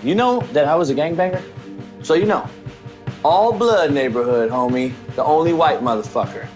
You know that I was a gangbanger? So you know, all blood neighborhood, homie, the only white motherfucker.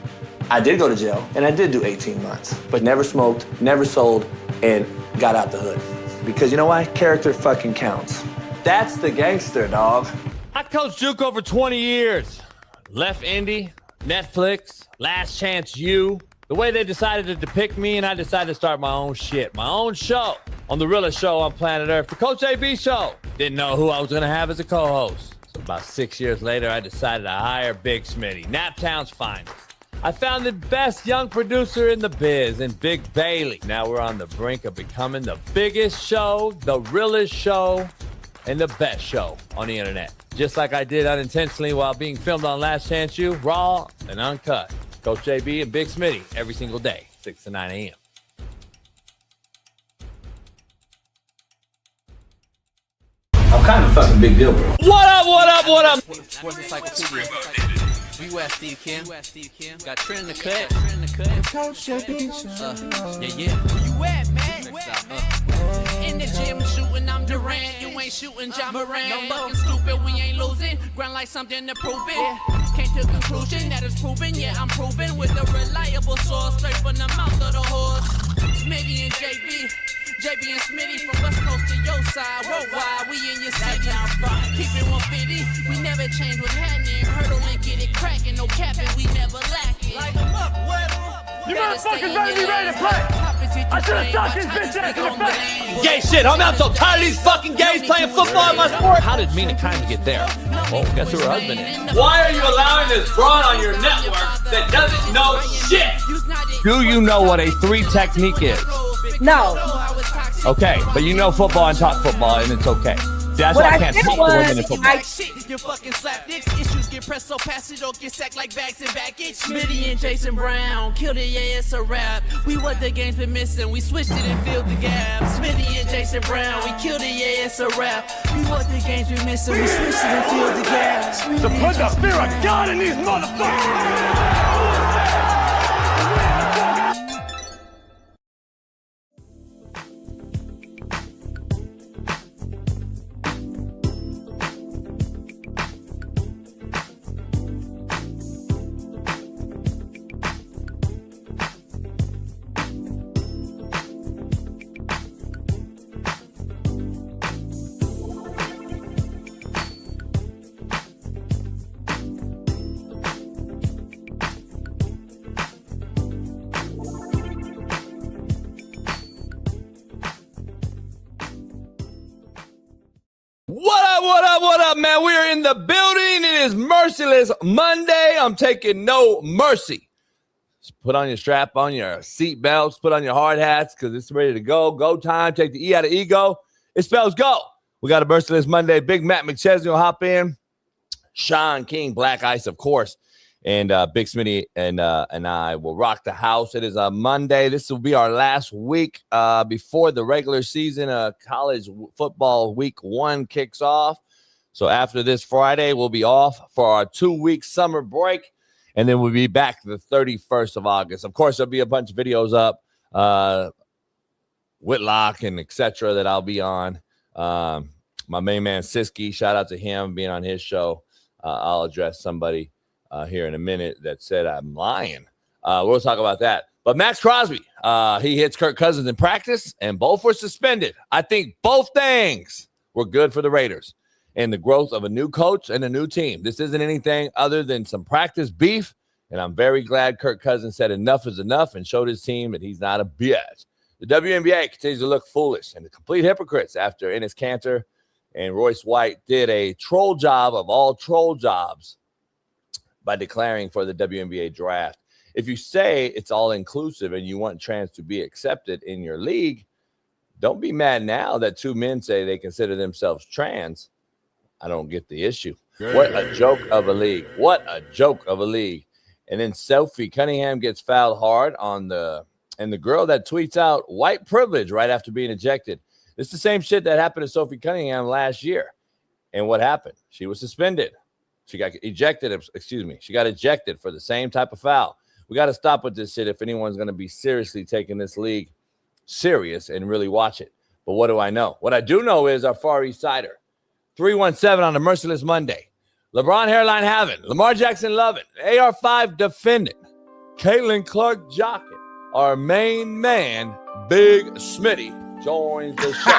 I did go to jail, and I did do 18 months, but never smoked, never sold, and got out the hood. Because you know why? Character fucking counts. That's the gangster, dog. I coached JUCO for 20 years. Left Indy, Netflix, Last Chance U. The way they decided to depict me, and I decided to start my own shit, my own show on the realest show on Planet ERF, the Coach AB show. Didn't know who I was going to have as a co-host. So about 6 years later, I decided to hire Big Smitty, Naptown's finest. I found the best young producer in the biz in Big Bailey. Now we're on the brink of becoming the biggest show, the realest show, and the best show on the internet. Just like I did unintentionally while being filmed on Last Chance U, raw and uncut. Coach JB and Big Smitty every single day, 6 to 9 a.m. I'm kind of a fucking big deal, bro. What up, what up, what up? Sports Encyclopedia. Steve Kim. Got Trent in the cut. Coach JB. Yeah. Where you at, man? In the gym shooting, I'm Durant. You ain't shooting John Moran. No fucking stupid, we ain't losing. Grind like something to prove it. Came to conclusion that it's proven. Yeah, I'm proven with a reliable source straight from the mouth of the horse. Smitty and JB and Smitty from West Coast to your side. Worldwide, we in your city. Keep it 150. We never change what's happening. Hurdle and get it cracking. No capping, we never lacking. Light them up, wet them. You motherfuckers better be ready to play. I should have ducked his bitch ass in the face. Gay shit, homie, I'm so tired of these fucking gays playing football in my sport. How did Mina Kimes get there? Well, guess who her husband is? Why are you allowing this broad on your network that doesn't know shit? Do you know what a 3 technique is? No. Okay, but you know football and talk football, and it's okay. That's why I can't speak to women in football. You fucking slap dicks, issues get pressed so past it don't get sacked like bags and baggage. Smitty and Jason Brown, killed it, yeah, it's a rap. We what the game's been missing, we switched it and filled the gap. Smitty and Jason Brown, we killed it, yeah, it's a rap. We what the game's been missing, we switched it and filled the gap. To put the fear of God in these motherfuckers. What up, man? We are in the building. It is Merciless Monday. I'm taking no mercy. Just put on your strap on your seat belts, put on your hard hats because it's ready to go. Go time. Take the E out of ego. It spells go. We got a Merciless Monday. Big Matt McChesney will hop in. Sean King, Black Ice, of course. And Big Smitty and I will rock the house. It is a Monday. This will be our last week before the regular season. College football week 1 kicks off. So after this Friday, we'll be off for our 2-week summer break. And then we'll be back the 31st of August. Of course, there'll be a bunch of videos up, Whitlock and etc. that I'll be on. My main man, Siski, shout out to him being on his show. I'll address somebody here in a minute that said I'm lying. We'll talk about that. But Maxx Crosby, he hits Kirk Cousins in practice, and both were suspended. I think both things were good for the Raiders and the growth of a new coach and a new team. This isn't anything other than some practice beef, and I'm very glad Kirk Cousins said enough is enough and showed his team that he's not a bitch. The WNBA continues to look foolish and the complete hypocrites after Enes Kanter and Royce White did a troll job of all troll jobs by declaring for the WNBA draft. If you say it's all inclusive and you want trans to be accepted in your league, don't be mad now that 2 men say they consider themselves trans. I don't get the issue. What a joke of a league. What a joke of a league. And then Sophie Cunningham gets fouled hard on the girl that tweets out white privilege right after being ejected. It's the same shit that happened to Sophie Cunningham last year. And what happened? She was suspended. She got ejected. She got ejected for the same type of foul. We got to stop with this shit if anyone's going to be seriously taking this league serious and really watch it. But what do I know? What I do know is our Far East Sider. 317 on the Merciless Monday. LeBron hairline having. Lamar Jackson loving. AR5 defending. Caitlin Clark jocking. Our main man, Big Smitty, joins the show.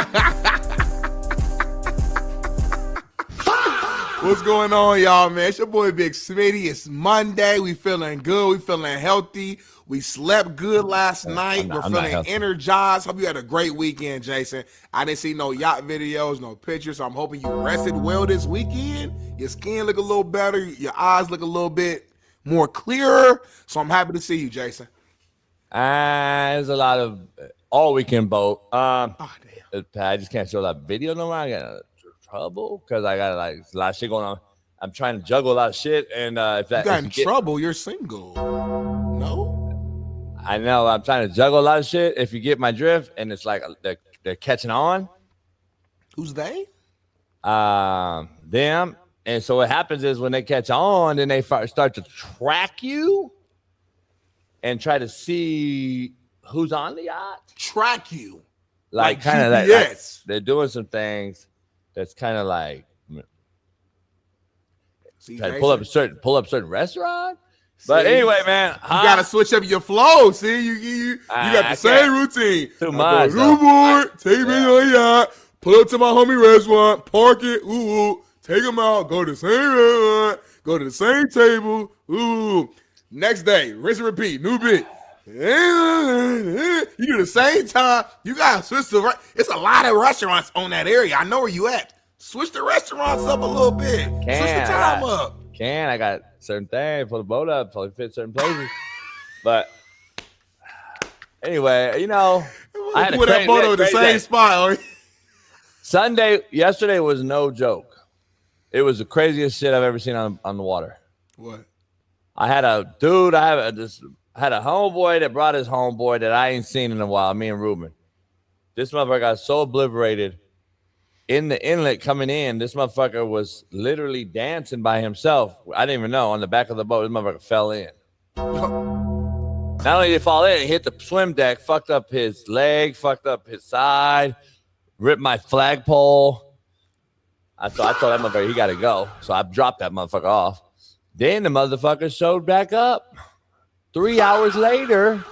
What's going on, y'all, man? It's your boy Big Smitty. It's Monday. We feeling good. We feeling healthy. We slept good last night. We're feeling energized. Hope you had a great weekend, Jason. I didn't see no yacht videos, no pictures, so I'm hoping you rested well this weekend. Your skin look a little better. Your eyes look a little bit more clearer, so I'm happy to see you, Jason. There's a lot of all weekend boat. Damn. I just can't show that video no more. I got trouble because I got like a lot of shit going on. I'm trying to juggle a lot of shit, and if that you got in trouble, you're single. No, I know I'm trying to juggle a lot of shit. If you get my drift, and it's like they're catching on. Who's they? Them. And so what happens is when they catch on, then they start to track you and try to see who's on the yacht. Track you, like kind of like they're doing some things that's kind of like try to pull up certain restaurant. But anyway, man, you gotta switch up your flow. See, you got the same routine. Too much. Take me on yacht, pull up to my homie restaurant, park it. Ooh, take them out, go to the same restaurant, go to the same table. Ooh, next day, rinse and repeat, new bit. You do the same time. You gotta switch the. It's a lot of restaurants on that area. I know where you at. Switch the restaurants up a little bit. Switch the time up. I got certain things, pull the boat up, so it fits certain places. But anyway, I had put that boat at the same spot. Yesterday was no joke. It was the craziest shit I've ever seen on the water. What? I had a homeboy that brought his homeboy that I ain't seen in a while, me and Ruben. This motherfucker got so obliterated in the inlet coming in. This motherfucker was literally dancing by himself. I didn't even know. On the back of the boat, this motherfucker fell in. Not only did he fall in, he hit the swim deck, fucked up his leg, fucked up his side, ripped my flagpole. I told that motherfucker he got to go. So I dropped that motherfucker off. Then the motherfucker showed back up 3 hours later.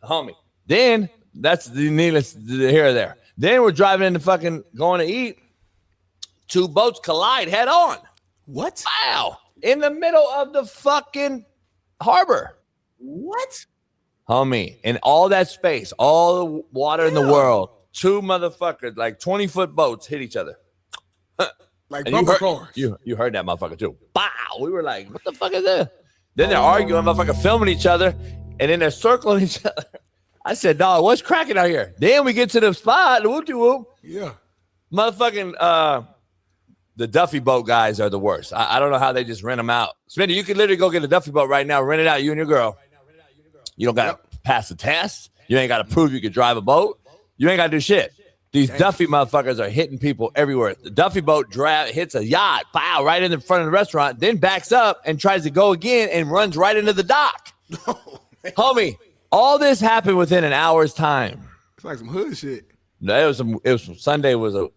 Homie. Then, that's the needless here or there. Then we're driving into fucking going to eat. Two boats collide head on. What? Wow. In the middle of the fucking harbor. What? Homie, in all that space, all the water in the world, two motherfuckers, like 20-foot boats hit each other. Like bumper cars. You heard that motherfucker too. Bow. We were like, what the fuck is this? Then they're arguing, motherfucker filming each other, and then they're circling each other. I said, dog, what's cracking out here? Then we get to the spot, whoop-de-whoop. Yeah. Motherfucking, the Duffy boat guys are the worst. I don't know how they just rent them out. Smitty, you can literally go get a Duffy boat right now, rent it out, you and your girl. You don't got to pass the test. You ain't got to prove you can drive a boat. You ain't got to do shit. These Duffy motherfuckers are hitting people everywhere. The Duffy boat hits a yacht, pow, right in the front of the restaurant, then backs up and tries to go again and runs right into the dock. Homie, all this happened within an hour's time. It's like some hood shit. No, it was Sunday was a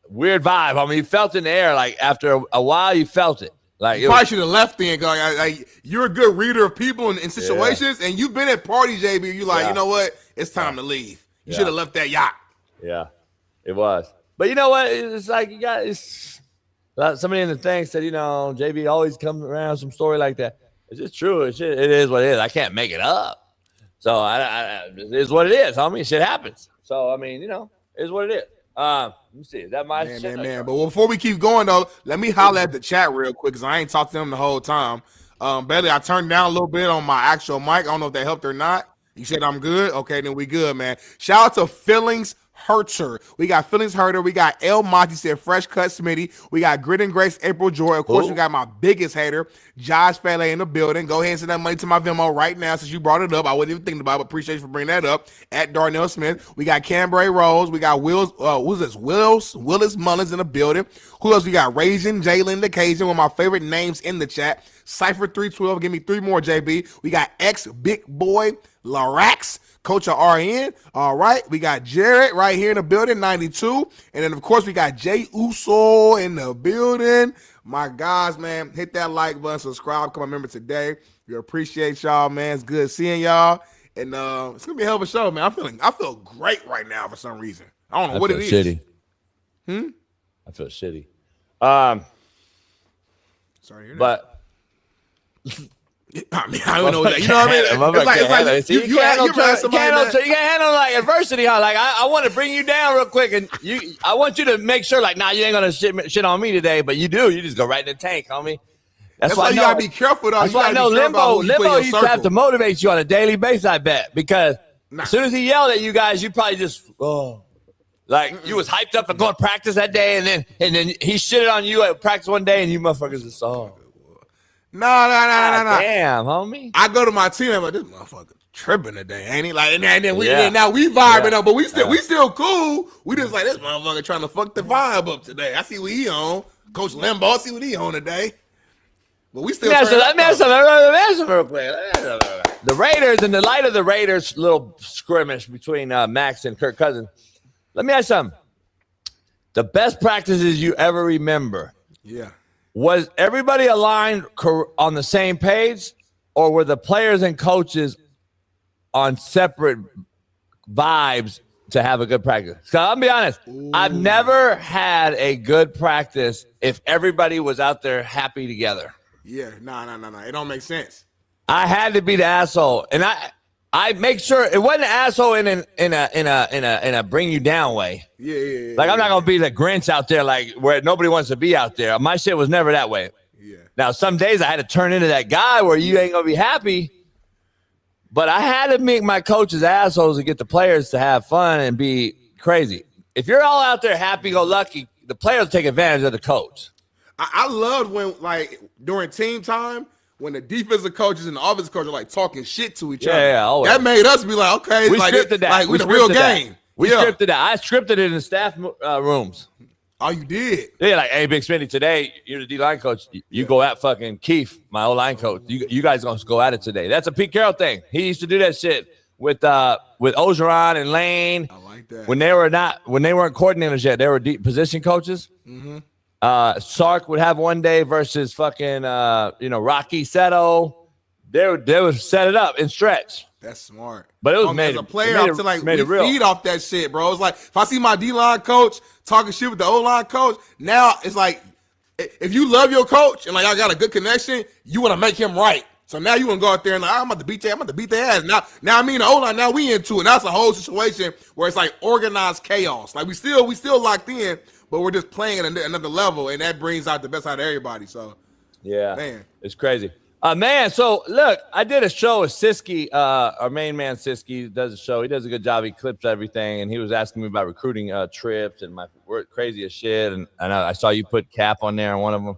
weird vibe. I mean, you felt it in the air. Like after a while, you felt it. Like you probably should have left then. Like you're a good reader of people in situations, and you've been at parties, JB. You're like, you know what? It's time to leave. You should have left that yacht. Yeah, it was. But you know what? It's like somebody in the thing said, JB always comes around some story like that. It's just true. It is what it is. I can't make it up. So it is what it is, homie. Shit happens. So I mean, it is what it is. Let me see. Is that my shit? Man. But before we keep going though, let me holler at the chat real quick because I ain't talked to them the whole time. Bailey, I turned down a little bit on my actual mic. I don't know if that helped or not. You said I'm good. Okay, then we good, man. Shout out to Feelings Hurter. We got Feelings Hurter. We got El Monty said Fresh Cut Smitty. We got Grit and Grace April Joy. Of course, we got my biggest hater, Josh Fele in the building. Go ahead and send that money to my Venmo right now since you brought it up. I wasn't even thinking about it, but appreciate you for bringing that up. At Darnell Smith. We got Cambray Rose. We got Willis Mullins in the building. Who else? We got Raging, Jalen the Cajun, one of my favorite names in the chat. Cypher 312. Give me 3 more, JB. We got X Big Boy Larax, Coach of RN. All right. We got Jared right here in the building, 92. And then, of course, we got Jay Uso in the building. My guys, man, hit that like button, subscribe, become a member today. We appreciate y'all, man. It's good seeing y'all. And it's going to be a hell of a show, man. I feel great right now for some reason. I don't know what it is. Shitty. I feel shitty. Sorry to hear that. But I mean, I don't know that. You know what I mean? It's like you can't handle like adversity, huh? Like I want to bring you down real quick, and I want you to make sure, like, nah, you ain't gonna shit on me today, but you do. You just go right in the tank, homie. That's why you gotta be careful, though. That's why I know Limbo used to have to motivate you on a daily basis, I bet, because as soon as he yelled at you guys, you probably just you was hyped up and going to practice that day, and then he shitted on you at practice one day, and you motherfuckers just No. Damn, homie. I go to my team, I'm like, this motherfucker tripping today, ain't he? Like, and then now we vibing up, but we still cool. We just like, this motherfucker trying to fuck the vibe up today. I see what he on. Coach Limbo, I see what he on today. But we still. Let me ask something real quick. The Raiders, in the light of the Raiders' little skirmish between Maxx and Kirk Cousins, let me ask something. The best practices you ever remember. Yeah. Was everybody aligned on the same page, or were the players and coaches on separate vibes to have a good practice? So I'll be honest, I've never had a good practice if everybody was out there happy together. Yeah, no. It don't make sense. I had to be the asshole, and I make sure it wasn't an asshole in a bring you down way. Yeah. Like I'm not gonna be the Grinch out there, like where nobody wants to be out there. My shit was never that way. Yeah. Now some days I had to turn into that guy where you ain't gonna be happy, but I had to make my coaches assholes to get the players to have fun and be crazy. If you're all out there happy-go-lucky, the players take advantage of the coach. I loved when, like, during team time, when the defensive coaches and the offensive coaches are like talking shit to each other. Yeah, always. That made us be like, okay, we like scripted that. Like we the real game. We scripted that. I scripted it in the staff rooms. Oh, you did? Yeah, like, hey, Big Smitty, today you're the D-line coach. You go at fucking Keith, my O-line coach. You guys gonna go at it today. That's a Pete Carroll thing. He used to do that shit with Ogeron and Lane. I like that. When they weren't coordinators yet, they were deep position coaches. Mm-hmm. Sark would have one day versus fucking Rocky Seto. They would set it up and stretch. That's smart. But it was made as a player, I'm like, we feed off that shit, bro. It's like if I see my D-line coach talking shit with the O-line coach, now it's like if you love your coach and like I got a good connection, you want to make him right. So now you want to go out there and like, I'm about to beat their ass. Now I mean the O-line, now we into it. Now it's a whole situation where it's like organized chaos. Like we still locked in, but we're just playing at another level, and that brings out the best out of everybody. So yeah, man, it's crazy. Man, so look, I did a show with Siski, our main man Siski does a show. He does a good job. He clips everything, and he was asking me about recruiting trips and my craziest shit. And I saw you put Cap on there on one of them.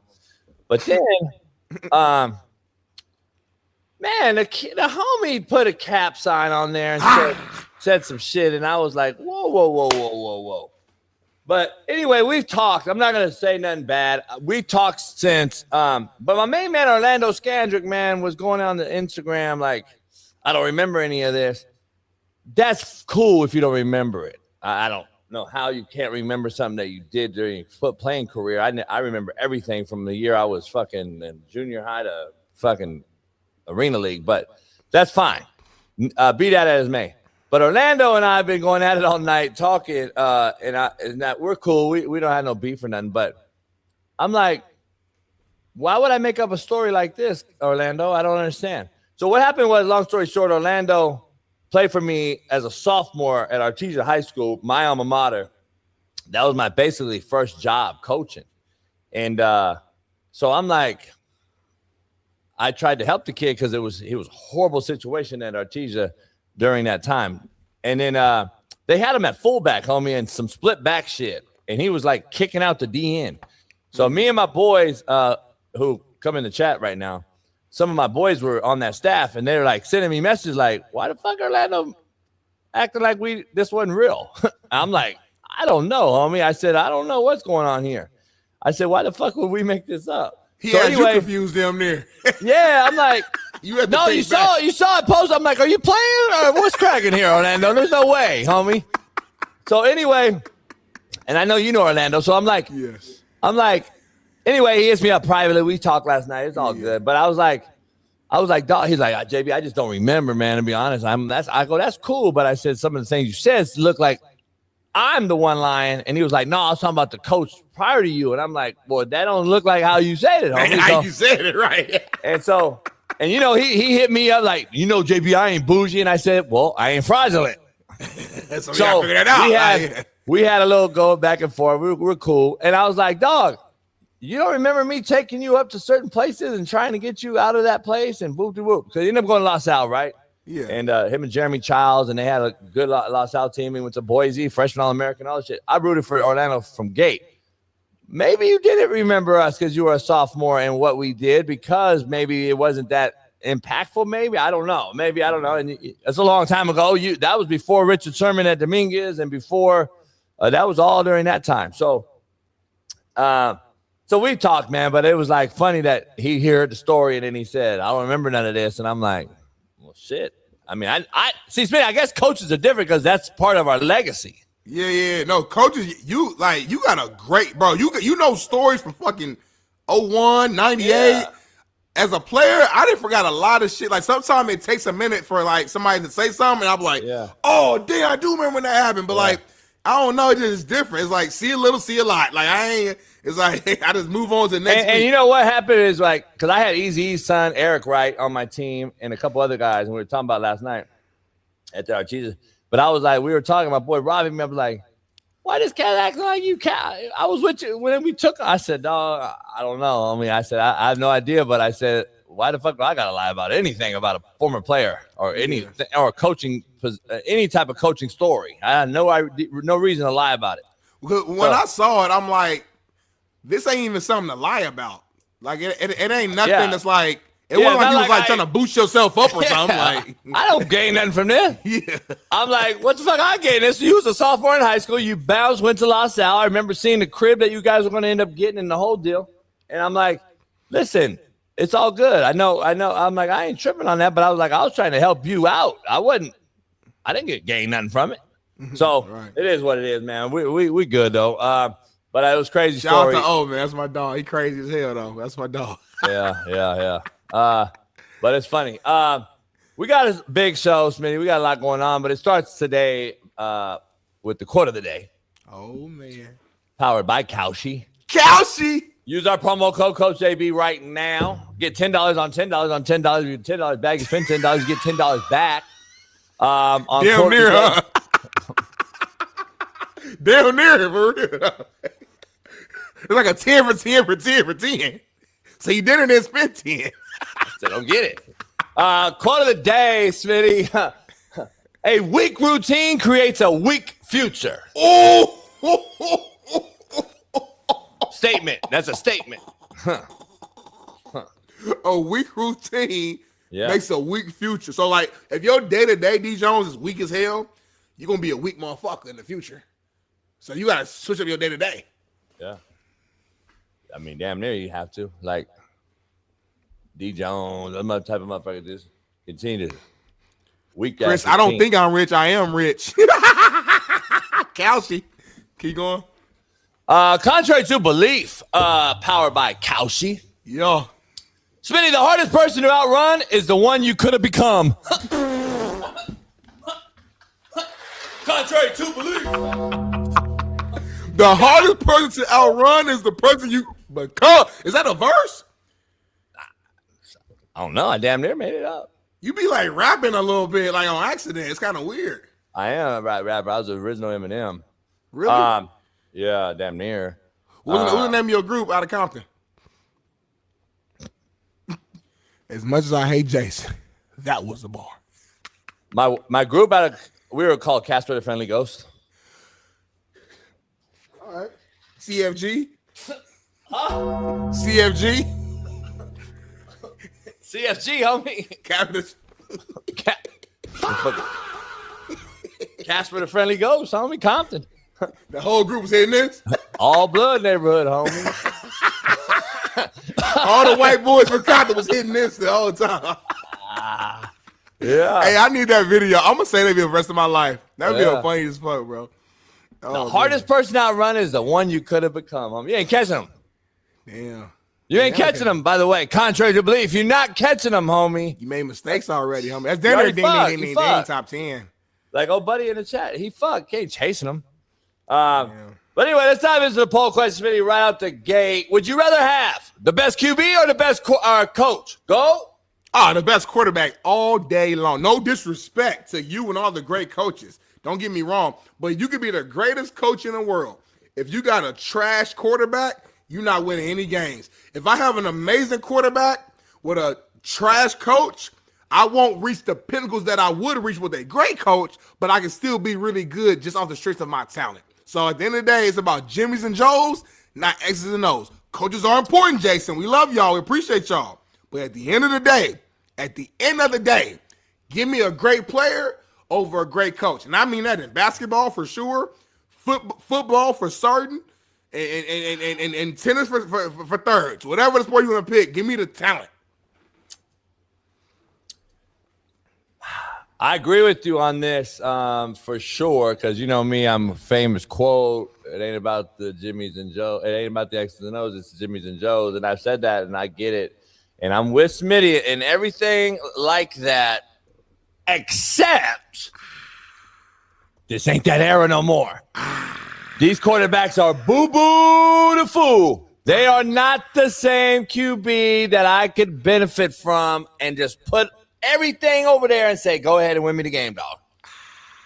But then, man, the homie put a Cap sign on there and said some shit, and I was like, whoa. But anyway, we've talked. I'm not going to say nothing bad. We talked since. But my main man, Orlando Scandrick, man, was going on the Instagram like, I don't remember any of this. That's cool if you don't remember it. I don't know how you can't remember something that you did during your playing career. I remember everything from the year I was fucking in junior high to fucking Arena League. But that's fine. Be that as may. But Orlando and I have been going at it all night talking, and we're cool. We don't have no beef or nothing. But I'm like, why would I make up a story like this, Orlando? I don't understand. So what happened was, long story short, Orlando played for me as a sophomore at Artesia High School, my alma mater. That was my basically first job coaching. And so I'm like, I tried to help the kid because it was a horrible situation at Artesia during that time. And then they had him at fullback, homie, and some split back shit. And he was like kicking out the DN. So me and my boys who come in the chat right now, some of my boys were on that staff, and they were like sending me messages like, why the fuck Orlando acting like this wasn't real? I'm like, I don't know, homie. I said, I don't know what's going on here. I said, why the fuck would we make this up? He had you confused them there. Yeah, I'm like, you saw it post. I'm like, are you playing or what's cracking here, Orlando? There's no way, homie. So anyway, and I know you know Orlando, so I'm like, yes. Anyway, he hits me up privately. We talked last night. It's all good. But I was like, dog. He's like, JB, I just don't remember, man. To be honest, I go, that's cool. But I said some of the things you said look like I'm the one lying. And he was like, no, I was talking about the coach prior to you. And I'm like, well, that don't look like how you said it, homie. How you said it, right? And you know, he hit me up like, you know, JB, I ain't bougie. And I said, well, I ain't fraudulent. So we gotta figure that out. We had a little go back and forth. We're cool. And I was like, dog, you don't remember me taking you up to certain places and trying to get you out of that place and whoop de whoop. So he ended up going to La Salle, right? Yeah. And him and Jeremy Childs, and they had a good La Salle team. He went to Boise, freshman All-American, all that shit. I rooted for Orlando from gate. Maybe you didn't remember us because you were a sophomore and what we did, because maybe it wasn't that impactful. Maybe I don't know. And it's a long time ago. That was before Richard Sherman at Dominguez, and before that was all during that time. So we talked, man, but it was like funny that he heard the story and then he said, I don't remember none of this. And I'm like, well, shit. I mean, I see, Smitty, I guess coaches are different because that's part of our legacy. Yeah. No, coaches, you got a great, bro. You know stories from fucking 01, 98. Yeah. As a player, I didn't forgot a lot of shit. Like, sometimes it takes a minute for, like, somebody to say something, and I'm like, oh, damn, I do remember when that happened. But, like, I don't know. It's just different. It's like, see a little, see a lot. Like, it's like, I just move on to the next week. And you know what happened is, like, because I had Eazy-E's son, Eric Wright, on my team, and a couple other guys, and we were talking about last night at the Archies. But I was like, we were talking, my boy Robbie, I was like, why this cat acting like you, cat? I was with you when we took. I said, dog, I don't know. I mean, I said, I have no idea, but I said, why the fuck do I gotta lie about anything about a former player or anything or coaching, any type of coaching story? I had no reason to lie about it. When I saw it, I'm like, this ain't even something to lie about. Like, it ain't nothing that's like, it wasn't like you was like trying to boost yourself up or something. Like, I don't gain nothing from this. Yeah. I'm like, what the fuck I gain this? You was a sophomore in high school. You bounced, went to La Salle. I remember seeing the crib that you guys were going to end up getting and the whole deal. And I'm like, listen, it's all good. I know. I'm like, I ain't tripping on that, but I was trying to help you out. I didn't gain nothing from it. So It is what it is, man. We good though. But it was crazy. Shout out to man. That's my dog. He crazy as hell though. That's my dog. Yeah. But it's funny. We got a big show, Smitty. We got a lot going on, but it starts today with the quote of the day. Oh man. Powered by Cauchy. Use our promo code Coach JB right now. Get $10 on $10 on $10. You get $10 back. You spend $10, you get $10 back. On damn near, huh? Damn near, for real. It's like a 10 for 10 for 10 for 10. So you did it and spent 10. So don't get it. Quote of the day, Smitty. A weak routine creates a weak future. Oh. Statement. That's a statement. A weak routine makes a weak future. So, like, if your day-to-day D Jones is weak as hell, you're going to be a weak motherfucker in the future. So you got to switch up your day-to-day. Yeah. I mean, damn near you have to. Like, D Jones, I'm that type of motherfucker just continue to weak. Chris, I don't think I'm rich. I am rich. Cauchy. Keep going. Contrary to belief, powered by Cauchy. Yeah. Smitty, the hardest person to outrun is the one you could have become. Contrary to belief. The hardest person to outrun is the person you become. Is that a verse? I don't know. I damn near made it up. You be like rapping a little bit, like on accident. It's kind of weird. I am a rapper. I was the original Eminem. Really? Yeah, damn near. What's the name of your group out of Compton? As much as I hate Jason, that was the bar. My group we were called Casper the Friendly Ghost. All right. CFG? CFG? CFG, homie. Casper the Friendly Ghost, homie. Compton. The whole group was hitting this? All blood neighborhood, homie. All the white boys from Compton was hitting this the whole time. Yeah. Hey, I need that video. I'm gonna say that video the rest of my life. That video funny as fuck, bro. The hardest person out run is the one you could have become. You ain't catching them. Damn. You ain't catching them, by the way. Contrary to belief, you're not catching them, homie. You made mistakes already, homie. That's dinner. They ain't top 10. Like old buddy in the chat, he fucked. Ain't chasing them. But anyway, let's dive into the poll question, Smitty, right out the gate. Would you rather have the best QB or the best coach? Go. The best quarterback all day long. No disrespect to you and all the great coaches. Don't get me wrong, but you could be the greatest coach in the world. If you got a trash quarterback, you're not winning any games. If I have an amazing quarterback with a trash coach, I won't reach the pinnacles that I would reach with a great coach, but I can still be really good just off the strength of my talent. So at the end of the day, it's about Jimmys and Joes, not X's and O's. Coaches are important, Jason. We love y'all. We appreciate y'all. But at the end of the day, give me a great player over a great coach. And I mean that in basketball for sure, football for certain, and tennis for thirds. Whatever the sport you want to pick, give me the talent. I agree with you on this for sure, because you know me, I'm a famous quote. It ain't about the Jimmys and Joe. It ain't about the X's and O's. It's the Jimmys and Joes. And I've said that, and I get it. And I'm with Smitty and everything like that, except this ain't that era no more. These quarterbacks are boo-boo the fool. They are not the same QB that I could benefit from and just put everything over there and say, go ahead and win me the game, dog.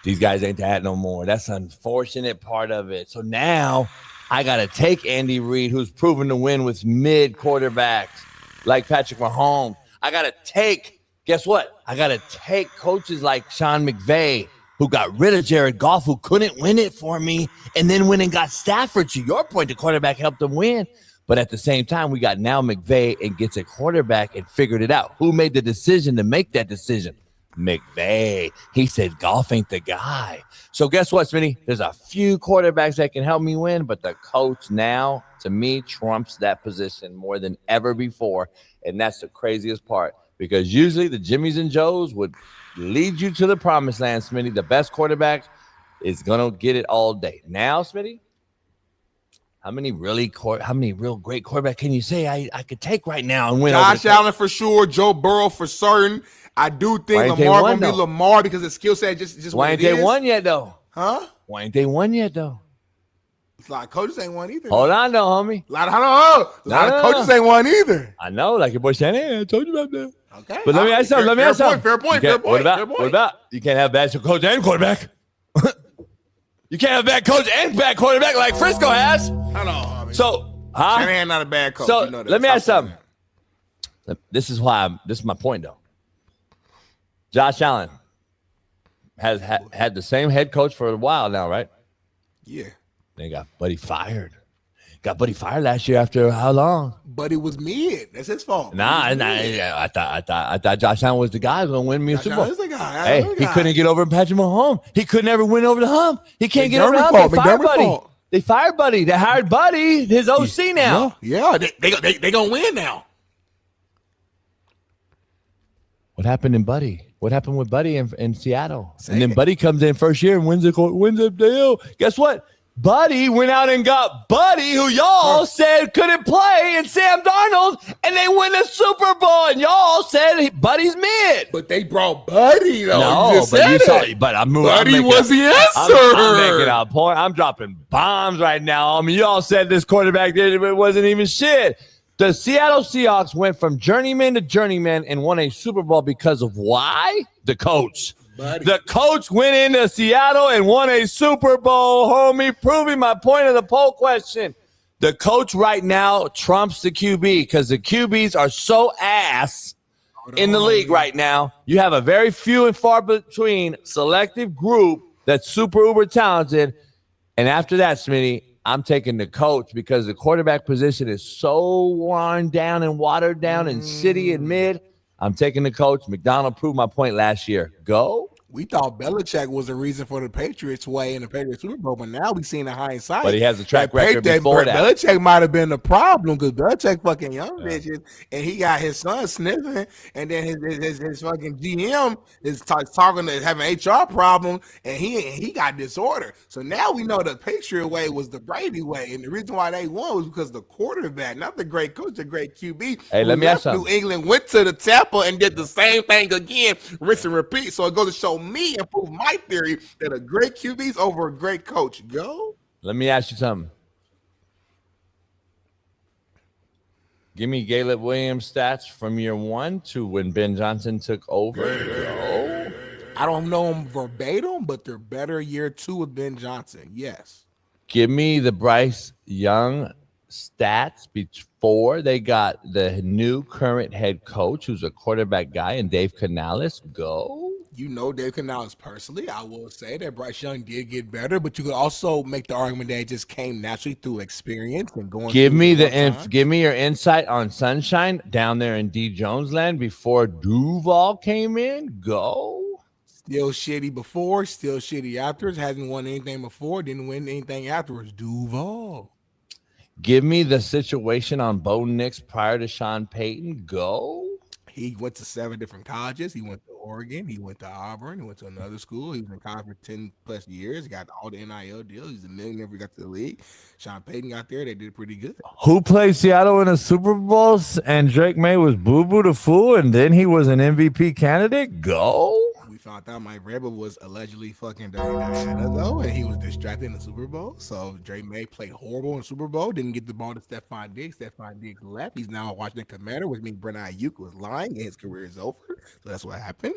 These guys ain't that no more. That's an unfortunate part of it. So now I got to take Andy Reid, who's proven to win with mid quarterbacks like Patrick Mahomes. I got to take, guess what? I got to take coaches like Sean McVay, who got rid of Jared Goff, who couldn't win it for me, and then went and got Stafford. To your point, the quarterback helped them win. But at the same time, we got now McVay and gets a quarterback and figured it out. Who made the decision to make that decision? McVay. He said Goff ain't the guy. So guess what, Smitty? There's a few quarterbacks that can help me win, but the coach now, to me, trumps that position more than ever before. And that's the craziest part, because usually the Jimmys and Joes would lead you to the promised land, Smitty. The best quarterback is going to get it all day. Now, Smitty, how many real great quarterbacks can you say I could take right now and win? Josh Allen for sure, Joe Burrow for certain. I do think Lamar gonna be Lamar because his skill set just why ain't they won yet though? Huh? Why ain't they won yet though? A lot of coaches ain't won either. Hold on though, homie. A lot of coaches ain't won either. I know, like your boy saying, hey, I told you about that. Okay. But let me ask something. Fair point. What about? You can't have bad coach and quarterback. You can't have bad coach and bad quarterback like Frisco has. I know. So, Shanahan not a bad coach. So you know that. Let me ask something. This is my point though. Josh Allen has had the same head coach for a while now, right? Yeah. They got Buddy fired. Got Buddy fired last year after how long? Buddy was mid. That's his fault. I thought Josh Allen was the guy who's gonna win me a Super Bowl. Is the guy. Hey, he couldn't get over Patrick Mahomes. He could never win over the hump. He can't get over the hump. They fired Buddy. They fired Buddy. They hired Buddy, his OC now. Yeah, they gonna win now. What happened in Buddy? What happened with Buddy in Seattle? And then Buddy comes in first year and wins the deal. Guess what? Buddy went out and got Buddy, who y'all said couldn't play, and Sam Darnold, and they win the Super Bowl. And y'all said Buddy's mid. But they brought Buddy, though. No, Buddy was the answer. I'm making a point. I'm dropping bombs right now. I mean, y'all said this quarterback wasn't even shit. The Seattle Seahawks went from journeyman to journeyman and won a Super Bowl because of why? The coach. Buddy. The coach went into Seattle and won a Super Bowl, homie, proving my point of the poll question. The coach right now trumps the QB because the QBs are so ass in the league right now. You have a very few and far between selective group that's super uber talented. And after that, Smitty, I'm taking the coach because the quarterback position is so worn down and watered down and city and mid. I'm taking the coach. McDonald proved my point last year. Go. We thought Belichick was the reason for the Patriots way in the Patriots Super Bowl, but now we seen the hindsight. But he has a track record before that. Belichick might have been the problem because Belichick fucking young bitches, and he got his son sniffing, and then his fucking GM is talking to having HR problem, and he got disorder. So now we know the Patriot way was the Brady way, and the reason why they won was because the quarterback, not the great coach, the great QB. Hey, let me ask something. New England went to the Tampa and did the same thing again, rinse and repeat. So it goes to show me and prove my theory that a great QB is over a great coach. Go. Let me ask you something. Give me Caleb Williams stats from year 1 to when Ben Johnson took over. Go. I don't know them verbatim, but they're better year 2 with Ben Johnson. Yes. Give me the Bryce Young stats before they got the new current head coach, who's a quarterback guy, and Dave Canales. Go. You know Dave Canales personally. I will say that Bryce Young did get better, but you could also make the argument that it just came naturally through experience and going. Give me your insight on Sunshine down there in D Jones land before Duval came in. Go. Still shitty before, still shitty afterwards. Hasn't won anything before, didn't win anything afterwards. Duval. Give me the situation on Bo Nix prior to Sean Payton. Go. He went to 7 different colleges. He went to Oregon. He went to Auburn. He went to another school. He was in college for 10 plus years. He got all the NIL deals. He's a millionaire. He got to the league. Sean Payton got there. They did pretty good. Who played Seattle in a Super Bowl and Drake May was Boo Boo the Fool and then he was an MVP candidate? Go. We found out Mike Vrabel was allegedly fucking dirty Diana though, and he was distracted in the Super Bowl. So Drake May played horrible in the Super Bowl. Didn't get the ball to Stephon Diggs. Stephon Diggs left. He's now watching the Commander, which means Brandon Ayuk was lying and his career is over. So that's what happened.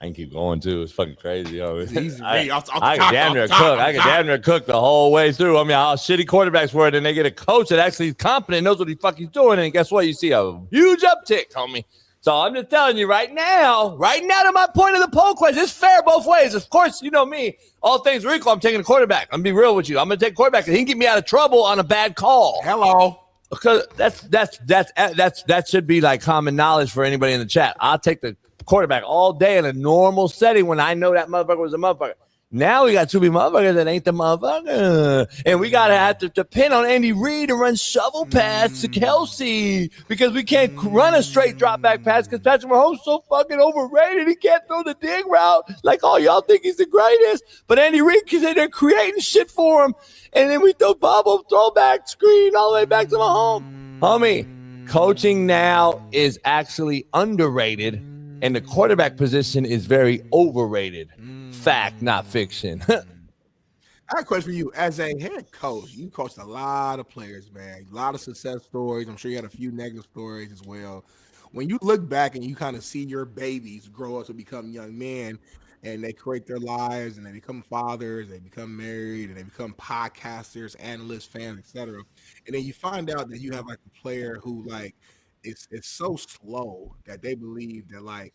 I can keep going too. It's fucking crazy, yo. I can damn near cook. I can damn near cook the whole way through. I mean, how shitty quarterbacks were, and they get a coach that actually is competent, knows what the fuck he's doing, and guess what? You see a huge uptick, homie. So I'm just telling you right now to my point of the poll question, it's fair both ways. Of course, you know me. All things are equal. I'm taking a quarterback. I'm gonna be real with you. I'm gonna take a quarterback because he can get me out of trouble on a bad call. Hello. Because that should be like common knowledge for anybody in the chat. I'll take the quarterback all day in a normal setting when I know that motherfucker was a motherfucker. Now we got 2 big motherfuckers that ain't the motherfucker. And we got to have to depend on Andy Reid to run shovel pass to Kelsey because we can't run a straight drop back pass because Patrick Mahomes is so fucking overrated. He can't throw the dig route like all y'all think he's the greatest. But Andy Reid is in there creating shit for him. And then we throw bubble throwback screen all the way back to Mahomes. Homie, coaching now is actually underrated and the quarterback position is very overrated. Fact, not fiction. I have a question for you. As a head coach, you coached a lot of players, man. A lot of success stories. I'm sure you had a few negative stories as well. When you look back and you kind of see your babies grow up to become young men and they create their lives and they become fathers, they become married, and they become podcasters, analysts, fans, etc. And then you find out that you have like a player who like it's so slow that they believe that like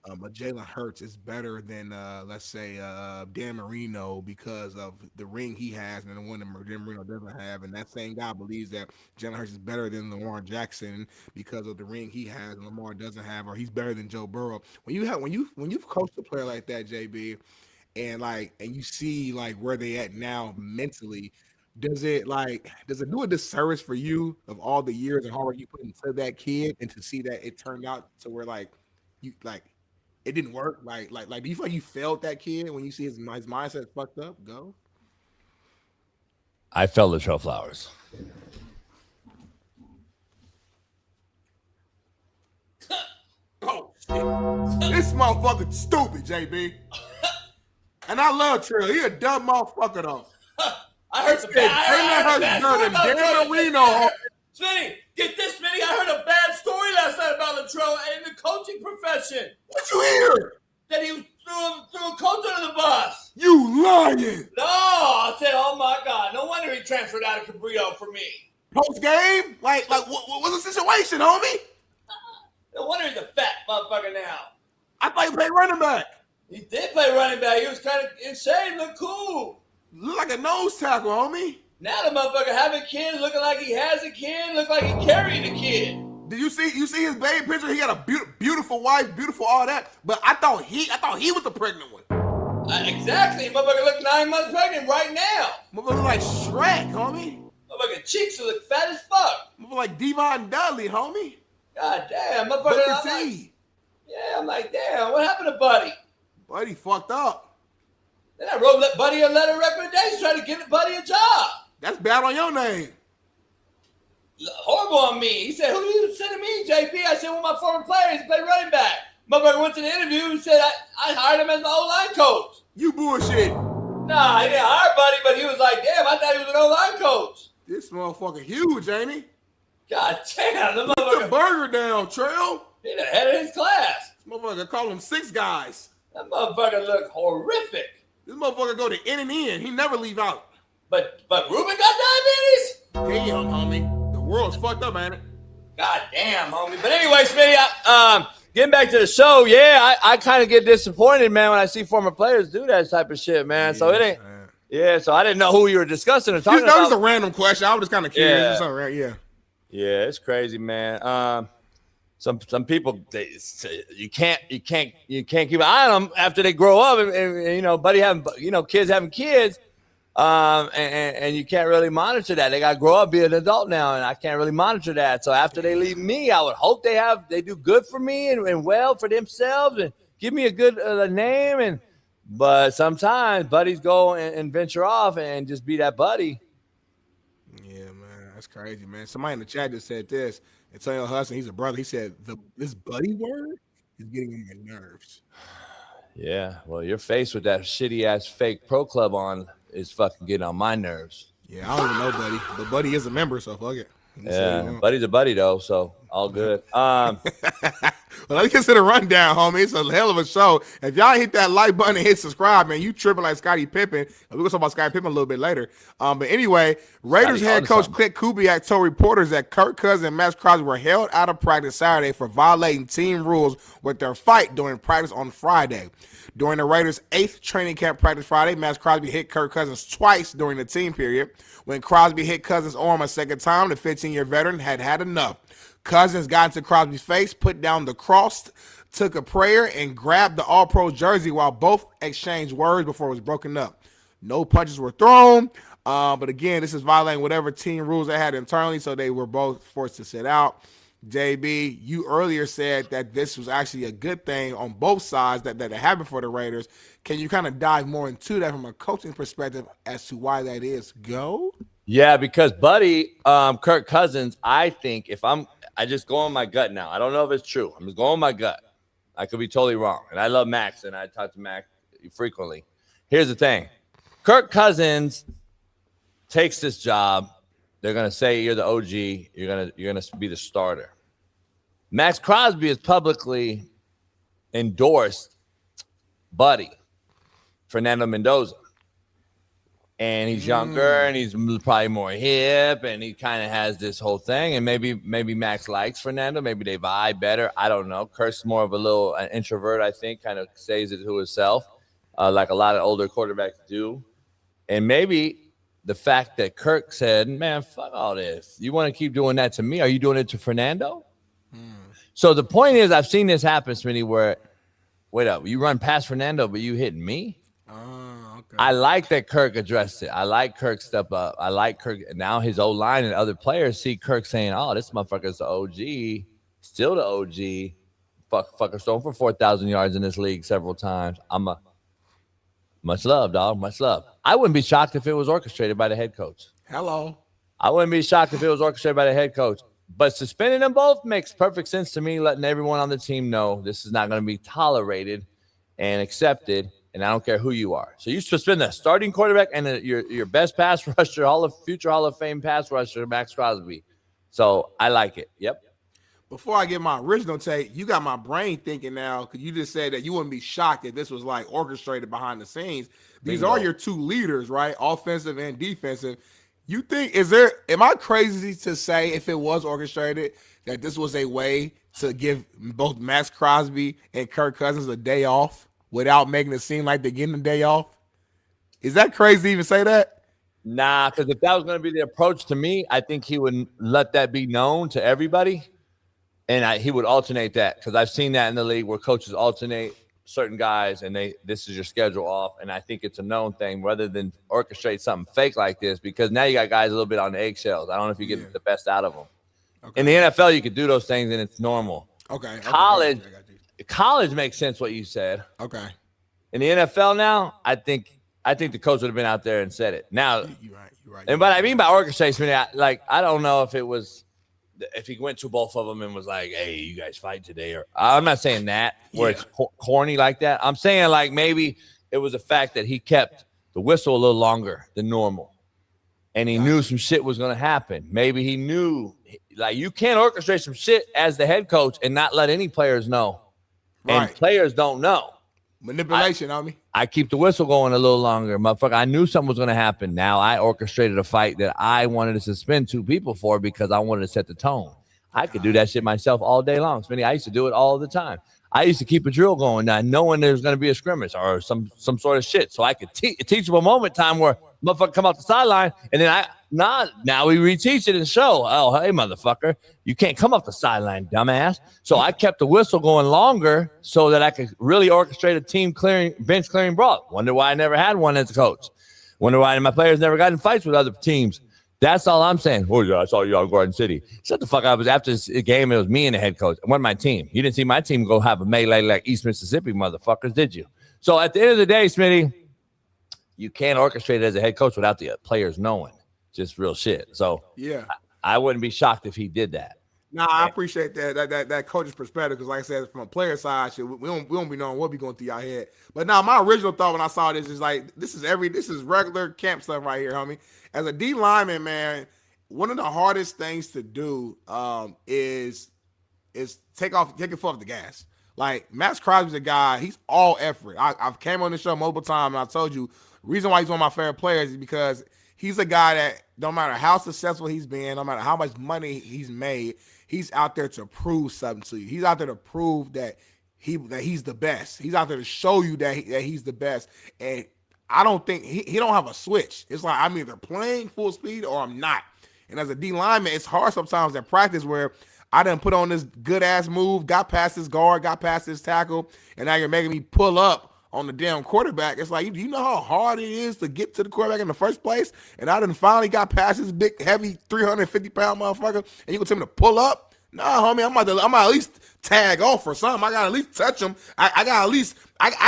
a Jalen Hurts is better than let's say Dan Marino because of the ring he has and the one that Dan Marino doesn't have, and that same guy believes that Jalen Hurts is better than Lamar Jackson because of the ring he has and Lamar doesn't have, or he's better than Joe Burrow. When you've coached a player like that, JB, and you see like where they at now mentally, does it do a disservice for you of all the years and hard work you put into that kid and to see that it turned out to where like you like it didn't work? Like do you feel like you failed that kid when you see his mindset fucked up? Go. I failed the Trail Flowers. Oh shit. This motherfucker's stupid, JB. And I love Trail. He a dumb motherfucker though. I heard some bad Smitty, get this, Smitty. I heard a bad story last night about Latrell and the coaching profession. What you hear? That he threw a coach under the bus. You lying. No, I said, oh my God. No wonder he transferred out of Cabrillo for me. Post game? Like what was the situation, homie? No wonder he's a fat motherfucker now. I thought he played running back. He did play running back. He was kind of insane, look cool. Look like a nose tackle, homie. Now the motherfucker having kids, looking like he has a kid, look like he carried a kid. Did you see his baby picture? He got a beautiful wife, beautiful all that. But I thought he was the pregnant one. Exactly. Motherfucker look 9 months pregnant right now. Motherfucker look like Shrek, homie. Motherfucker cheeks look fat as fuck. Motherfucker like Devon Dudley, homie. God damn, motherfucker. I'm like, damn, what happened to Buddy? Buddy fucked up. Then I wrote Buddy a letter of recommendation trying to give Buddy a job. That's bad on your name. Horrible on me. He said, who you sending me, JP? I said, one of my former players play running back. Motherfucker went to the interview and said I hired him as the O-line coach. You bullshit. Nah, he didn't hire Buddy, but he was like, damn, I thought he was an O-line coach. This motherfucker huge, ain't he? God damn, the Put motherfucker. the burger down, Trail. He the head of his class. This motherfucker call him 6 guys. That motherfucker look horrific. This motherfucker go to in and in. He never leave out. But Ruben got diabetes? Damn, homie. The world's fucked up, ain't it? God damn, homie. But anyway, Smitty, getting back to the show, I kind of get disappointed, man, when I see former players do that type of shit, man. So it ain't. Man. Yeah, so I didn't know who you were discussing or talking about. That was a random question. I was just kind of curious. Yeah. Yeah, it's crazy, man. Some people you can't keep an eye on them after they grow up, and buddy having kids having kids, and you can't really monitor that. They got to grow up, be an adult now, and I can't really monitor that. So after they leave me, I would hope they do good for me and well for themselves and give me a good name. But sometimes buddies go and venture off and just be that buddy. Yeah, man, that's crazy, man. Somebody in the chat just said this. Antonio Hudson, he's a brother. He said this buddy word is getting on my nerves. Yeah, well, your face with that shitty ass fake pro club on is fucking getting on my nerves. Yeah, I don't even know Buddy, but Buddy is a member, so fuck it. Yeah, Buddy's a buddy though, so all good. Well, let's get to the rundown, homie. It's a hell of a show. If y'all hit that like button and hit subscribe, man, you tripping like Scottie Pippen. We're gonna talk about Scottie Pippen a little bit later. But anyway, Raiders head coach Clint Kubiak told reporters that Kirk Cousins and Maxx Crosby were held out of practice Saturday for violating team rules with their fight during practice on Friday. During the Raiders' 8th training camp practice Friday, Maxx Crosby hit Kirk Cousins twice during the team period. When Crosby hit Cousins' arm a second time, the 15-year veteran had enough. Cousins got into Crosby's face, put down the cross, took a prayer, and grabbed the All-Pro jersey while both exchanged words before it was broken up. No punches were thrown, but again, this is violating whatever team rules they had internally, so they were both forced to sit out. JB, you earlier said that this was actually a good thing on both sides that it happened for the Raiders. Can you kind of dive more into that from a coaching perspective as to why that is? Go. Yeah, because Buddy, Kirk Cousins, I think I just go on my gut now. I don't know if it's true. I'm just going on my gut. I could be totally wrong. And I love Max, and I talk to Max frequently. Here's the thing. Kirk Cousins takes this job. They're going to say you're the OG. You're gonna be the starter. Maxx Crosby has publicly endorsed Buddy, Fernando Mendoza. And he's younger, and he's probably more hip, and he kind of has this whole thing. And maybe Max likes Fernando. Maybe they vibe better. I don't know. Kirk's more of an introvert, I think, kind of says it to himself, like a lot of older quarterbacks do. And maybe the fact that Kirk said, man, fuck all this. You want to keep doing that to me? Are you doing it to Fernando? So the point is, I've seen this happen, Smitty, where, wait up, you run past Fernando, but you hitting me? Okay. I like that Kirk addressed it. I like Kirk step up. I like Kirk. Now his O-line and other players see Kirk saying, oh, this motherfucker's the OG, still the OG. Fucker's thrown for 4,000 yards in this league several times. Much love, dog. Much love. I wouldn't be shocked if it was orchestrated by the head coach. Hello. I wouldn't be shocked if it was orchestrated by the head coach. But suspending them both makes perfect sense to me, letting everyone on the team know this is not going to be tolerated and accepted, and I don't care who you are. So you suspend the starting quarterback and your best pass rusher, future Hall of Fame pass rusher, Maxx Crosby. So I like it. Yep. Before I get my original take, you got my brain thinking now, because you just said that you wouldn't be shocked if this was like orchestrated behind the scenes. These are your two leaders, right? Offensive and defensive. You think, am I crazy to say, if it was orchestrated, that this was a way to give both Maxx Crosby and Kirk Cousins a day off without making it seem like they're getting a day off? Is that crazy to even say that? Nah, because if that was going to be the approach to me, I think he would let that be known to everybody. And he would alternate that because I've seen that in the league where coaches alternate certain guys and this is your schedule off. And I think it's a known thing rather than orchestrate something fake like this, because now you got guys a little bit on the eggshells. I don't know if you get the best out of them. Okay. In the NFL, you could do those things and it's normal. Okay. College makes sense what you said. Okay. In the NFL now, I think the coach would have been out there and said it. Now, you're right. And what I mean by orchestration, I don't know if he went to both of them and was like, "Hey, you guys fight today," or I'm not saying that where it's corny like that. I'm saying like maybe it was a fact that he kept the whistle a little longer than normal, and he knew some shit was going to happen. Maybe he knew, like, you can't orchestrate some shit as the head coach and not let any players know, and players don't know. Manipulation on me. I keep the whistle going a little longer, motherfucker. I knew something was going to happen. Now I orchestrated a fight that I wanted to suspend 2 people for because I wanted to set the tone. I could do that shit myself all day long. Smitty, I used to do it all the time. I used to keep a drill going, knowing there's going to be a scrimmage or some sort of shit, so I could teach them a moment time where motherfucker come off the sideline, and then now we reteach it and show, oh, hey, motherfucker, you can't come off the sideline, dumbass. So I kept the whistle going longer so that I could really orchestrate a bench clearing brawl. Wonder why I never had one as a coach. Wonder why my players never got in fights with other teams. That's all I'm saying. Oh, yeah, I saw you on Garden City. Shut the fuck up. After this game, it was me and the head coach. It wasn't my team. You didn't see my team go have a melee like East Mississippi motherfuckers, did you? So at the end of the day, Smitty, you can't orchestrate it as a head coach without the players knowing. Just real shit. So yeah, I wouldn't be shocked if he did that. No, I appreciate that coach's perspective, because like I said, from a player side, shit, we don't be knowing what be going through your head. But now my original thought when I saw this is like, this is regular camp stuff right here, homie. As a D lineman, man, one of the hardest things to do is take your foot off the gas. Like, Maxx Crosby's a guy, he's all effort. I've came on the show multiple times, and I told you, the reason why he's one of my favorite players is because he's a guy that no matter how successful he's been, no matter how much money he's made, he's out there to prove something to you. He's out there to prove that he's the best. He's out there to show you that he's the best. And I don't think he don't have a switch. It's like, I'm either playing full speed or I'm not. And as a D lineman, it's hard sometimes at practice where I done put on this good ass move, got past this guard, got past this tackle, and now you're making me pull up on the damn quarterback. It's like, you know how hard it is to get to the quarterback in the first place? And I done finally got past this big, heavy, 350-pound motherfucker, and you gonna tell me to pull up? Nah, homie, I'm about at least tag off or something. I gotta at least touch him. I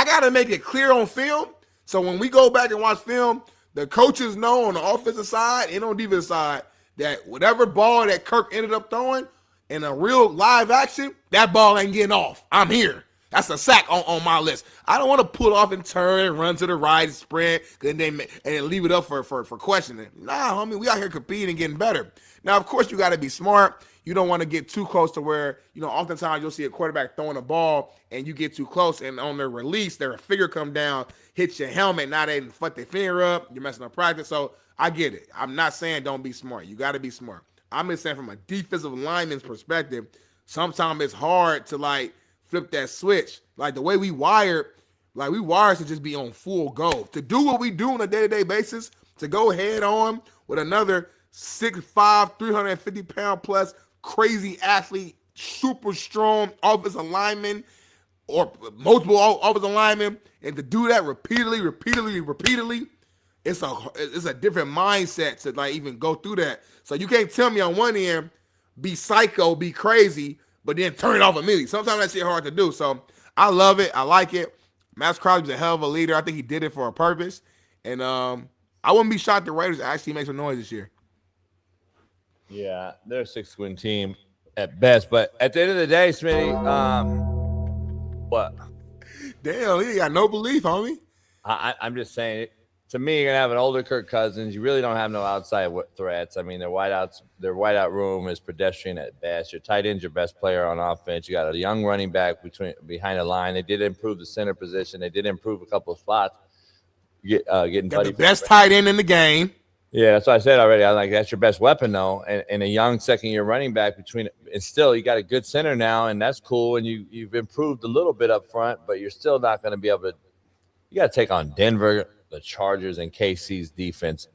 gotta make it clear on film. So when we go back and watch film, the coaches know on the offensive side and on defensive side that whatever ball that Kirk ended up throwing in a real live action, that ball ain't getting off. I'm here. That's a sack on my list. I don't want to pull off and turn and run to the right and sprint and then leave it up for questioning. Nah, homie, we out here competing and getting better. Now, of course, you got to be smart. You don't want to get too close to where, oftentimes you'll see a quarterback throwing a ball and you get too close, and on their release, their figure come down, hits your helmet. Now they fuck their finger up. You're messing up practice. So I get it. I'm not saying don't be smart. You got to be smart. I'm just saying from a defensive lineman's perspective, sometimes it's hard to flip that switch. Like the way we wired to just be on full go. To do what we do on a day-to-day basis, to go head on with another 6'5", 350-pound plus crazy athlete, super strong offensive lineman or multiple offensive linemen, and to do that repeatedly, it's a different mindset to even go through that. So you can't tell me on one end, be psycho, be crazy, but then turn it off immediately. Sometimes that shit hard to do. So I love it. I like it. Maxx Crosby's a hell of a leader. I think he did it for a purpose. And I wouldn't be shocked the Raiders actually make some noise this year. Yeah, they're a 6-win team at best. But at the end of the day, Smitty, what? Damn, he got no belief, homie. I'm just saying, to me, you're going to have an older Kirk Cousins. You really don't have no outside threats. I mean, their wideout room is pedestrian at best. Your tight end's your best player on offense. You got a young running back behind the line. They did improve the center position. They did improve a couple of spots. Getting got the best tight end in the game. Yeah, that's what I said already. I'm like, that's your best weapon, though. And a young second-year running back and still you got a good center now, and that's cool. And you've improved a little bit up front, but you're still not going to be able to – you got to take on Denver, the Chargers, and KC's defense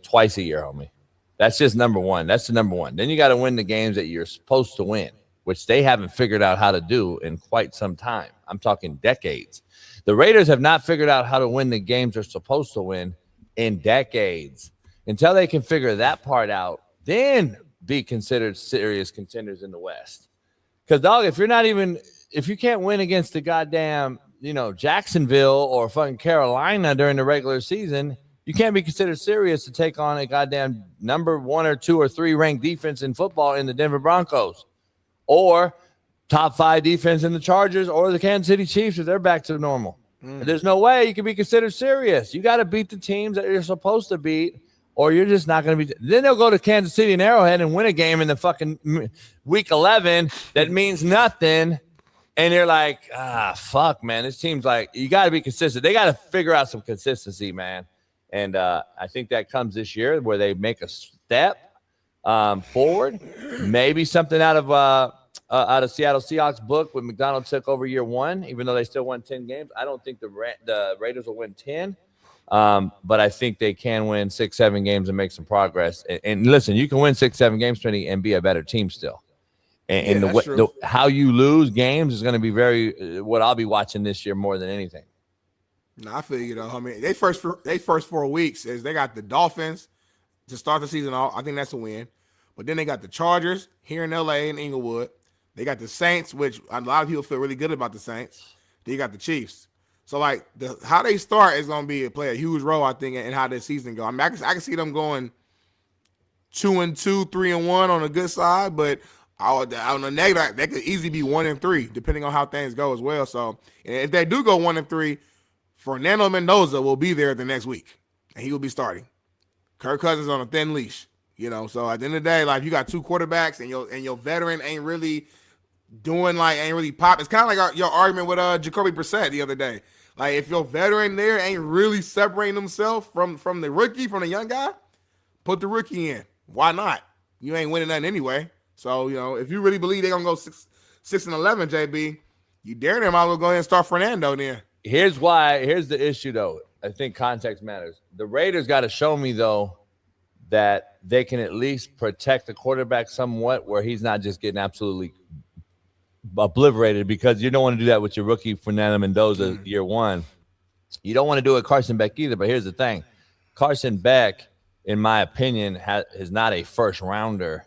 twice a year, homie. That's just number one. That's the number one. Then you got to win the games that you're supposed to win. which they haven't figured out how to do in quite some time. I'm talking decades. The Raiders have not figured out how to win the games they're supposed to win in decades. Until they can figure that part out, then be considered serious contenders in the West. Because, dog, if you can't win against the goddamn, Jacksonville or fucking Carolina during the regular season, you can't be considered serious to take on a goddamn number 1 or 2 or 3 ranked defense in football in the Denver Broncos, or top 5 defense in the Chargers or the Kansas City Chiefs if they're back to normal. There's no way you can be considered serious. You got to beat the teams that you're supposed to beat, or you're just not going to be. Then they'll go to Kansas City and Arrowhead and win a game in the fucking week 11 that means nothing. And you're like, fuck, man. This team's like, you got to be consistent. They got to figure out some consistency, man. And I think that comes this year where they make a step forward. Maybe something out of Seattle Seahawks book when McDonald took over year 1, even though they still won 10 games. I don't think the Raiders will win 10. But I think they can win 6-7 games and make some progress. And listen, you can win 6-7 games, Smitty, and be a better team still. And how you lose games is going to be what I'll be watching this year more than anything. No, I feel you though. I mean, they first 4 weeks is they got the Dolphins to start the season off. I think that's a win. But then they got the Chargers here in LA and Inglewood. They got the Saints, which a lot of people feel really good about the Saints. Then you got the Chiefs. So, like, how they start is going to play a huge role, I think, in how this season goes. I mean, I can see them going 2-2, 3-1 on the good side, but on the negative, they could easily be 1-3, depending on how things go as well. So, and if they do go 1-3, Fernando Mendoza will be there the next week, and he will be starting. Kirk Cousins on a thin leash, So, at the end of the day, like, you got 2 quarterbacks, and your veteran ain't really pop. It's kind of like your argument with Jacoby Brissett the other day. Like, if your veteran there ain't really separating himself from the rookie, from the young guy, put the rookie in. Why not? You ain't winning nothing anyway. So, if you really believe they're going to go 6-11, JB, you dare them, might as well go ahead and start Fernando then. Here's the issue, though. I think context matters. The Raiders got to show me, though, that they can at least protect the quarterback somewhat where he's not just getting absolutely obliterated, because you don't want to do that with your rookie Fernando Mendoza year 1. You don't want to do it with Carson Beck either. But here's the thing. Carson Beck, in my opinion, is not a first rounder.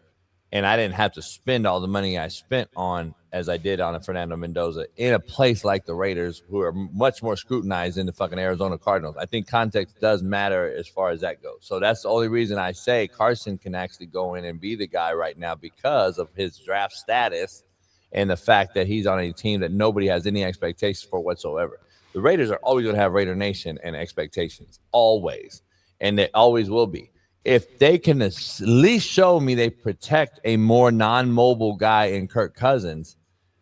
And I didn't have to spend all the money I spent on as I did on a Fernando Mendoza in a place like the Raiders, who are much more scrutinized than the fucking Arizona Cardinals. I think context does matter as far as that goes. So that's the only reason I say Carson can actually go in and be the guy right now, because of his draft status and the fact that he's on a team that nobody has any expectations for whatsoever. The Raiders are always going to have Raider Nation and expectations, always, and they always will be. If they can at least show me they protect a more non-mobile guy in Kirk Cousins,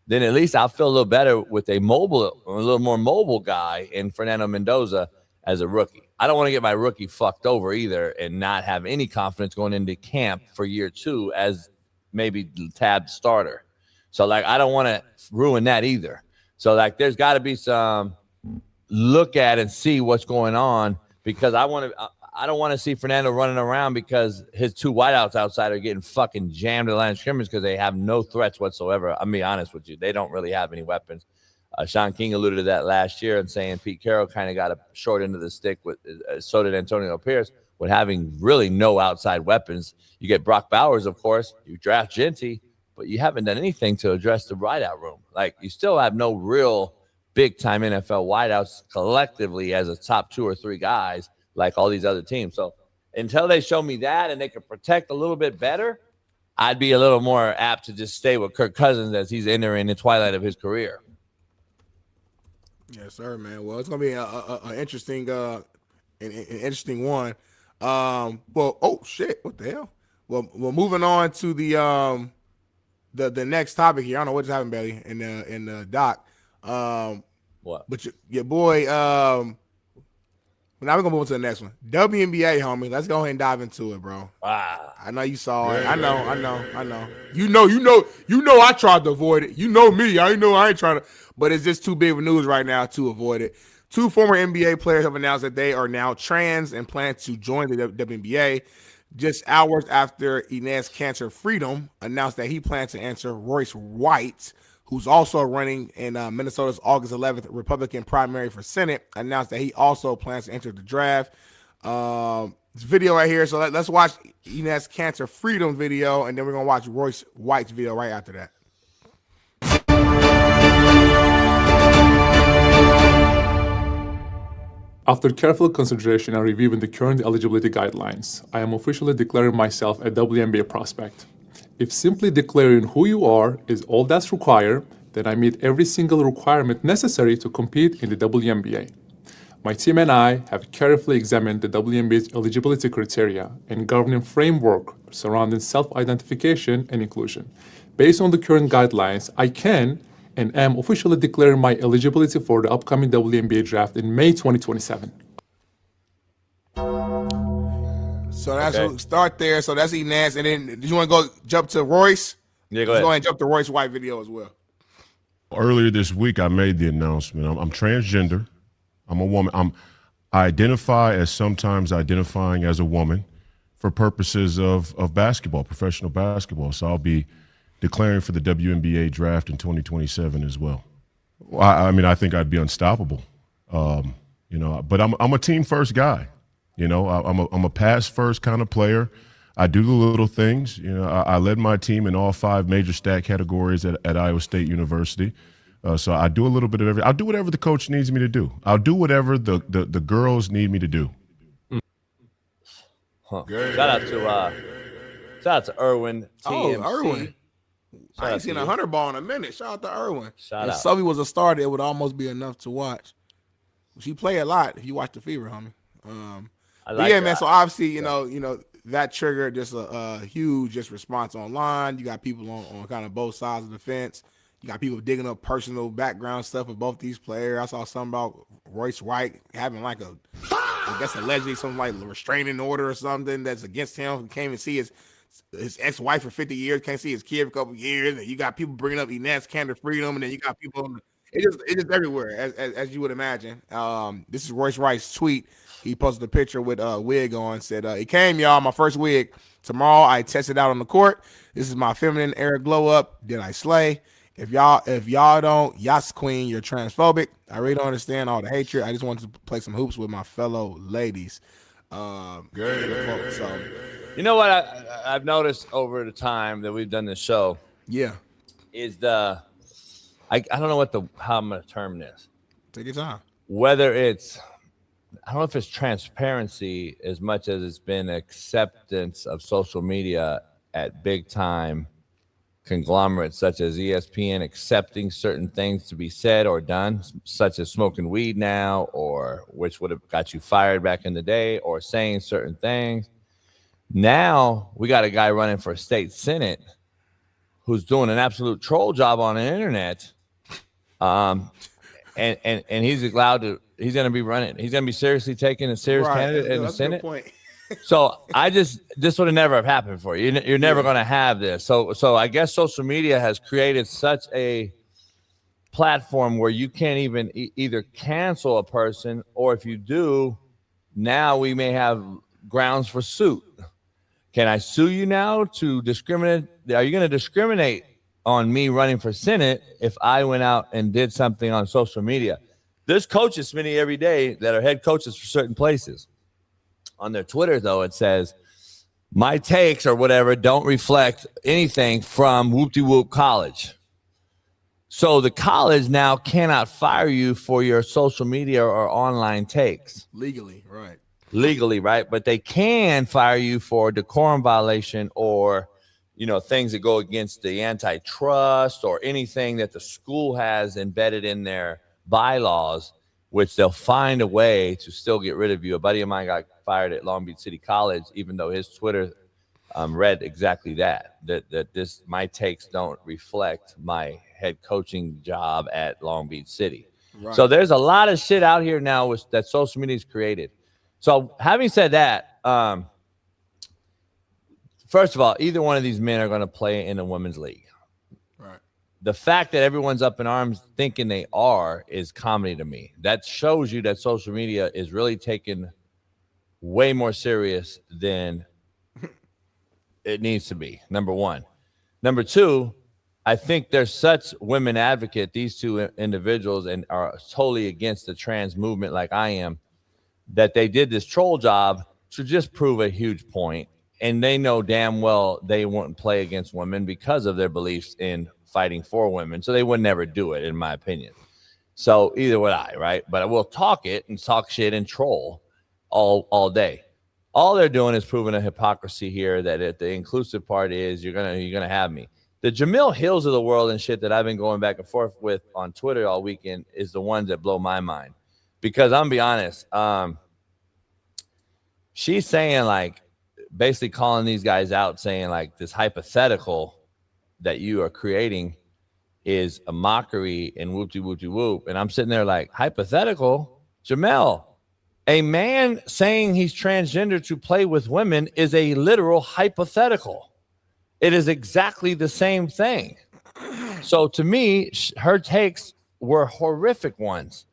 then at least I'll feel a little better with a little more mobile guy in Fernando Mendoza as a rookie. I don't want to get my rookie fucked over either and not have any confidence going into camp for year 2 as maybe tabbed starter. So, like, I don't want to ruin that either. So, like, there's got to be some look at and see what's going on, because I don't want to see Fernando running around because his 2 wideouts outside are getting fucking jammed at the line of scrimmage because they have no threats whatsoever. I'm being honest with you. They don't really have any weapons. Sean King alluded to that last year and saying Pete Carroll kind of got a short end of the stick with so did Antonio Pierce, with having really no outside weapons. You get Brock Bowers, of course. You draft Genty, but you haven't done anything to address the wideout room. Like, you still have no real big-time NFL wideouts collectively as a top 2 or 3 guys like all these other teams. So until they show me that and they can protect a little bit better, I'd be a little more apt to just stay with Kirk Cousins as he's entering the twilight of his career. Yes, sir, man. Well, it's gonna be an interesting, an interesting one. Well, oh shit, what the hell? Well, moving on to the next topic here. I don't know what's happening, Belly, in the doc. What? But your boy. Now we're gonna move on to the next one. WNBA, homie. Let's go ahead and dive into it, bro. Wow. I know you saw it. I know. You know. I tried to avoid it. You know me. I ain't trying to. But it's just too big of news right now to avoid it. 2 former NBA players have announced that they are now trans and plan to join the WNBA. just hours after Inez Cantor Freedom announced that he plans to enter Royce White, who's also running in Minnesota's August 11th Republican primary for Senate, announced that he also plans to enter the draft. This video right here. So let's watch Inez Cantor Freedom video, and then we're going to watch Royce White's video right after that. After careful consideration and reviewing the current eligibility guidelines, I am officially declaring myself a WNBA prospect. If simply declaring who you are is all that's required, then I meet every single requirement necessary to compete in the WNBA. My team and I have carefully examined the WNBA's eligibility criteria and governing framework surrounding self-identification and inclusion. Based on the current guidelines, I can and am officially declaring my eligibility for the upcoming WNBA draft in May 2027. So that's we'll start there. So that's Inez. And then do you want to go jump to Royce? Yeah, go ahead. Go ahead and jump to Royce White video as well. Earlier this week, I made the announcement. I'm transgender. I'm a woman. I identify as sometimes identifying as a woman for purposes of basketball, professional basketball. So I'll be declaring for the WNBA draft in 2027 as well. I mean, I think I'd be unstoppable, but I'm a team first guy. I'm a pass first kind of player. I do the little things. I led my team in all 5 major stat categories at Iowa State University. So I do a little bit of everything. I'll do whatever the coach needs me to do. I'll do whatever the girls need me to do. Huh. Shout out to Irwin. TMC. Irwin. I ain't seen a 100 ball in a minute. Shout out to Irwin. Shout out. If Subby was a starter, it would almost be enough to watch. She play a lot if you watch the Fever, homie. Man. So obviously, that triggered just a huge response online. You got people on kind of both sides of the fence. You got people digging up personal background stuff of both these players. I saw something about Royce White having I guess allegedly something like a restraining order or something that's against him. He can't even see his ex-wife for 50 years, can't see his kid for a couple years. And you got people bringing up Inez Cantor Freedom, and then you got people it's just everywhere, as you would imagine. This is Royce White's tweet. He posted a picture with a wig on, said, it came, y'all, my first wig. Tomorrow I tested out on the court. This is my feminine era glow up. Did I slay? If y'all don't, yas queen, you're transphobic. I really don't understand all the hatred. I just wanted to play some hoops with my fellow ladies. Good. So, you know what I've noticed over the time that we've done this show? Yeah. Is I don't know how I'm going to term this. Take your time. Whether it's, I don't know if it's transparency as much as it's been acceptance of social media at big time conglomerates such as ESPN accepting certain things to be said or done, such as smoking weed now, or which would have got you fired back in the day, or saying certain things. Now we got a guy running for state senate who's doing an absolute troll job on the internet. And he's allowed to, he's going to be running. He's going to be seriously taking a serious candidate in the Senate. So this would have never have happened for you. You're never going to have this. So I guess social media has created such a platform where you can't even either cancel a person, or if you do, now we may have grounds for suit. Can I sue you now to discriminate? Are you going to discriminate on me running for Senate if I went out and did something on social media? There's coaches, Smitty, every day that are head coaches for certain places. On their Twitter, though, it says, my takes or whatever don't reflect anything from whoop-de-whoop college. So the college now cannot fire you for your social media or online takes. Legally, right. Legally, right? But they can fire you for decorum violation or, things that go against the antitrust or anything that the school has embedded in their bylaws, which they'll find a way to still get rid of you. A buddy of mine got fired at Long Beach City College, even though his Twitter read exactly that my takes don't reflect my head coaching job at Long Beach City. Right. So there's a lot of shit out here now that social media's created. So having said that, first of all, either one of these men are going to play in a women's league. Right. The fact that everyone's up in arms thinking they are is comedy to me. That shows you that social media is really taken way more serious than it needs to be, number one. Number two, I think they're such women advocate, these two individuals, and are totally against the trans movement like I am, that they did this troll job to just prove a huge point. And they know damn well they wouldn't play against women because of their beliefs in fighting for women. So they would never do it, in my opinion. So either would I, right? But I will talk it and talk shit and troll all day. All they're doing is proving a hypocrisy here that the inclusive part is you're gonna have me. The Jamil Hills of the world and shit that I've been going back and forth with on Twitter all weekend is the ones that blow my mind. Because I'm gonna be honest, she's saying, like, basically calling these guys out, saying like this hypothetical that you are creating is a mockery and whoop. And I'm sitting there like, hypothetical? Jamel, a man saying he's transgender to play with women is a literal hypothetical. It is exactly the same thing. So to me, her takes were horrific ones.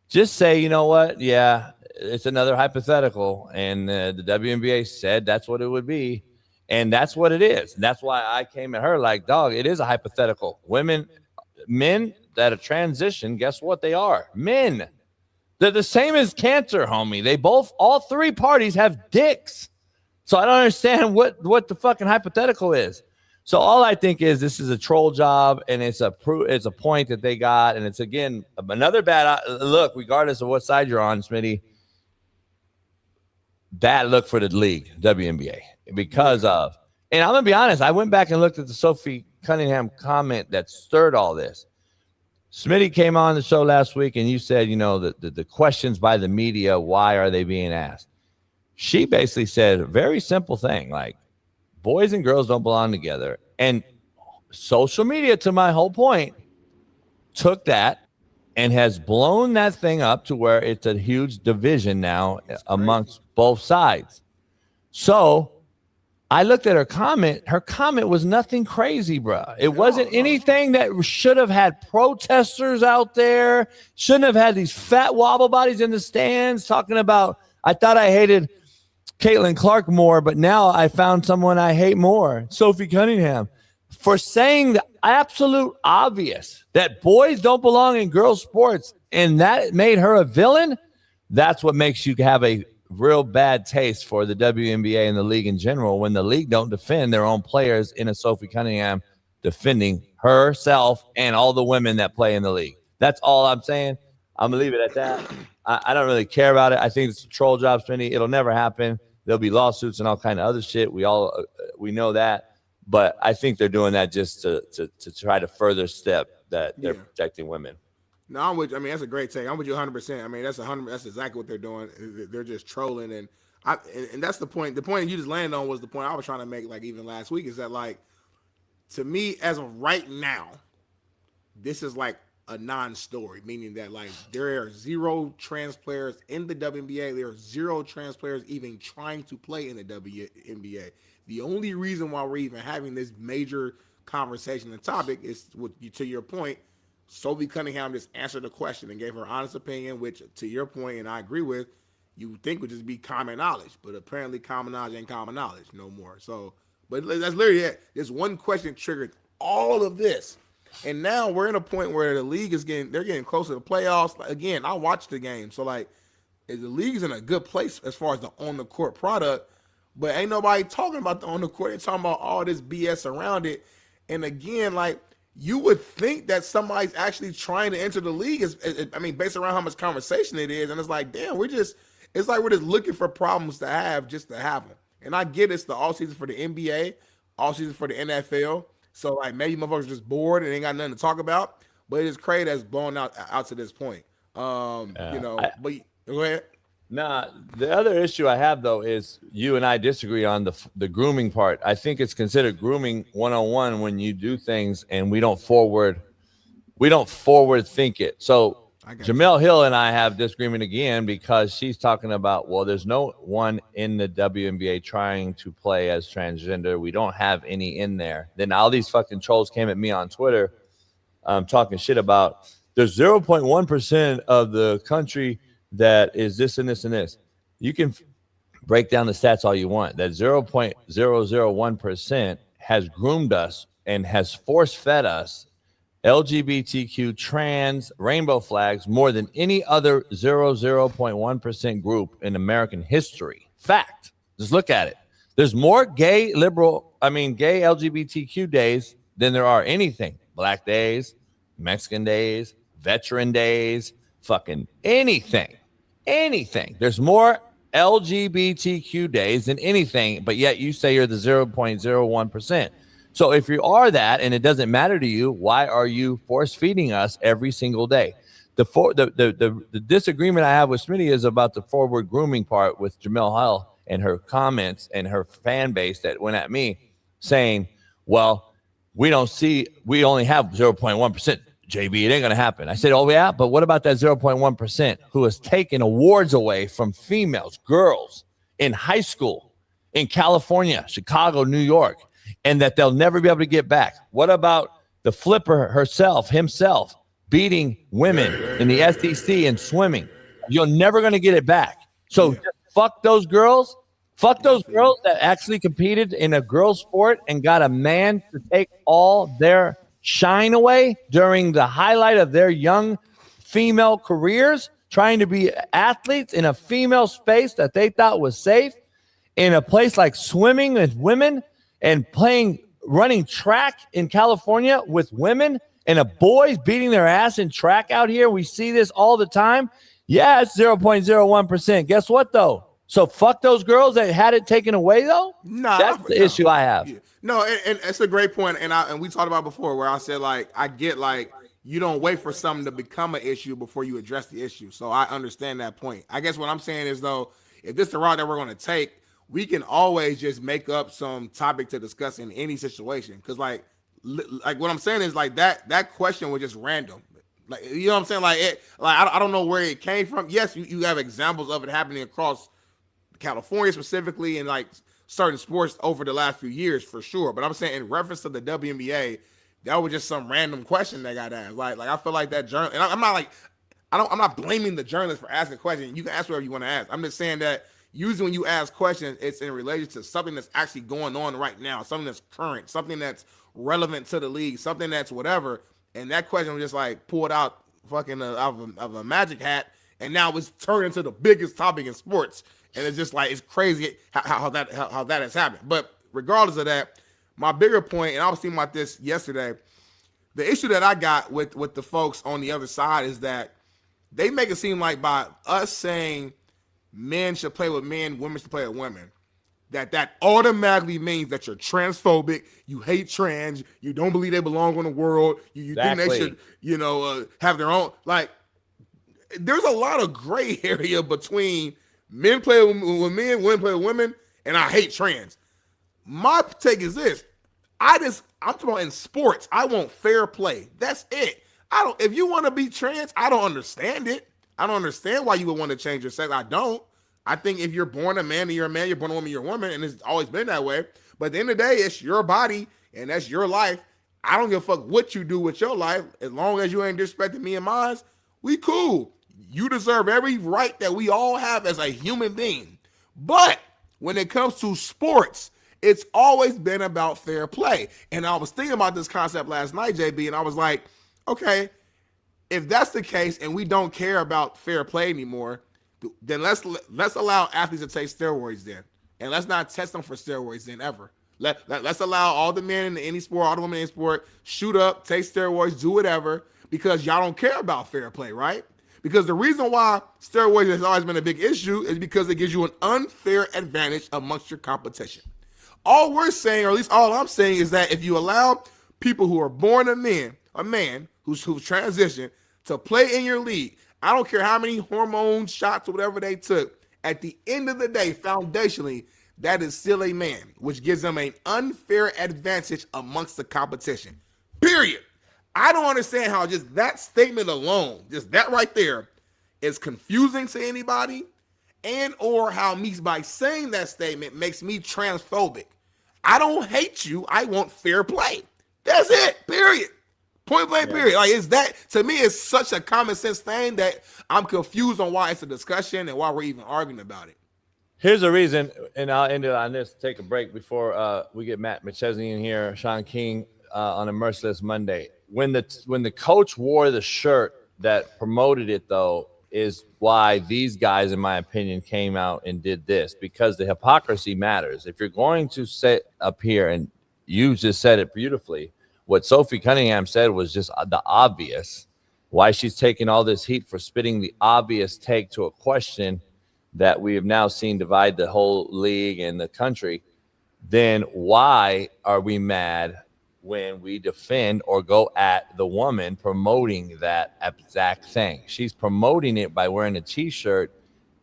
Just say, you know what? Yeah, it's another hypothetical. And the WNBA said that's what it would be. And that's what it is. And that's why I came at her like, dog, it is a hypothetical. Men that are transition, guess what they are? Men. They're the same as cancer, homie. All three parties have dicks. So I don't understand what the fucking hypothetical is. So all I think is this is a troll job, and it's a point that they got, and it's again another bad look. Regardless of what side you're on, Smitty, bad look for the league, WNBA, because of. And I'm gonna be honest. I went back and looked at the Sophie Cunningham comment that stirred all this. Smitty came on the show last week, and you said, you know, the questions by the media, why are they being asked? She basically said a very simple thing, like, boys and girls don't belong together. And social media, to my whole point, took that and has blown that thing up to where it's a huge division now amongst both sides. So I looked at her comment. Her comment was nothing crazy, bro. It wasn't anything that should have had protesters out there, shouldn't have had these fat wobble bodies in the stands talking about, I thought I hated Caitlin Clark more, but now I found someone I hate more, Sophie Cunningham, for saying the absolute obvious that boys don't belong in girls' sports, and that made her a villain. That's what makes you have a real bad taste for the WNBA and the league in general when the league don't defend their own players in a Sophie Cunningham defending herself and all the women that play in the league. That's all I'm saying. I'm going to leave it at that. I don't really care about it. I think it's a troll job, Smitty. It'll never happen. There'll be lawsuits and all kind of other shit. We know that, but I think they're doing that just to try to further step that they're protecting women. No, I'm with you. I mean, that's a great take. I'm with you 100%. I mean, that's exactly what they're doing. They're just trolling, and that's the point. The point you just landed on was the point I was trying to make, like, even last week, is that, like, to me, as of right now, this is like a non-story, meaning that, like, there are zero trans players in the WNBA. There are zero trans players even trying to play in the WNBA. The only reason why we're even having this major conversation and topic is, to your point, Sophie Cunningham just answered the question and gave her honest opinion, which, to your point, and I agree with, you would think would just be common knowledge, but apparently common knowledge ain't common knowledge no more. So, but that's literally it. This one question triggered all of this. And now we're in a point where the league they're getting closer to playoffs. Again, I watched the game. So, like, the league's in a good place as far as the on-the-court product, but ain't nobody talking about the on-the-court. They're talking about all this BS around it. And again, like, you would think that somebody's actually trying to enter the league. Based around how much conversation it is. And it's like, damn, it's like we're just looking for problems to have just to have them. And I get it's the offseason for the NBA, offseason for the NFL. So, like, maybe motherfuckers just bored and ain't got nothing to talk about. But it's crazy that's blown out to this point. But go ahead. Nah, the other issue I have, though, is you and I disagree on the grooming part. I think it's considered grooming 101 when you do things and we don't forward think it. So Jamel Hill and I have disagreement again because she's talking about, well, there's no one in the WNBA trying to play as transgender. We don't have any in there. Then all these fucking trolls came at me on Twitter talking shit about there's 0.1% of the country that is this and this and this. You can break down the stats all you want. That 0.001% has groomed us and has force-fed us LGBTQ, trans, rainbow flags more than any other 0.1% group in American history. Fact. Just look at it. There's more gay LGBTQ days than there are anything. Black days, Mexican days, veteran days, fucking anything. There's more LGBTQ days than anything, but yet you say you're the 0.01%. So if you are that and it doesn't matter to you, why are you force feeding us every single day? The disagreement I have with Smitty is about the forward grooming part with Jamel Hull and her comments and her fan base that went at me saying, well, we only have 0.1%. JB, it ain't going to happen. I said, oh, yeah, but what about that 0.1% who has taken awards away from females, girls in high school, in California, Chicago, New York, and that they'll never be able to get back? What about the flipper himself, beating women in the SEC in swimming? You're never going to get it back. So just fuck those girls. Fuck those girls that actually competed in a girls' sport and got a man to take all their shine away during the highlight of their young female careers, trying to be athletes in a female space that they thought was safe, in a place like swimming with women and running track in California with women, and a boys beating their ass in track out here. We see this all the time. Yeah, it's 0.01%. Guess what, though? So fuck those girls that had it taken away, though? That's the issue I have. Yeah. No, and it's a great point. And we talked about before where I said, like, I get, like, you don't wait for something to become an issue before you address the issue. So I understand that point. I guess what I'm saying is, though, if this is the route that we're going to take, we can always just make up some topic to discuss in any situation. Because, like what I'm saying is, like, that question was just random. Like, you know what I'm saying? Like, I don't know where it came from. Yes, you have examples of it happening across California specifically and, like, certain sports over the last few years for sure. But I'm saying in reference to the WNBA, that was just some random question that got asked. Like I feel like that journal, and I'm not blaming the journalist for asking a question. You can ask whatever you want to ask. I'm just saying that usually when you ask questions, it's in relation to something that's actually going on right now, something that's current, something that's relevant to the league, something that's whatever. And that question was just like pulled out fucking out of a magic hat, and now it's turned into the biggest topic in sports. And it's just like, it's crazy how that has happened. But regardless of that, my bigger point, and I was thinking about this yesterday, the issue that I got with the folks on the other side is that they make it seem like by us saying men should play with men, women should play with women, that automatically means that you're transphobic, you hate trans, you don't believe they belong in the world, you think they should, have their own. Like, there's a lot of gray area between men play with men, women play with women, and I hate trans. My take is this. I'm talking about in sports, I want fair play. That's it. If you want to be trans, I don't understand it. I don't understand why you would want to change your sex. I don't. I think if you're born a man, you're a man, you're born a woman, you're a woman, and it's always been that way. But at the end of the day, it's your body, and that's your life. I don't give a fuck what you do with your life. As long as you ain't disrespecting me and mine, we cool. You deserve every right that we all have as a human being. But when it comes to sports, it's always been about fair play. And I was thinking about this concept last night, JB, and I was like, okay, if that's the case and we don't care about fair play anymore, then let's allow athletes to take steroids then. And let's not test them for steroids then ever. Let's allow all the men in any sport, all the women in any sport, shoot up, take steroids, do whatever, because y'all don't care about fair play, right? Because the reason why steroids has always been a big issue is because it gives you an unfair advantage amongst your competition. All we're saying, or at least all I'm saying, is that if you allow people who are born a man who's transitioned to play in your league, I don't care how many hormone shots or whatever they took, at the end of the day, foundationally, that is still a man, which gives them an unfair advantage amongst the competition. Period. I don't understand how just that statement alone, just that right there, is confusing to anybody, and or how me by saying that statement makes me transphobic. I don't hate you. I want fair play. That's it. Period. Point blank, period. Like, is that, to me, it's such a common sense thing that I'm confused on why it's a discussion and why we're even arguing about it. Here's the reason, and I'll end it on this. Take a break before we get Matt McChesney in here, Sean King on a Merciless Monday. When the coach wore the shirt that promoted it, though, is why these guys, in my opinion, came out and did this, because the hypocrisy matters. If you're going to sit up here, and you just said it beautifully, what Sophie Cunningham said was just the obvious. Why she's taking all this heat for spitting the obvious take to a question that we have now seen divide the whole league and the country, then why are we mad when we defend or go at the woman promoting that exact thing? She's promoting it by wearing a T-shirt,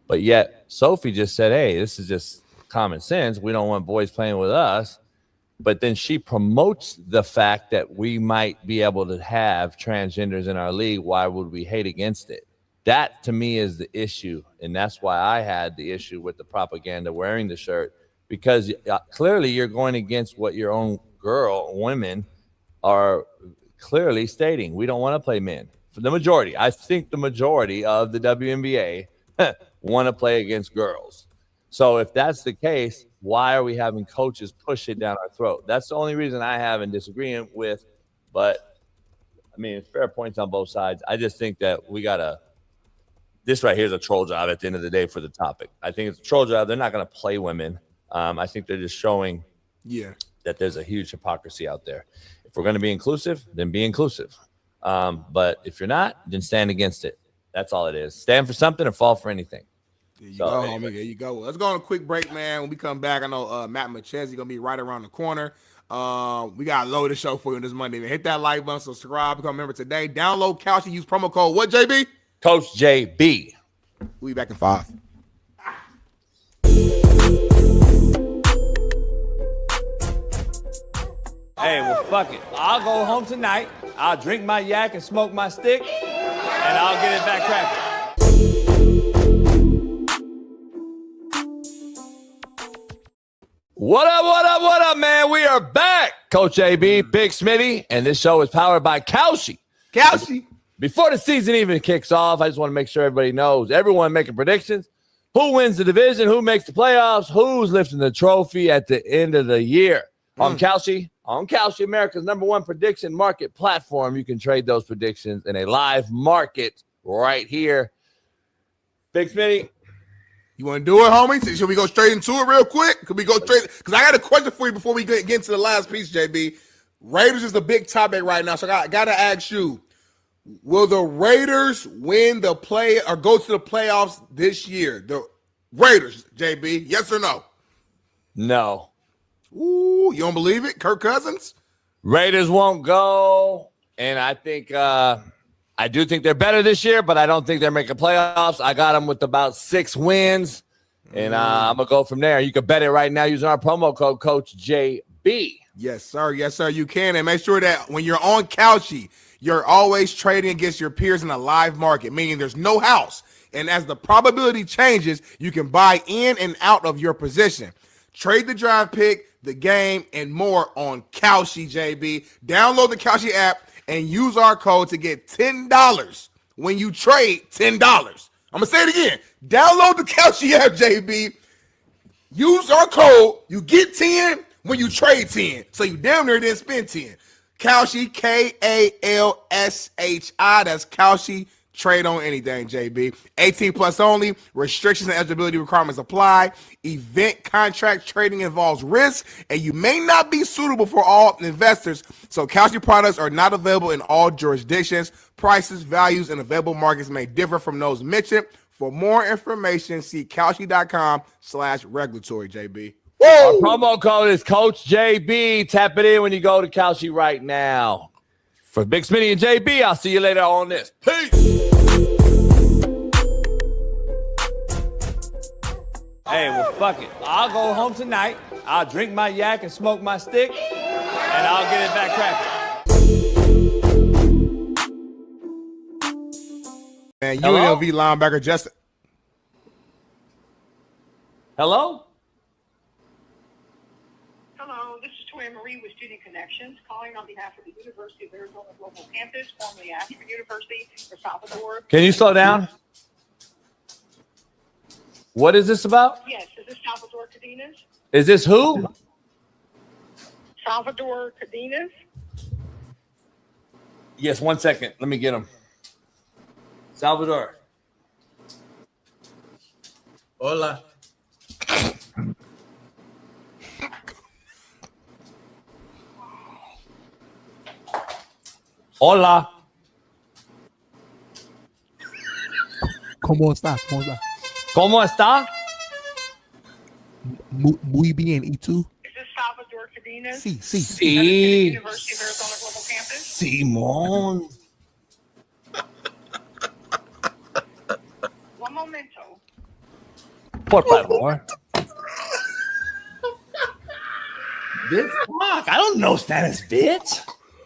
but yet Sophie just said, hey, this is just common sense. We don't want boys playing with us. But then she promotes the fact that we might be able to have transgenders in our league. Why would we hate against it? That, to me, is the issue, and that's why I had the issue with the propaganda wearing the shirt, because clearly you're going against what your own women are clearly stating. We don't want to play men. For the majority, I think the majority of the WNBA want to play against girls. So if that's the case, why are we having coaches push it down our throat? That's the only reason I have in disagreement with, but, I mean, fair points on both sides. I just think that we got to, this right here is a troll job at the end of the day for the topic. I think it's a troll job. They're not going to play women. I think they're just showing that there's a huge hypocrisy out there. If we're going to be inclusive, then be inclusive. But if you're not, then stand against it. That's all it is. Stand for something or fall for anything. There you go, homie. There you go. Let's go on a quick break, man. When we come back, I know Matt McChesney going to be right around the corner. We got a load of show for you this Monday. Man, hit that like button, subscribe, become a member today. Download Couch and use promo code what, JB? Coach JB. We'll be back in 5. Hey, well, fuck it. I'll go home tonight. I'll drink my yak and smoke my stick, and I'll get it back cracking. What up, what up, what up, man? We are back. Coach AB, Big Smitty, and this show is powered by Kalshi. Before the season even kicks off, I just want to make sure everybody knows, everyone making predictions, who wins the division, who makes the playoffs, who's lifting the trophy at the end of the year. On Kalshi, America's #1 prediction market platform. You can trade those predictions in a live market right here. Big Smitty. You want to do it, homie? Should we go straight into it real quick? Could we go straight? Because I got a question for you before we get into the last piece, JB. Raiders is the big topic right now, so I got to ask you, will the Raiders win the play or go to the playoffs this year? The Raiders, JB, yes or no? No. Ooh, you don't believe it? Kirk Cousins? Raiders won't go, and I think I do think they're better this year, but I don't think they're making playoffs. I got them with about 6 wins, and I'm going to go from there. You can bet it right now using our promo code, Coach JB. Yes, sir. Yes, sir. You can. And make sure that when you're on Kalshi, you're always trading against your peers in a live market, meaning there's no house. And as the probability changes, you can buy in and out of your position. Trade the draft pick, the game, and more on Kalshi, JB. Download the Kalshi app and use our code to get $10 when you trade $10. I'm going to say it again. Download the Kalshi app, JB. Use our code. You get 10 when you trade 10. So you damn near didn't spend 10. Kalshi, Kalshi. That's Kalshi. Trade on anything, JB. 18 plus only. Restrictions and eligibility requirements apply. Event contract trading involves risk, and you may not be suitable for all investors. So Kalshi products are not available in all jurisdictions. Prices, values, and available markets may differ from those mentioned. For more information, see Kalshi.com/regulatory, JB. Woo! Our promo code is Coach JB. Tap it in when you go to Kalshi right now. For Big Smitty and JB, I'll see you later on this. Peace. Hey, well, fuck it. I'll go home tonight. I'll drink my yak and smoke my stick, and I'll get it back cracking. Man, UNLV linebacker Justin. Hello? Hello, this is Toya Marie with Student Connections, calling on behalf of the University of Arizona Global Campus, formerly Ashford University, for Salvador. Can you slow down? What is this about? Yes, this Is this Salvador Cadenas? Is this who? Salvador Cadenas? Yes, 1 second. Let me get him. Salvador. Hola. Hola. ¿Cómo está? ¿Cómo está? ¿Cómo está? Muy bien. ¿Y tú? Is this Salvador Cadenas? Sí, sí. Sí. University of Arizona Global Campus? Simón. One momento. Por favor. Bitch, fuck. I don't know Spanish, bitch.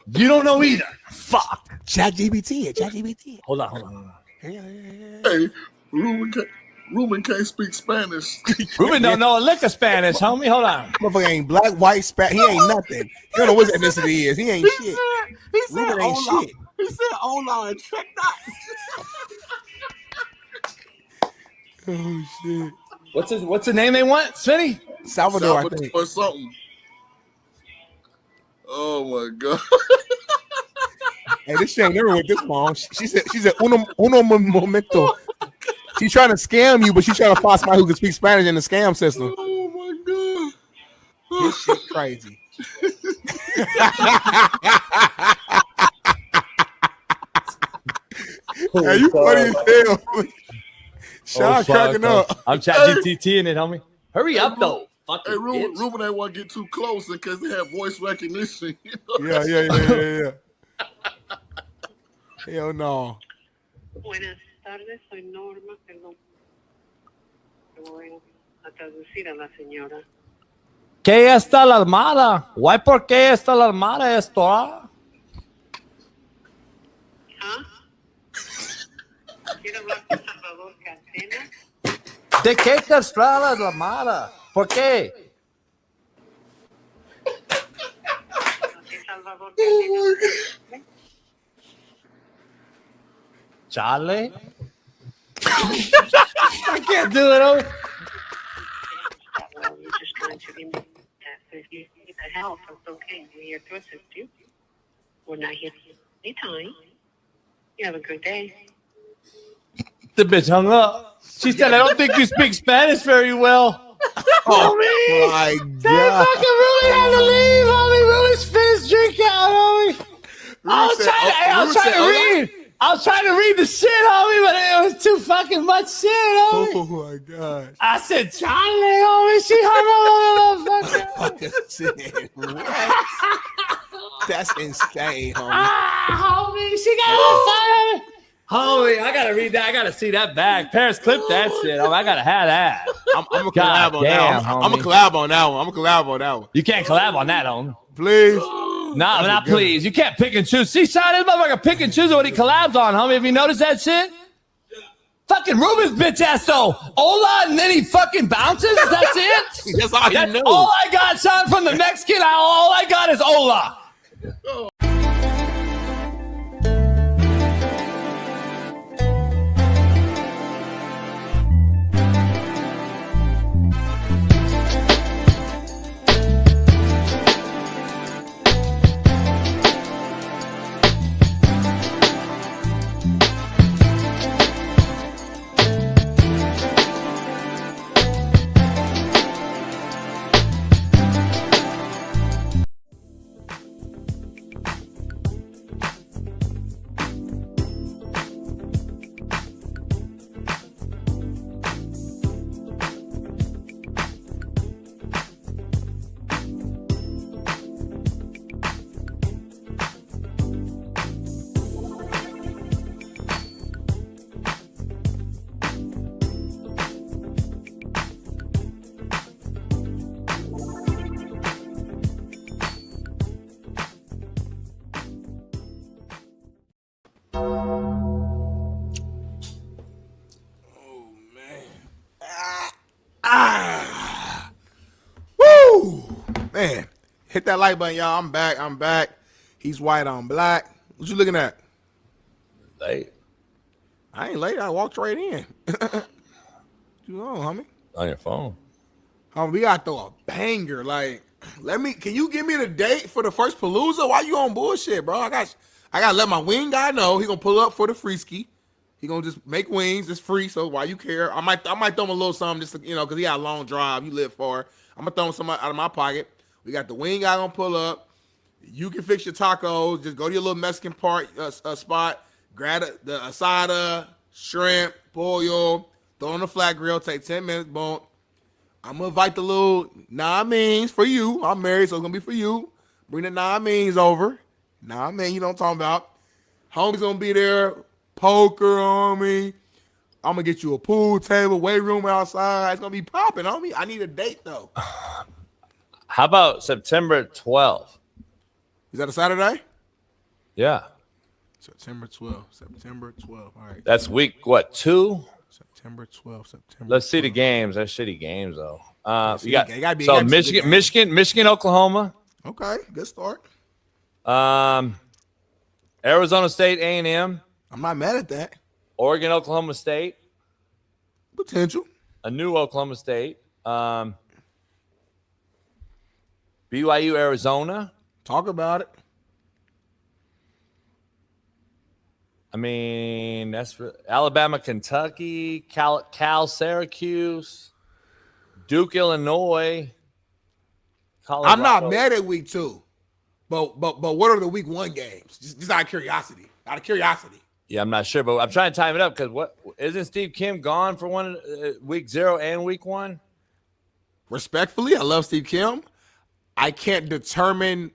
You don't know either. Fuck. ChatGPT. Hold on. Hey, Ruben can't speak Spanish. Ruben don't know a lick of Spanish, homie. Hold on. Motherfucker ain't black, white, Spanish. He ain't nothing. You don't know what ethnicity he is. He ain't shit. He said, Ruben ain't hola. shit. He said, hola, and check that. Oh shit. What's the name they want, Smitty? Salvador, I think. Or something. Oh my god. Hey, this shit ain't never with this phone. She said uno momento. She's trying to scam you, but she's trying to find somebody who can speak Spanish in the scam system. Oh my god. This shit crazy. Hey, you funny as hell. Sean cracking up. I'm ChatGPT in it, homie. Hurry up, though. Hey, Ruben ain't want to get too close in case they have voice recognition. You know? Yeah. Hell no. Buenas tardes, soy Norma, perdón. Voy a traducir a la señora. ¿Qué está la armada? Why, ¿por qué está la armada esto? ¿Ah? Quiero hablar con Salvador Cadenas. ¿De qué está la armada? ¿Por qué? Salvador Cadenas. Charlie? I can't do it. Well, we're just trying to be that if you need the help, it's okay. We're here to assist you. We're not here anytime. You have a good day. The bitch hung up. She said, I don't think you speak Spanish very well. Oh my god. Fucking Ruben had to leave, homie. Ruben spit his drink out, homie. I was trying to read the shit, homie, but it was too fucking much shit, homie. Oh my god. I said, Charlie, homie. She hung up on the motherfucker. Shit, what? That's insane, homie. Homie, she got a fire. Homie, I gotta read that. I gotta see that back. Paris, clip that shit. Homie, I gotta have that. I'm gonna collab on that one. I'm gonna collab on that one. You can't collab on that, homie. Please. Nah, not please. You can't pick and choose. See, Sean, this motherfucker pick and choose what he collabs on, homie. Have you noticed that shit? Fucking Ruben's bitch ass though. Hola, and then he fucking bounces. That's it. That's all you know. All I got, Sean, from the Mexican. All I got is hola. Woo! Man, hit that like button, y'all. I'm back. He's white, I'm black. What you looking at? Late. I ain't late. I walked right in. You know, homie. On your phone. We gotta throw a banger. Like, can you give me the date for the first Palooza? Why you on bullshit, bro? I gotta let my wing guy know he gonna pull up for the free ski. He gonna just make wings. It's free, so why you care? I might throw him a little something just to, because he got a long drive. You live far. I'm gonna throw him some out of my pocket. We got the wing guy gonna pull up. You can fix your tacos. Just go to your little Mexican spot. Grab the asada, shrimp, pollo. Throw on the flat grill. Take 10 minutes. Boom. I'm gonna invite the little means for you. I'm married, so it's gonna be for you. Bring the means over. You know what I'm talking about. Homie's gonna be there. Poker on me. I'm gonna get you a pool table, weight room outside. It's gonna be popping on me. I need a date though. How about September 12th? Is that a Saturday? Yeah. September 12th. September 12th. All right. That's week, 2? September 12th. Let's see the games. That's shitty games, though. Michigan, Michigan, Oklahoma. Okay, good start. Arizona State, A&M. I'm not mad at that. Oregon, Oklahoma State. Potential. A new Oklahoma State. BYU, Arizona. Talk about it. I mean, that's Alabama, Kentucky, Cal, Syracuse, Duke, Illinois. Colorado. I'm not mad at week 2, but what are the week 1 games? Just out of curiosity. Yeah, I'm not sure, but I'm trying to time it up because isn't Steve Kim gone for one week 0 and week 1? Respectfully, I love Steve Kim. I can't determine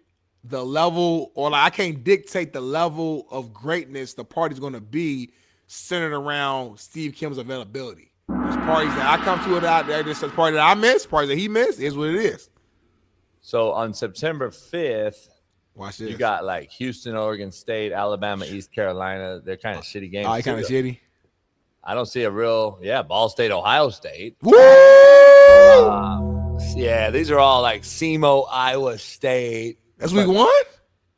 the level, or I can't dictate the level of greatness the party's going to be centered around Steve Kim's availability. There's parties that I come to without there. There's a party that I miss, parties that he missed. Is what it is. So on September 5th, watch this. You got like Houston, Oregon State, Alabama, East Carolina. They're kind of shitty games. Oh, kind of shitty. I don't see a real, Ball State, Ohio State. Woo! Yeah, these are all like SEMO, Iowa State. That's week 1?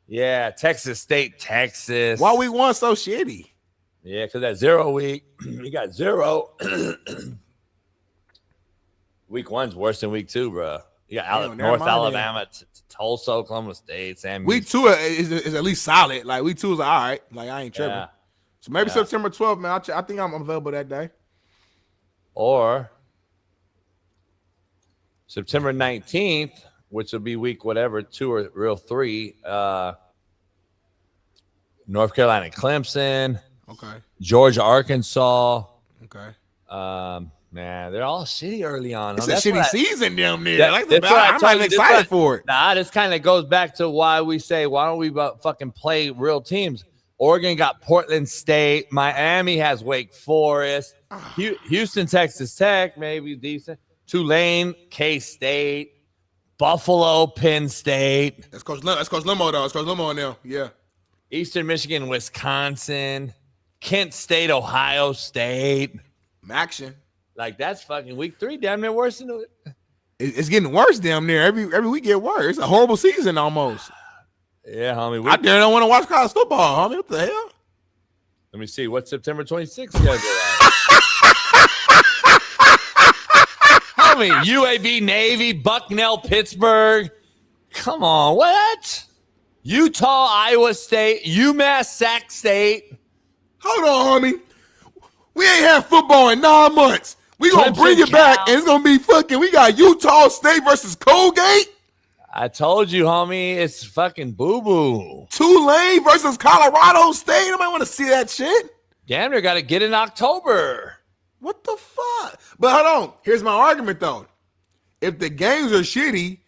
Yeah, Texas State, Texas. Why week 1 so shitty? Yeah, because that 0 week, you got 0. Week 1's worse than week 2, bro. You got North Alabama, Tulsa, Oklahoma State, Sam. Week 2 is at least solid. Like week 2 is all right. Like I ain't tripping. Yeah. So maybe September 12th, man. I think I'm available that day. Or September 19th, which will be week 2 or real 3. North Carolina, Clemson. Okay. Georgia, Arkansas. Okay. Man, they're all shitty early on. It's a shitty season down there. I'm not even excited for it. Nah, this kind of goes back to why we say, why don't we fucking play real teams? Oregon got Portland State. Miami has Wake Forest. Houston, Texas Tech, maybe decent. Tulane, K-State. Buffalo, Penn State. That's Coach Limo, though. It's Coach Limo now. Yeah. Eastern Michigan, Wisconsin. Kent State, Ohio State. Action. Like, that's fucking week 3, damn near worse than it's getting worse damn near. Every week get worse. It's a horrible season almost. Yeah, homie. I dare don't want to watch college football, homie. What the hell? Let me see. What's September 26th schedule like? Homie, UAB, Navy, Bucknell, Pittsburgh. Come on, what? Utah, Iowa State, UMass, Sac State. Hold on, homie. We ain't had football in 9 months. We gonna bring it back, and it's gonna be fucking. We got Utah State versus Colgate. I told you, homie, it's fucking boo-boo. Tulane versus Colorado State. I might want to see that shit. Damn, you got to get in October. What the fuck? But hold on. Here's my argument, though. If the games are shitty,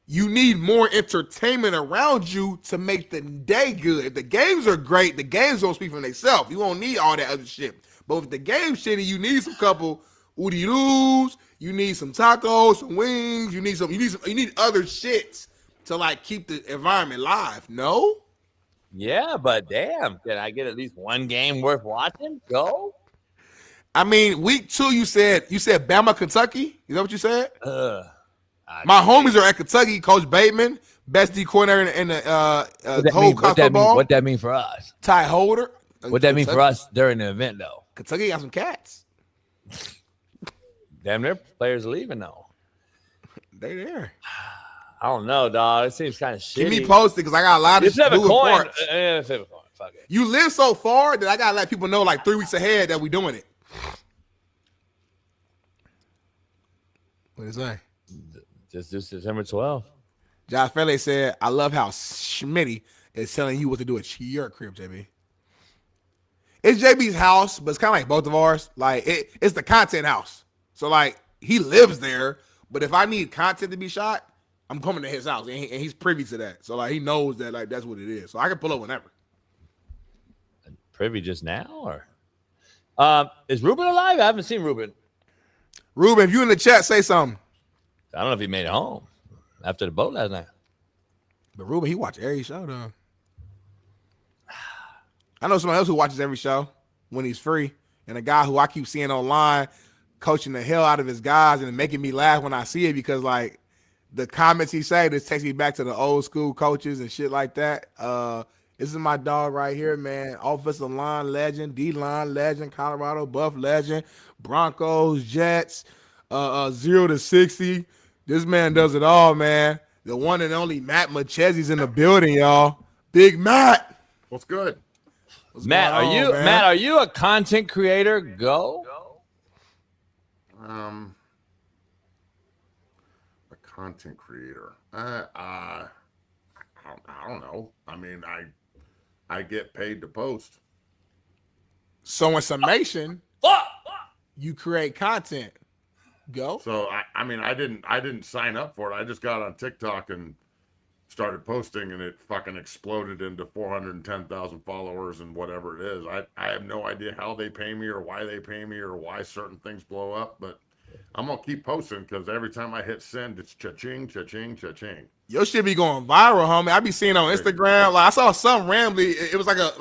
you need more entertainment around you to make the day good. If the games are great, the games don't speak for themselves. You won't need all that other shit. But if the game's shitty, you need some couple oodie-doos. You need some tacos, some wings. You need other shits to like keep the environment live. No? Yeah, but damn, can I get at least one game worth watching? Go. I mean, week 2, you said Bama, Kentucky. Is that what you said? My homies are at Kentucky. Coach Bateman, best D coordinator in the whole college football. What that mean for us? Ty Holder. What that mean for us during the event, though? Kentucky got some cats. Damn, their players are leaving, though. They there. I don't know, dog. It seems kind of shitty. Keep me posted because I got a lot of flip a moving coin. parts. Flip a coin. Fuck it. You live so far that I gotta let people know like 3 weeks ahead that we doing it. What did it say? Just do September 12th. Josh Fele said, I love how Smitty is telling you what to do at your crib, JB. It's JB's house, but it's kind of like both of ours. Like, it's the content house. So, like, he lives there, but if I need content to be shot, I'm coming to his house, and he's privy to that. So, like, he knows that, like, that's what it is. So, I can pull up whenever. Privy just now? Or is Ruben alive? I haven't seen Ruben. Ruben, if you in the chat, say something. I don't know if he made it home after the boat last night. But Ruben, he watched every show, though. I know somebody else who watches every show when he's free, and a guy who I keep seeing online coaching the hell out of his guys and making me laugh when I see it because, like, the comments he say just takes me back to the old school coaches and shit like that. This is my dog right here, man. Offensive line legend, D-line legend, Colorado Buff legend, Broncos, Jets, 0 to 60. This man does it all, man. The one and only Matt Machezi's in the building, y'all. Big Matt. What's good? Matt, are you a content creator? Go. A content creator. I don't know. I mean, I get paid to post. So in summation, you create content. Go. So I mean, I didn't sign up for it. I just got on TikTok and started posting, and it fucking exploded into 410,000 followers and whatever it is. I have no idea how they pay me or why they pay me or why certain things blow up, but I'm gonna keep posting because every time I hit send, it's cha-ching, cha-ching, cha-ching. Your shit be going viral, homie. I be seeing on Instagram. Like I saw some randomly. It was like a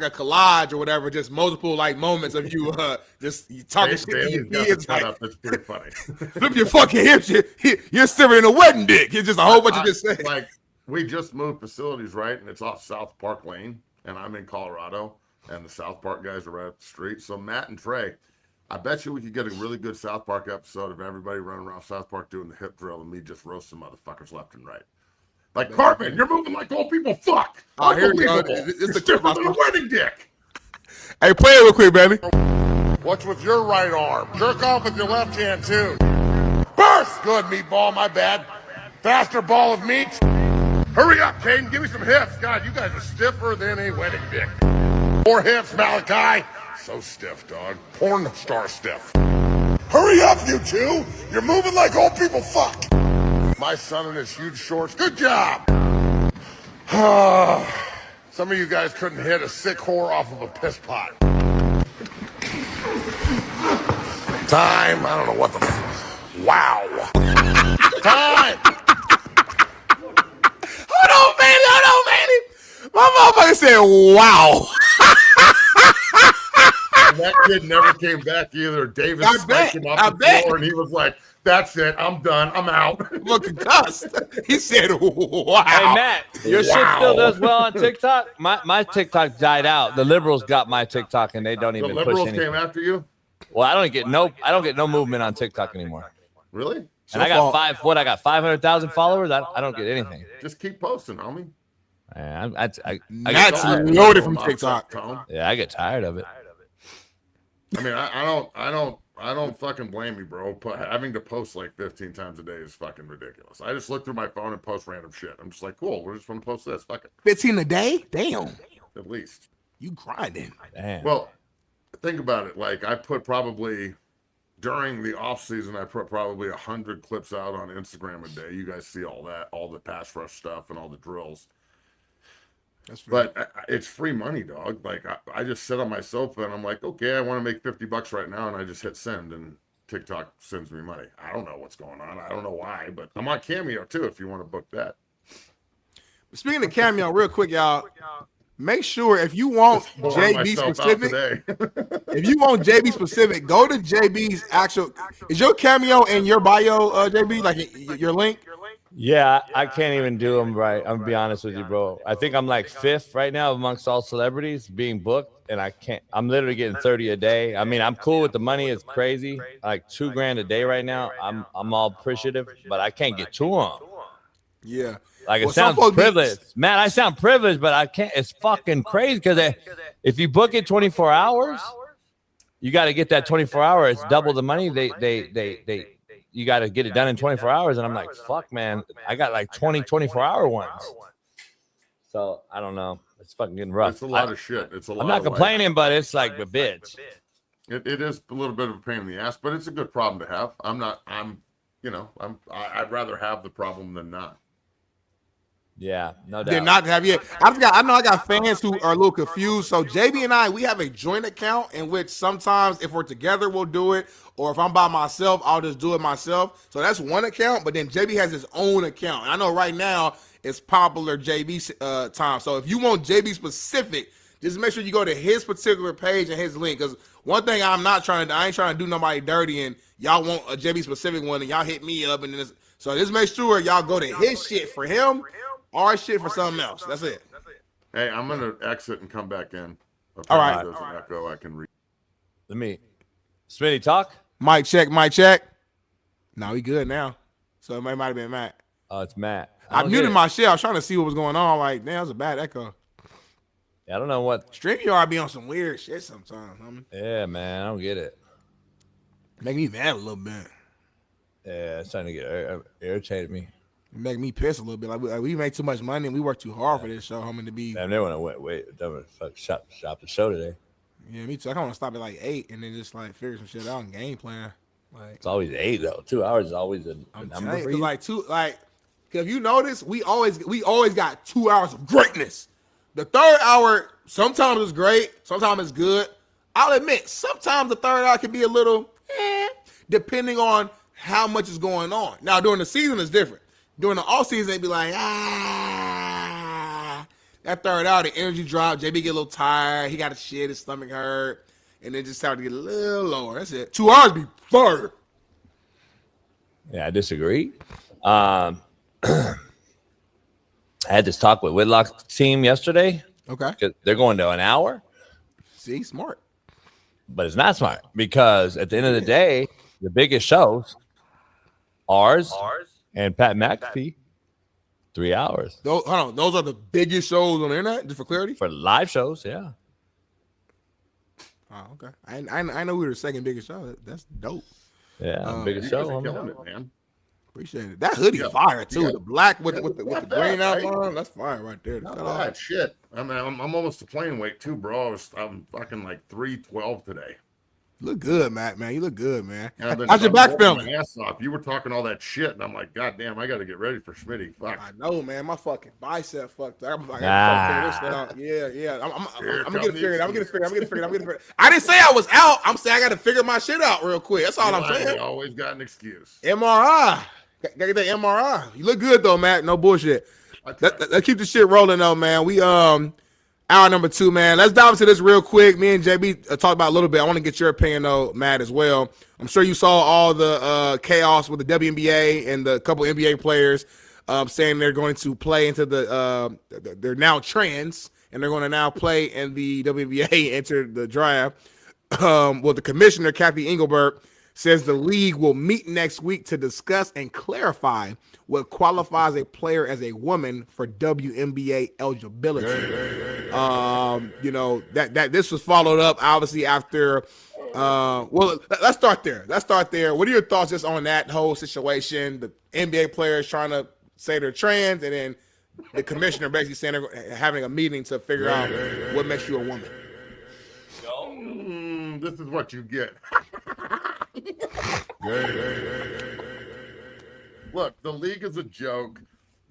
collage or whatever, just multiple like moments of you just talking shit to your kids. Like, that's pretty funny. Flip your fucking hips. You're stirring a wedding dick. It's just a whole bunch of just saying. Like we just moved facilities, right? And it's off South Park Lane, and I'm in Colorado, and the South Park guys are right up the street. So Matt and Trey, I bet you we could get a really good South Park episode of everybody running around South Park doing the hip drill and me just roasting motherfuckers left and right. Like, Cartman, you're moving like old people fuck. Oh, here we go. It's different than a wedding dick. Hey, play it real quick, baby. What's with your right arm? Jerk off with your left hand, too. Burst! Good, meatball, my bad. Faster ball of meat. Hurry up, Caden. Give me some hips. God, you guys are stiffer than a wedding dick. More hips, Malachi. So stiff, dog. Porn star stiff. Hurry up, you two. You're moving like old people fuck. My son in his huge shorts. Good job. Some of you guys couldn't hit a sick whore off of a piss pot. Time. I don't know what the wow. Time. Hold on, baby. My motherfucker said, wow. That kid never came back either. Davis spiked him off the floor, and he was like, that's it. I'm done. I'm out. Look concussed. He said, wow. Hey, Matt, your shit still does well on TikTok? My TikTok died out. The liberals got my TikTok, and they don't even push anything. The liberals came after you? Well, I don't get no movement on TikTok anymore. Really? And I got 500,000 followers. I don't get anything. Just keep posting, homie. That's loaded from TikTok. Yeah, I get tired of it. I mean, I don't fucking blame you, bro. Having to post like 15 times a day is fucking ridiculous. I just look through my phone and post random shit. I'm just like, cool. We're just gonna post this. Fuck it. 15 a day? Damn. At least. You grinding. Damn. Well, think about it. Like I put probably during the off season, I put probably 100 clips out on Instagram a day. You guys see all that, all the pass rush stuff and all the drills. But it's free money, dog. Like I just sit on my sofa and I'm like, okay, I want to make $50 right now, and I just hit send, and TikTok sends me money. I don't know what's going on. I don't know why, but I'm on Cameo too. If you want to book that. Speaking of Cameo, real quick, y'all. Make sure if you want JB specific, if you want JB specific, go to JB's actual. Is your Cameo in your bio, JB? Like your link? Yeah, I can't even do them right. I'm gonna be honest with you, bro. I think I'm like 5th right now amongst all celebrities being booked, and I can't. I'm literally getting 30 a day. I mean, I'm cool with the money. It's crazy. Like $2,000 a day right now. I'm all appreciative, but I can't get to them. Yeah. Like, it sounds privileged. Man, I sound privileged, but I can't. It's fucking crazy because if you book it 24 hours, you got to get that 24 hours. It's double the money. You got to get it done in 24 hours. And I'm like, fuck, man. I got like 24-hour ones. So I don't know. It's fucking getting rough. It's a lot of shit. It's a lot. I'm not complaining, but it's like a bitch. It is a little bit of a pain in the ass, but it's a good problem to have. I'd rather have the problem than not. Yeah, no doubt. Did not have yet. I know I got fans who are a little confused. So JB and I, we have a joint account in which sometimes if we're together, we'll do it. Or if I'm by myself, I'll just do it myself. So that's one account. But then JB has his own account. And I know right now it's popular JB time. So if you want JB specific, just make sure you go to his particular page and his link. Because one thing I ain't trying to do nobody dirty, and y'all want a JB specific one, and y'all hit me up. And then so just make sure y'all go to his shit for him. Our shit for something else. That's it. Hey, I'm gonna exit and come back in. All right. Doesn't echo. I can read. Let me. Smitty, talk. Mic check. Mic check. No, we good now. So it might have been Matt. Oh, it's Matt. I muted my shit. I was trying to see what was going on. Like, damn, that was a bad echo. Yeah, I don't know what. StreamYard be on some weird shit sometimes. Yeah, man, I don't get it. Make me mad a little bit. Yeah, it's starting to get irritated me. Make me piss a little bit. Like we make too much money and we work too hard for this show. Homie, to be. Damn, they want to shop the show today. Yeah, me too. I kind of want to stop at like 8 and then just like figure some shit out and game plan. Like it's always 8 though. 2 hours is always a number for you. Like if you notice, we always got 2 hours of greatness. The third hour sometimes is great, sometimes it's good. I'll admit, sometimes the third hour can be a little depending on how much is going on. Now during the season it's different. During the off season, they'd be like, that third hour, the energy drop. JB get a little tired. He got a shit. His stomach hurt. And then just start to get a little lower. That's it. 2 hours be fire. Yeah, I disagree. I had this talk with Whitlock's team yesterday. Okay. They're going to an hour. See, smart. But it's not smart because at the end of the day, the biggest shows, ours. And Pat McAfee, 3 hours. Those are the biggest shows on the internet, just for clarity? For live shows, yeah. Oh, okay. I know we were the second biggest show. That's dope. Yeah, biggest show. Killing it, man. Appreciate it. That hoodie fire too. Yeah. The black with the green outline. That's fire right there. That shit. I mean, I'm almost to playing weight too, bro. I'm fucking like 312 today. You look good, Matt, man. You look good, man. How's your back feeling? You were talking all that shit, and I'm like, God damn, I got to get ready for Smitty. Fuck. I know, man. My fucking bicep fucked up. I gotta figure this out. Yeah. I'm gonna get it figured. I'm gonna get it figured. I didn't say I was out. I'm saying I got to figure my shit out real quick. That's all I'm saying. You always got an excuse. MRI. Gotta get that MRI. You look good though, Matt. No bullshit. Let's keep the shit rolling though, man. We hour number 2, man. Let's dive into this real quick. Me and JB talked about a little bit. I want to get your opinion, though, Matt, as well. I'm sure you saw all the chaos with the WNBA and the couple NBA players saying they're going to play into they're now trans, and they're going to now play in the WNBA, enter the draft. Well, the commissioner, Kathy Engelbert, says the league will meet next week to discuss and clarify what qualifies a player as a woman for WNBA eligibility. That this was followed up obviously after. Let's start there. What are your thoughts just on that whole situation? The NBA players trying to say they're trans, and then the commissioner basically saying they're having a meeting to figure out what makes you a woman. This is what you get. Look, the league is a joke.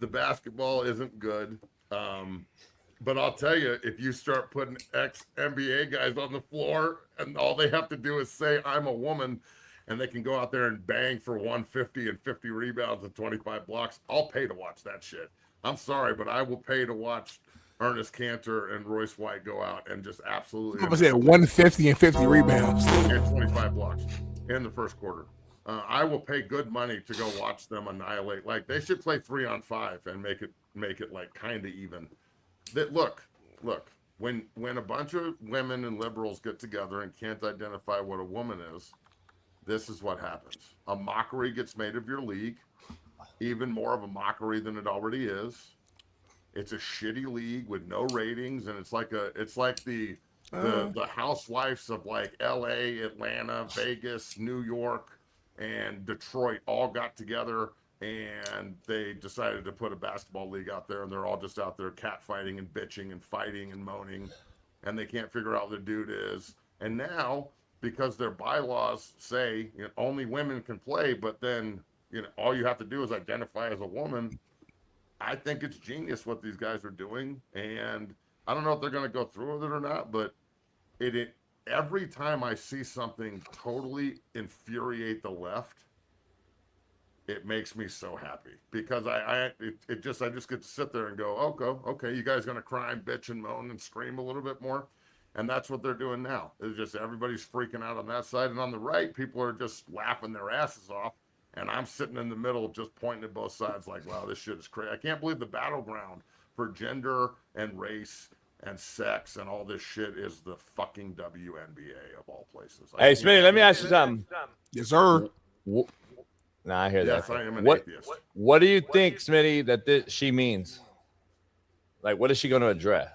The basketball isn't good. But I'll tell you, if you start putting ex-NBA guys on the floor and all they have to do is say, I'm a woman, and they can go out there and bang for 150 and 50 rebounds and 25 blocks, I'll pay to watch that shit. I'm sorry, but I will pay to watch Ernest Cantor and Royce White go out and just absolutely. I said 150 and 50 rebounds. And 25 blocks in the first quarter. I will pay good money to go watch them annihilate. Like, they should play 3-on-5 and make it like kind of even. Look, when a bunch of women and liberals get together and can't identify what a woman is, this is what happens. A mockery gets made of your league, even more of a mockery than it already is. It's a shitty league with no ratings, and it's like the housewives of like LA, Atlanta, Vegas, New York, and Detroit all got together and they decided to put a basketball league out there, and they're all just out there catfighting and bitching and fighting and moaning, and they can't figure out what the dude is. And now, because their bylaws say only women can play, but then all you have to do is identify as a woman. I think it's genius what these guys are doing, and I don't know if they're going to go through with it or not, but it every time I see something totally infuriate the left, it makes me so happy, because I just get to sit there and go, okay, you guys going to cry and bitch and moan and scream a little bit more. And that's what they're doing now. It's just everybody's freaking out on that side. And on the right, people are just laughing their asses off. And I'm sitting in the middle just pointing at both sides like, wow, this shit is crazy. I can't believe the battleground for gender and race and sex and all this shit is the fucking WNBA of all places. Hey, Smitty, let me ask you something. Yes, sir. Nah, I hear that. Yes, I am an atheist. What do you think, Smitty, that she means? Like, what is she going to address?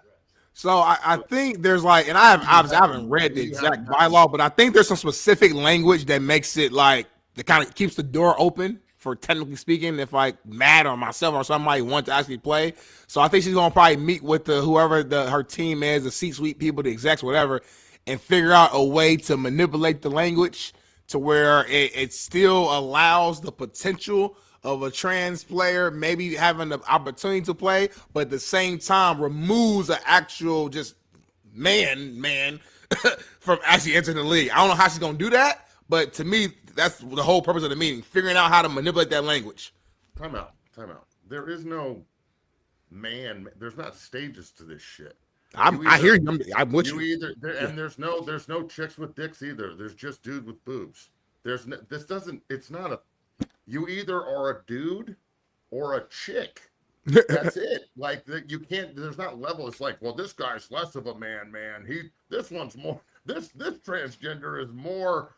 So I think there's like, and I haven't read the exact bylaw, but I think there's some specific language that makes it like, that kind of keeps the door open for, technically speaking, if like Matt or myself or somebody want to actually play. So I think she's gonna probably meet with whoever her team is, the C-suite people, the execs, whatever, and figure out a way to manipulate the language to where it still allows the potential of a trans player maybe having the opportunity to play, but at the same time removes an actual just man from actually entering the league. I don't know how she's gonna do that, but to me, that's the whole purpose of the meeting, figuring out how to manipulate that language. Time out. There is no man. There's not stages to this shit. I hear you. I'm with you. And there's no chicks with dicks either. There's just dude with boobs. It's not a, you either are a dude or a chick. That's it. Like you can't, there's not level. It's like, well, this guy's less of a man. This one's more, this transgender is more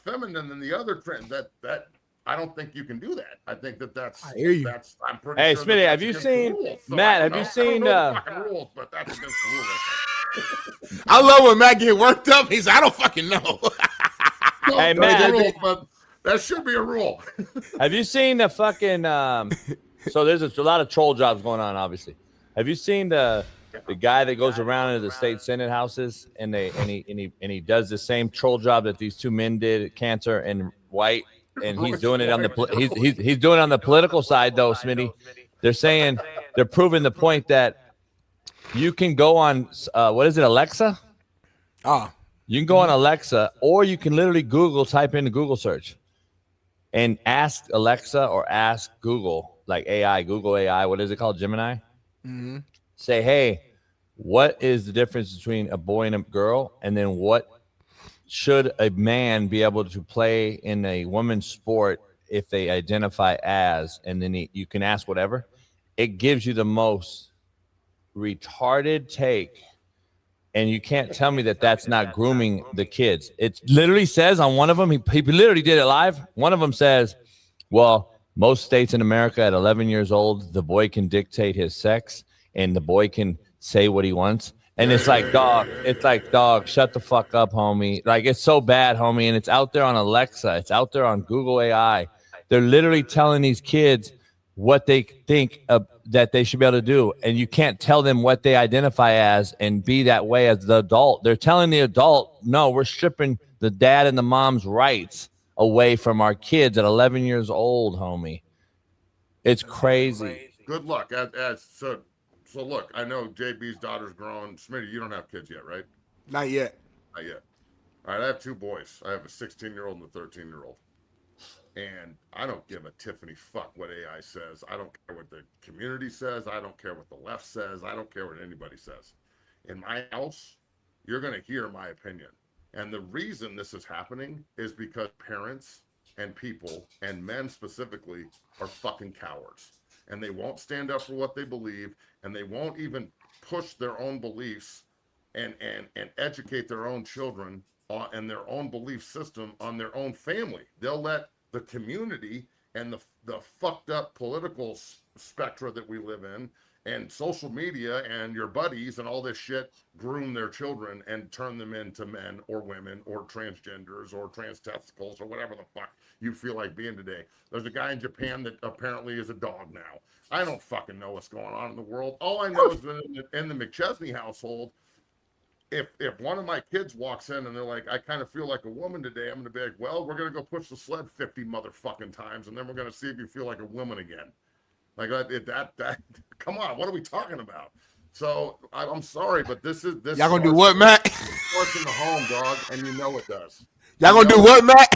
feminine than the other trend. That I don't think you can do that. I think that's. I hear you. I'm pretty Hey, sure Smitty, that's have you against seen the rules. So Matt? I Have don't you know. seen I don't know the fucking rules, but that's against the rules. I love when Matt get worked up. He's I don't fucking know. Hey, Don't Matt, know the rules, but that should be a rule. have you seen the fucking? So there's a lot of troll jobs going on, obviously. Have you seen the guy that goes around into the state senate houses and he does the same troll job that these two men did, Cantor and White, and he's doing it on the he's doing it on the political side though, Smitty. They're saying they're proving the point that you can go on what is it, Alexa? You can go on Alexa, or you can literally type into Google search and ask Alexa or ask Google, like AI, Google AI, what is it called, Gemini? Mm-hmm. Say, hey, what is the difference between a boy and a girl? And then what should a man be able to play in a women's sport if they identify as? And then you can ask whatever. It gives you the most retarded take. And you can't tell me that that's not grooming the kids. It literally says on one of them, he literally did it live. One of them says, well, most states in America at 11 years old, the boy can dictate his sex and the boy can say what he wants. And it's like, dog, shut the fuck up, homie. Like, it's so bad, homie. And it's out there on Alexa. It's out there on Google AI. They're literally telling these kids what they think that they should be able to do. And you can't tell them what they identify as and be that way as the adult. They're telling the adult, no, we're stripping the dad and the mom's rights away from our kids at 11 years old, homie. It's crazy. Good luck. So look, I know JB's daughter's grown. Smitty, you don't have kids yet, right? Not yet. Not yet. All right, I have two boys. I have a 16-year-old and a 13-year-old. And I don't give a Tiffany fuck what AI says. I don't care what the community says. I don't care what the left says. I don't care what anybody says. In my house, you're going to hear my opinion. And the reason this is happening is because parents and people, and men specifically, are fucking cowards. And they won't stand up for what they believe, and they won't even push their own beliefs and educate their own children on and their own belief system on their own family. They'll let the community and the fucked up political spectra that we live in and social media and your buddies and all this shit groom their children and turn them into men or women or transgenders or trans testicles or whatever the fuck you feel like being today. There's a guy in Japan that apparently is a dog now. I don't fucking know what's going on in the world. All I know is that in the McChesney household, if one of my kids walks in and they're like, I kind of feel like a woman today, I'm going to be like, well, we're going to go push the sled 50 motherfucking times, and then we're going to see if you feel like a woman again. Like that come on, what are we talking about? So I'm sorry, but this y'all gonna do what, Matt? It starts in the home, dog, and you know it does. Y'all gonna do what, Matt?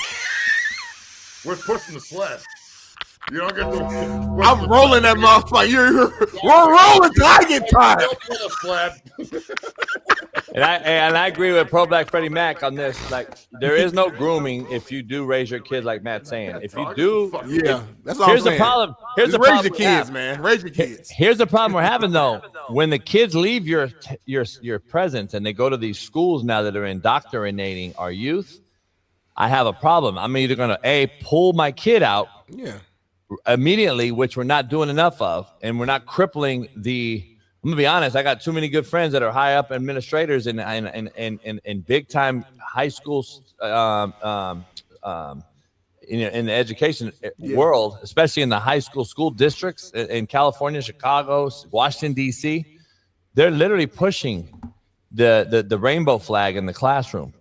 We're pushing the sled. You don't get to. I'm rolling that motherfucker. We're rolling till I get tired. And I agree with Pro Black Freddie Mac on this. Like, there is no grooming if you do raise your kids like Matt's saying. If you do, yeah, that's all. Here's the problem. Here's the raise problem. Your kids, man. Raise your kids. Here's the problem we're having though. When the kids leave your presence and they go to these schools now that are indoctrinating our youth, I have a problem. I'm either gonna pull my kid out. Yeah. Immediately, which we're not doing enough of, and we're not crippling the. I'm gonna be honest. I got too many good friends that are high up administrators in big time high schools, in the education world, especially in the high school districts in California, Chicago, Washington D.C. They're literally pushing the rainbow flag in the classroom.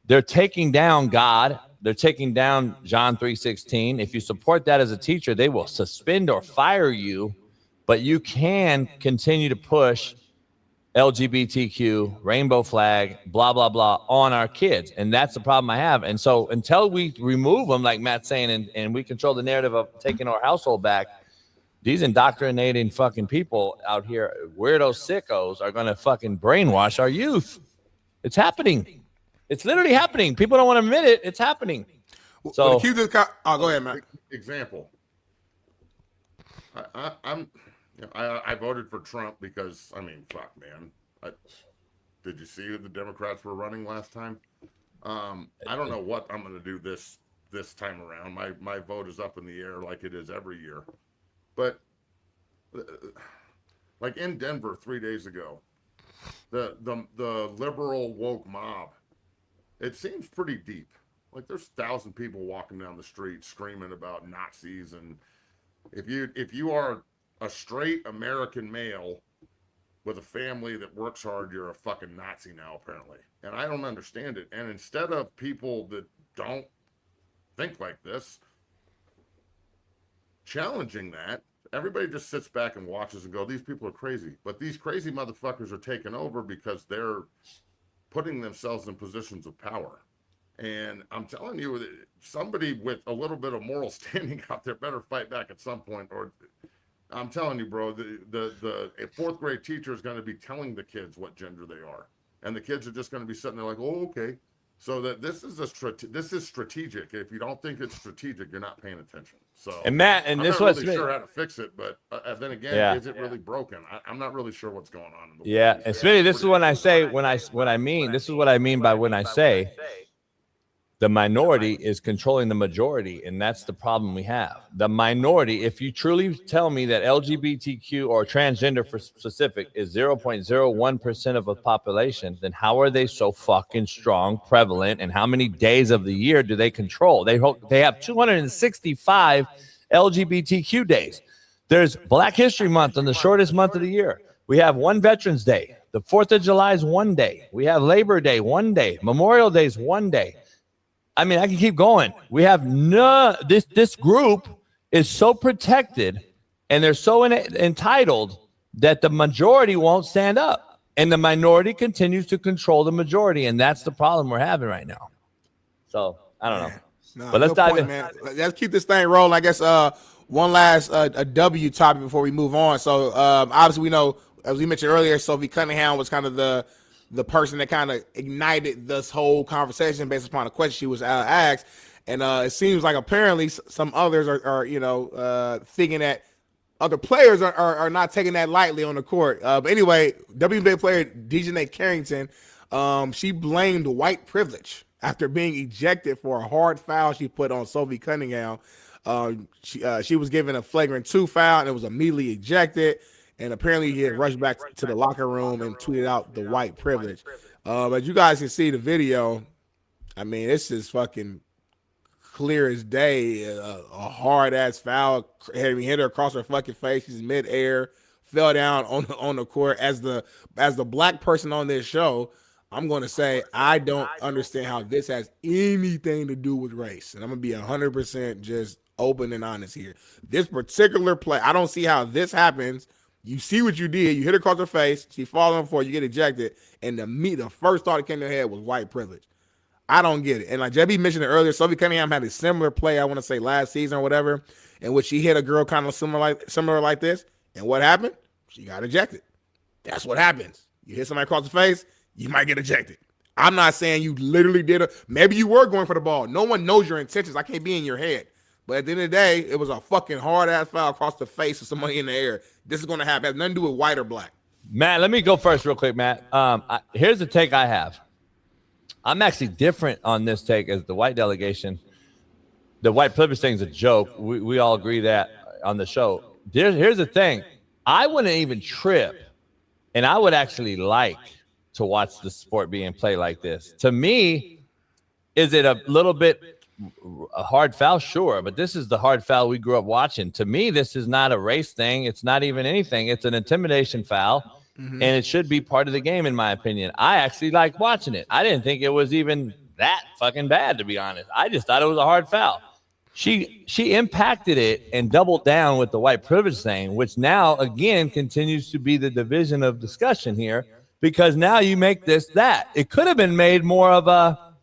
They're taking down God. They're taking down John 3:16. If you support that as a teacher, they will suspend or fire you, but you can continue to push LGBTQ, rainbow flag, blah, blah, blah on our kids. And that's the problem I have. And so until we remove them, like Matt's saying, and we control the narrative of taking our household back, these indoctrinating fucking people out here, weirdo sickos, are going to fucking brainwash our youth. It's happening. It's literally happening. People don't want to admit it. It's happening. So keep this. Go ahead, man. Example. I voted for Trump because fuck, man. Did you see who the Democrats were running last time? I don't know what I'm going to do this time around. My vote is up in the air like it is every year. But like in Denver 3 days ago, the liberal woke mob. It seems pretty deep. Like there's 1,000 people walking down the street screaming about Nazis, and if you are a straight American male with a family that works hard, you're a fucking Nazi now apparently. And I don't understand it. And instead of people that don't think like this challenging that, everybody just sits back and watches and go, these people are crazy. But these crazy motherfuckers are taking over because they're putting themselves in positions of power. And I'm telling you, somebody with a little bit of moral standing out there better fight back at some point. Or I'm telling you, bro, the fourth grade teacher is going to be telling the kids what gender they are. And the kids are just going to be sitting there like, oh, okay. So that this is strategic. If you don't think it's strategic, you're not paying attention. So, and Matt, and I'm this not was really sure how to fix it, but then again, is it really broken? I'm not really sure what's going on in the world. And Smitty, this is when I say what I mean. This is what I mean by when I say the minority is controlling the majority, and that's the problem we have. The minority, if you truly tell me that LGBTQ or transgender for specific is 0.01% of the population, then how are they so fucking strong, prevalent, and how many days of the year do they control? They have 265 LGBTQ days. There's Black History Month on the shortest month of the year. We have one Veterans Day. The 4th of July is one day. We have Labor Day one day. Memorial Day is one day. I mean, I can keep going. We have this group is so protected and they're so entitled that the majority won't stand up, and the minority continues to control the majority, and that's the problem we're having right now. So I don't know, but let's dive in. Man. Let's keep this thing rolling. I guess one last a W topic before we move on. So obviously we know, as we mentioned earlier, Sophie Cunningham was kind of the person that kind of ignited this whole conversation based upon a question she was asked. And it seems like apparently some others are thinking that other players are not taking that lightly on the court. But anyway, WNBA player Dejanay Carrington She blamed white privilege after being ejected for a hard foul she put on Sophie Cunningham. She was given a flagrant 2 foul and it was immediately ejected. And apparently he had rushed back to the locker room and tweeted out the white privilege. As you guys can see the video, I mean, it's just fucking clear as day. A hard ass foul hit her across her fucking face. She's midair, fell down on the court. As the black person on this show, I'm going to say I don't understand how this has anything to do with race. And I'm going to be 100% just open and honest here. This particular play, I don't see how this happens. You see what you did. You hit her across her face. She falls on the floor. You get ejected. And the first thought that came to her head was white privilege. I don't get it. And like JB mentioned it earlier, Sophie Cunningham had a similar play, I want to say last season or whatever, in which she hit a girl kind of similar like this. And what happened? She got ejected. That's what happens. You hit somebody across the face, you might get ejected. I'm not saying you literally did it. Maybe you were going for the ball. No one knows your intentions. I can't be in your head. But at the end of the day, it was a fucking hard-ass foul across the face of somebody in the air. This is going to happen. It has nothing to do with white or black. Matt, let me go first real quick, Matt. Here's the take I have. I'm actually different on this take as the white delegation. The white privilege thing is a joke. We all agree that on the show. Here's the thing. I wouldn't even trip, and I would actually like to watch the sport being played like this. To me, is it a little bit a hard foul? Sure, but this is the hard foul we grew up watching. To me, this is not a race thing. It's not even anything. It's an intimidation foul, and it should be part of the game, in my opinion. I actually like watching it. I didn't think it was even that fucking bad, to be honest. I just thought it was a hard foul. She impacted it and doubled down with the white privilege thing, which now, again, continues to be the division of discussion here, because now you make this that. It could have been made more of a,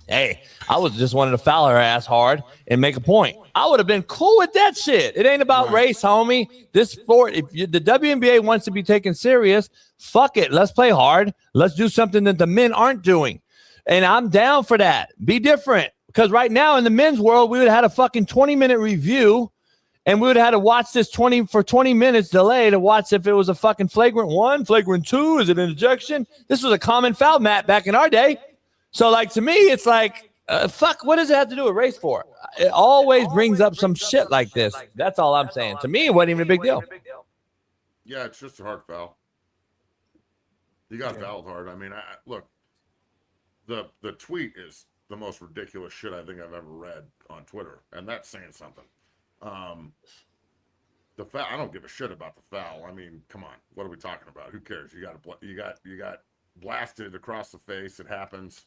hey, I was just wanting to foul her ass hard and make a point. I would have been cool with that shit. It ain't about race, homie. This sport, the WNBA wants to be taken serious, fuck it. Let's play hard. Let's do something that the men aren't doing. And I'm down for that. Be different. Because right now in the men's world, we would have had a fucking 20-minute review, and we would have had to watch this 20 minutes delay to watch if it was a fucking flagrant 1, flagrant 2, is it an ejection? This was a common foul, Matt, back in our day. So, like, to me, it's like, fuck, what does it have to do with race for? It always brings up some shit like this. That's all I'm saying. To me, it wasn't even a big deal. Yeah, it's just a hard foul. You got fouled hard. I mean, look, the tweet is the most ridiculous shit I think I've ever read on Twitter, and that's saying something. The foul, I don't give a shit about the foul. I mean, come on, what are we talking about? Who cares? You got blasted across the face. It happens.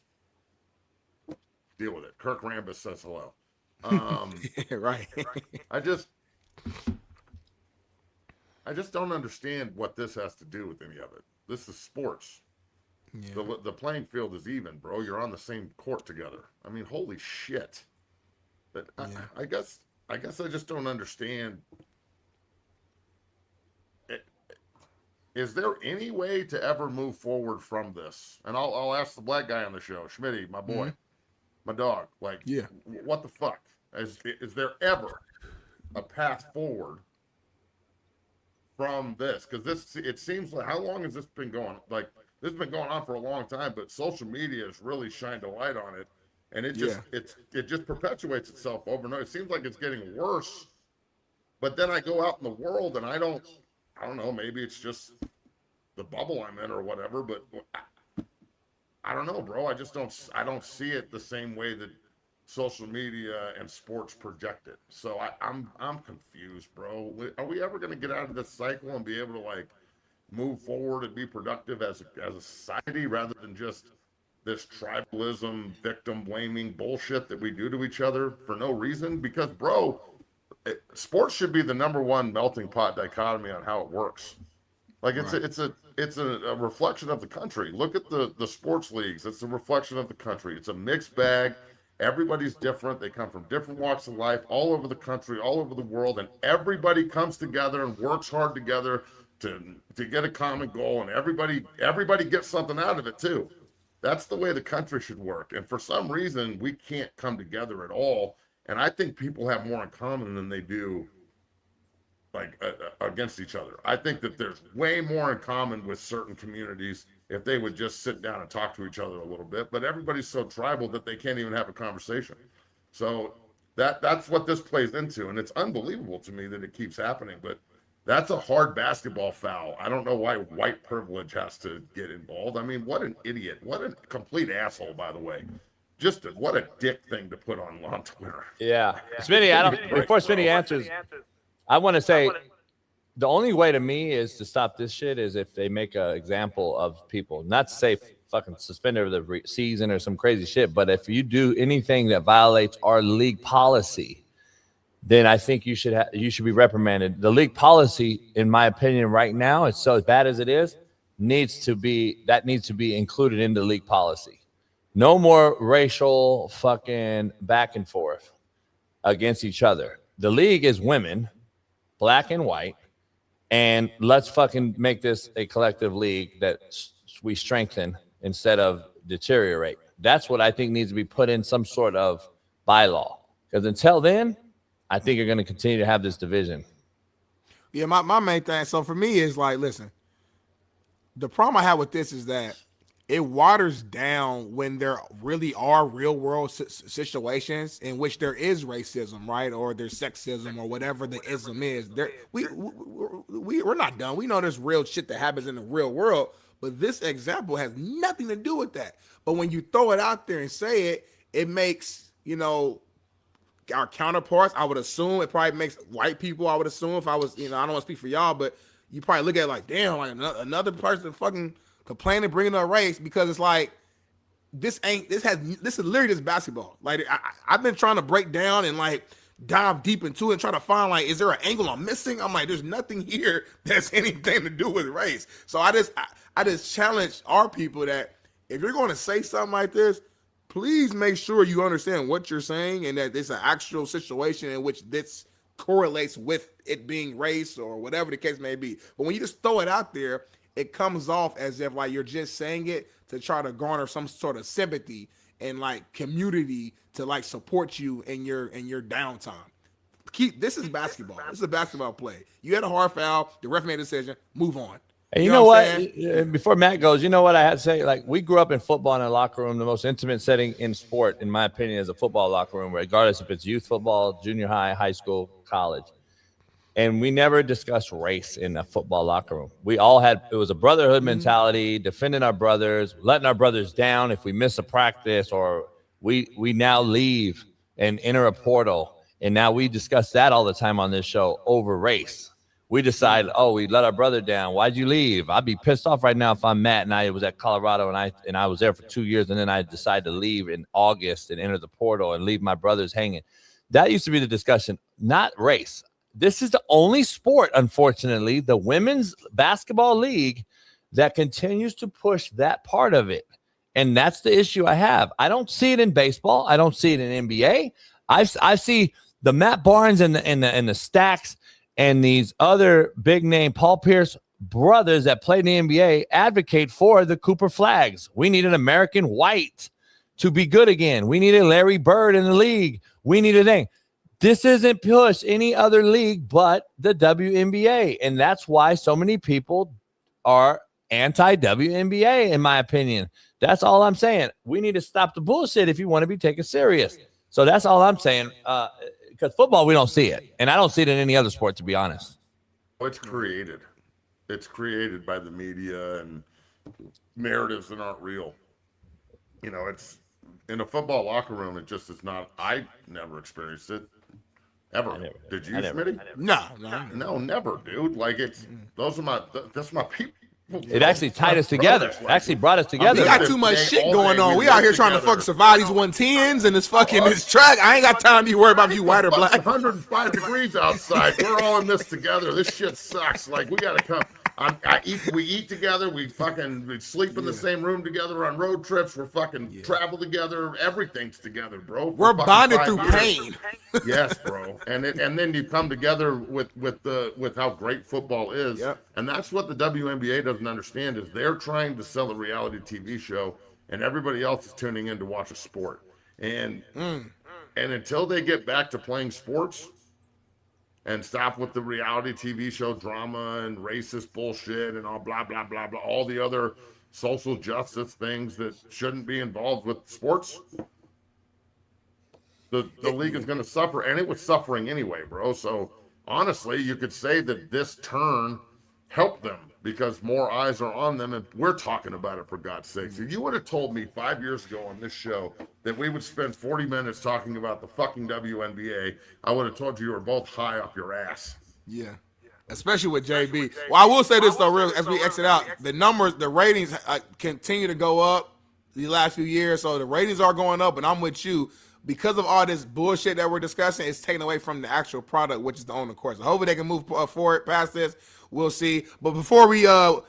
Deal with it. Kirk Rambis says hello. Right. I just don't understand what this has to do with any of it. This is sports. Yeah. The playing field is even, bro. You're on the same court together. I mean, holy shit. But I guess I just don't understand. Is there any way to ever move forward from this? And I'll ask the black guy on the show, Smitty, my boy, my dog. Like, what the fuck? Is there ever a path forward from this? Because it seems like, how long has this been going? Like, this has been going on for a long time, but social media has really shined a light on it, and it just perpetuates itself over and over. It seems like it's getting worse, but then I go out in the world and I don't know, maybe it's just the bubble I'm in or whatever, but I don't know, bro. I don't see it the same way that social media and sports project it. So I'm confused, bro. Are we ever going to get out of this cycle and be able to, like, move forward and be productive as a society rather than just this tribalism, victim blaming bullshit that we do to each other for no reason? Because, bro, sports should be the number one melting pot dichotomy on how it works. Like, it's a reflection of the country. Look at the sports leagues. It's a reflection of the country. It's a mixed bag. Everybody's different. They come from different walks of life, all over the country, all over the world, and everybody comes together and works hard together to get a common goal, and everybody gets something out of it too. That's the way the country should work. And for some reason, we can't come together at all. And I think people have more in common than they do, like, against each other. I think that there's way more in common with certain communities if they would just sit down and talk to each other a little bit. But everybody's so tribal that they can't even have a conversation. So that's what this plays into, and it's unbelievable to me that it keeps happening. But that's a hard basketball foul. I don't know why white privilege has to get involved. I mean, what an idiot. What a complete asshole, by the way. What a dick thing to put on Twitter. Yeah. Smitty, before Smitty answers, I want to say the only way to me is to stop this shit is if they make an example of people. Not to say fucking suspend over the season or some crazy shit, but if you do anything that violates our league policy, then I think you should be reprimanded. The league policy, in my opinion, right now, it's so bad as it is, needs to be included in the league policy. No more racial fucking back and forth against each other. The league is women, black and white, and let's fucking make this a collective league that we strengthen instead of deteriorate. That's what I think needs to be put in some sort of bylaw. Because until then, I think you're going to continue to have this division. Yeah, my main thing. So for me is like, listen, the problem I have with this is that it waters down when there really are real world situations in which there is racism, right? Or there's sexism or whatever the ism is. We're not done. We know there's real shit that happens in the real world, but this example has nothing to do with that. But when you throw it out there and say it, it makes, our counterparts, I would assume it probably makes white people, I would assume if I was, I don't want to speak for y'all, but you probably look at it like, damn, like another person fucking complaining, bringing up race, because it's like, this is literally just basketball. Like I've been trying to break down and like dive deep into it and try to find like, is there an angle I'm missing? I'm like, there's nothing here that's anything to do with race. So I just challenge our people that if you're going to say something like this, please make sure you understand what you're saying and that it's an actual situation in which this correlates with it being race or whatever the case may be. But when you just throw it out there, it comes off as if like you're just saying it to try to garner some sort of sympathy and like community to like support you in your downtime. This is basketball. This is a basketball play. You had a hard foul, the ref made a decision, move on. And you know what? Before Matt goes, you know what I had to say? Like, we grew up in football in a locker room, the most intimate setting in sport, in my opinion, is a football locker room, regardless if it's youth football, junior high, high school, college. And we never discussed race in a football locker room. We all had, it was a brotherhood mentality, defending our brothers, letting our brothers down if we miss a practice, or we now leave and enter a portal. And now we discuss that all the time on this show over race. We decide, we let our brother down. Why'd you leave? I'd be pissed off right now if I'm Matt and I was at Colorado and I was there for 2 years, and then I decide to leave in August and enter the portal and leave my brothers hanging. That used to be the discussion, not race. This is the only sport, unfortunately, the women's basketball league, that continues to push that part of it. And that's the issue I have. I don't see it in baseball. I don't see it in NBA. I see the Matt Barnes and the Stacks and these other big name Paul Pierce brothers that played in the NBA advocate for the Cooper flags. We need an American white to be good again. We need a Larry Bird in the league. We need a thing. This isn't push any other league but the WNBA. And that's why so many people are anti-WNBA, in my opinion. That's all I'm saying. We need to stop the bullshit if you want to be taken serious. So that's all I'm saying. Because football, we don't see it. And I don't see it in any other sport, to be honest. It's created. It's created by the media and narratives that aren't real. It's in a football locker room. It just is not. I never experienced it. Ever. Did you, Smitty? No, never, dude. Like, that's my people. It actually tied us together. It actually brought us together. We got too much shit going on. We out here trying to fucking survive these 110s and this track. I ain't got time to be worried about if you white or black. 105 degrees outside. We're all in this together. This shit sucks. Like, we gotta come. We eat together. We sleep in the same room together on road trips. We're travel together. Everything's together, bro. We're bonded through pain. Yes, bro. And then you come together with how great football is. Yep. And that's what the WNBA doesn't understand, is they're trying to sell a reality TV show, and everybody else is tuning in to watch a sport. And until they get back to playing sports and stop with the reality TV show drama and racist bullshit and all blah, blah, blah, blah, all the other social justice things that shouldn't be involved with sports, the league is going to suffer, and it was suffering anyway, bro. So honestly, you could say that this turn helped them because more eyes are on them, and we're talking about it, for God's sakes. If you would have told me 5 years ago on this show that we would spend 40 minutes talking about the fucking WNBA, I would have told you were both high up your ass. Yeah. Especially with JB. Well, I will say this though, real as we exit out, the numbers, the ratings continue to go up the last few years. So the ratings are going up, and I'm with you. Because of all this bullshit that we're discussing, it's taken away from the actual product, which is the on the court. So hopefully they can move forward past this. We'll see. But before we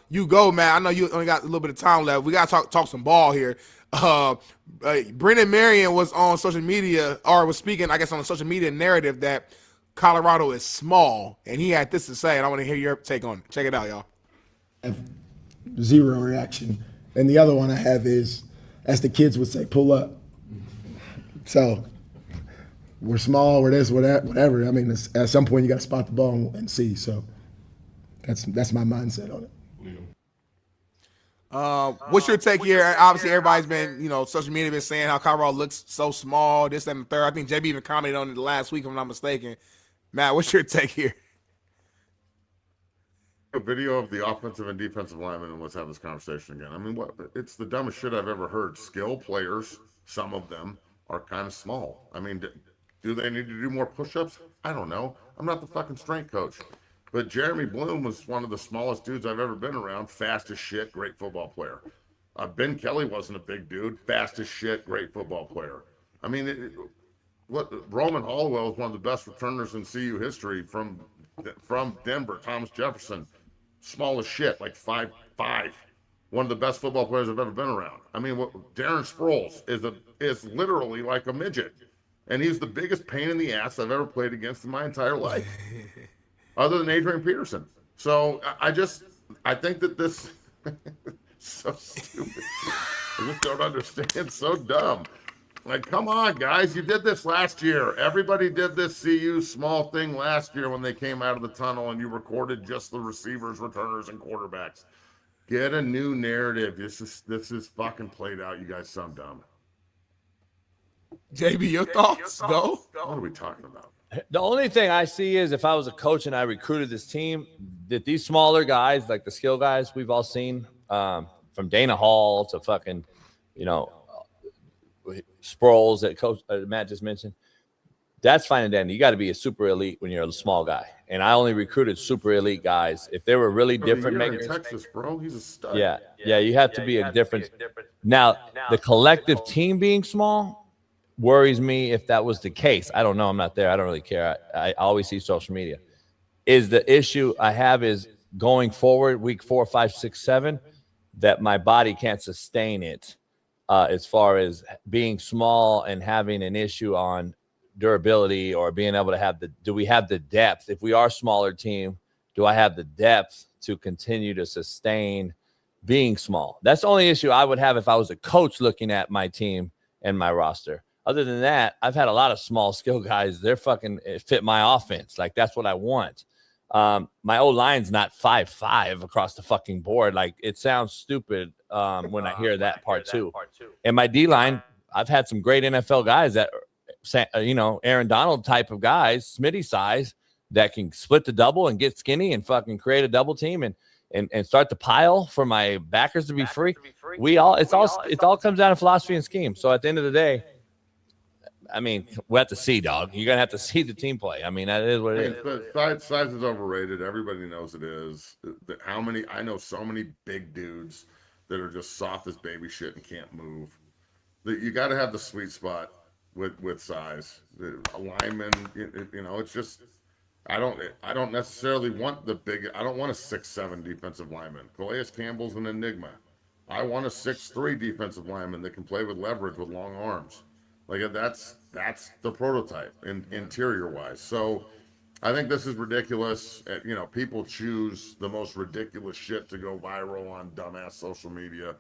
you go, man, I know you only got a little bit of time left. We got to talk some ball here. Brendan Marion was on social media, or was speaking, I guess, on the social media narrative that Colorado is small, and he had this to say, and I want to hear your take on it. Check it out, y'all. I have zero reaction. And the other one I have is, as the kids would say, pull up. So we're small, we're this, whatever. I mean, at some point you got to spot the ball and see. So that's my mindset on it. What's your take here? Obviously, everybody's been, social media been saying how Colorado looks so small, this, that, and the third. I think JB even commented on it last week, if I'm not mistaken. Matt, what's your take here? A video of the offensive and defensive linemen, and let's have this conversation again. I mean, it's the dumbest shit I've ever heard. Skill players, some of them, are kind of small. I mean, do they need to do more push-ups? I don't know. I'm not the fucking strength coach. But Jeremy Bloom was one of the smallest dudes I've ever been around. Fast as shit, great football player. Ben Kelly wasn't a big dude. Fast as shit, great football player. I mean, Roman Hollowell is one of the best returners in CU history from Denver. Thomas Jefferson, small as shit, like 5'5". One of the best football players I've ever been around. I mean, Darren Sproles is literally like a midget, and he's the biggest pain in the ass I've ever played against in my entire life, other than Adrian Peterson. So I think that this so stupid. I just don't understand. It's so dumb. Like, come on, guys. You did this last year. Everybody did this CU small thing last year when they came out of the tunnel, and you recorded just the receivers, returners, and quarterbacks. Get a new narrative. This is fucking played out. You guys sound dumb. JB, your thoughts? Go. What are we talking about? The only thing I see is if I was a coach and I recruited this team, that these smaller guys, like the skill guys we've all seen, from Dana Hall to fucking, Sproles that Coach Matt just mentioned, that's fine and dandy. You got to be a super elite when you're a small guy. And I only recruited super elite guys. If they were really different makers, Texas, bro, he's a stud. Yeah, you have to be a difference. Now, the collective team being small worries me if that was the case. I don't know. I'm not there. I don't really care. I always see social media. Is the issue I have is going forward, week 4, 5, 6, 7, that my body can't sustain it as far as being small and having an issue on durability or being able to have do we have the depth? If we are a smaller team, do I have the depth to continue to sustain being small? That's the only issue I would have if I was a coach looking at my team and my roster. Other than that, I've had a lot of small skill guys. They're fucking fit my offense. Like, that's what I want. My O-line's not 5'5" across the fucking board. Like, it sounds stupid when I hear that part too. And my D-line, I've had some great NFL guys that Aaron Donald type of guys, Smitty size, that can split the double and get skinny and fucking create a double team and start the pile for my backers to be free. It all comes down to philosophy and scheme. So at the end of the day, I mean, we have to see, dog. You're gonna have to see the team play. I mean, that is what it is. Size is overrated. Everybody knows it is. I know so many big dudes that are just soft as baby shit and can't move. You got to have the sweet spot with size. The linemen, it's just I don't necessarily want I don't want a 6'7" defensive lineman. Calais Campbell's an enigma. I want a 6'3" defensive lineman that can play with leverage with long arms. Like, that's the prototype interior wise. So I think this is ridiculous. People choose the most ridiculous shit to go viral on dumbass social media,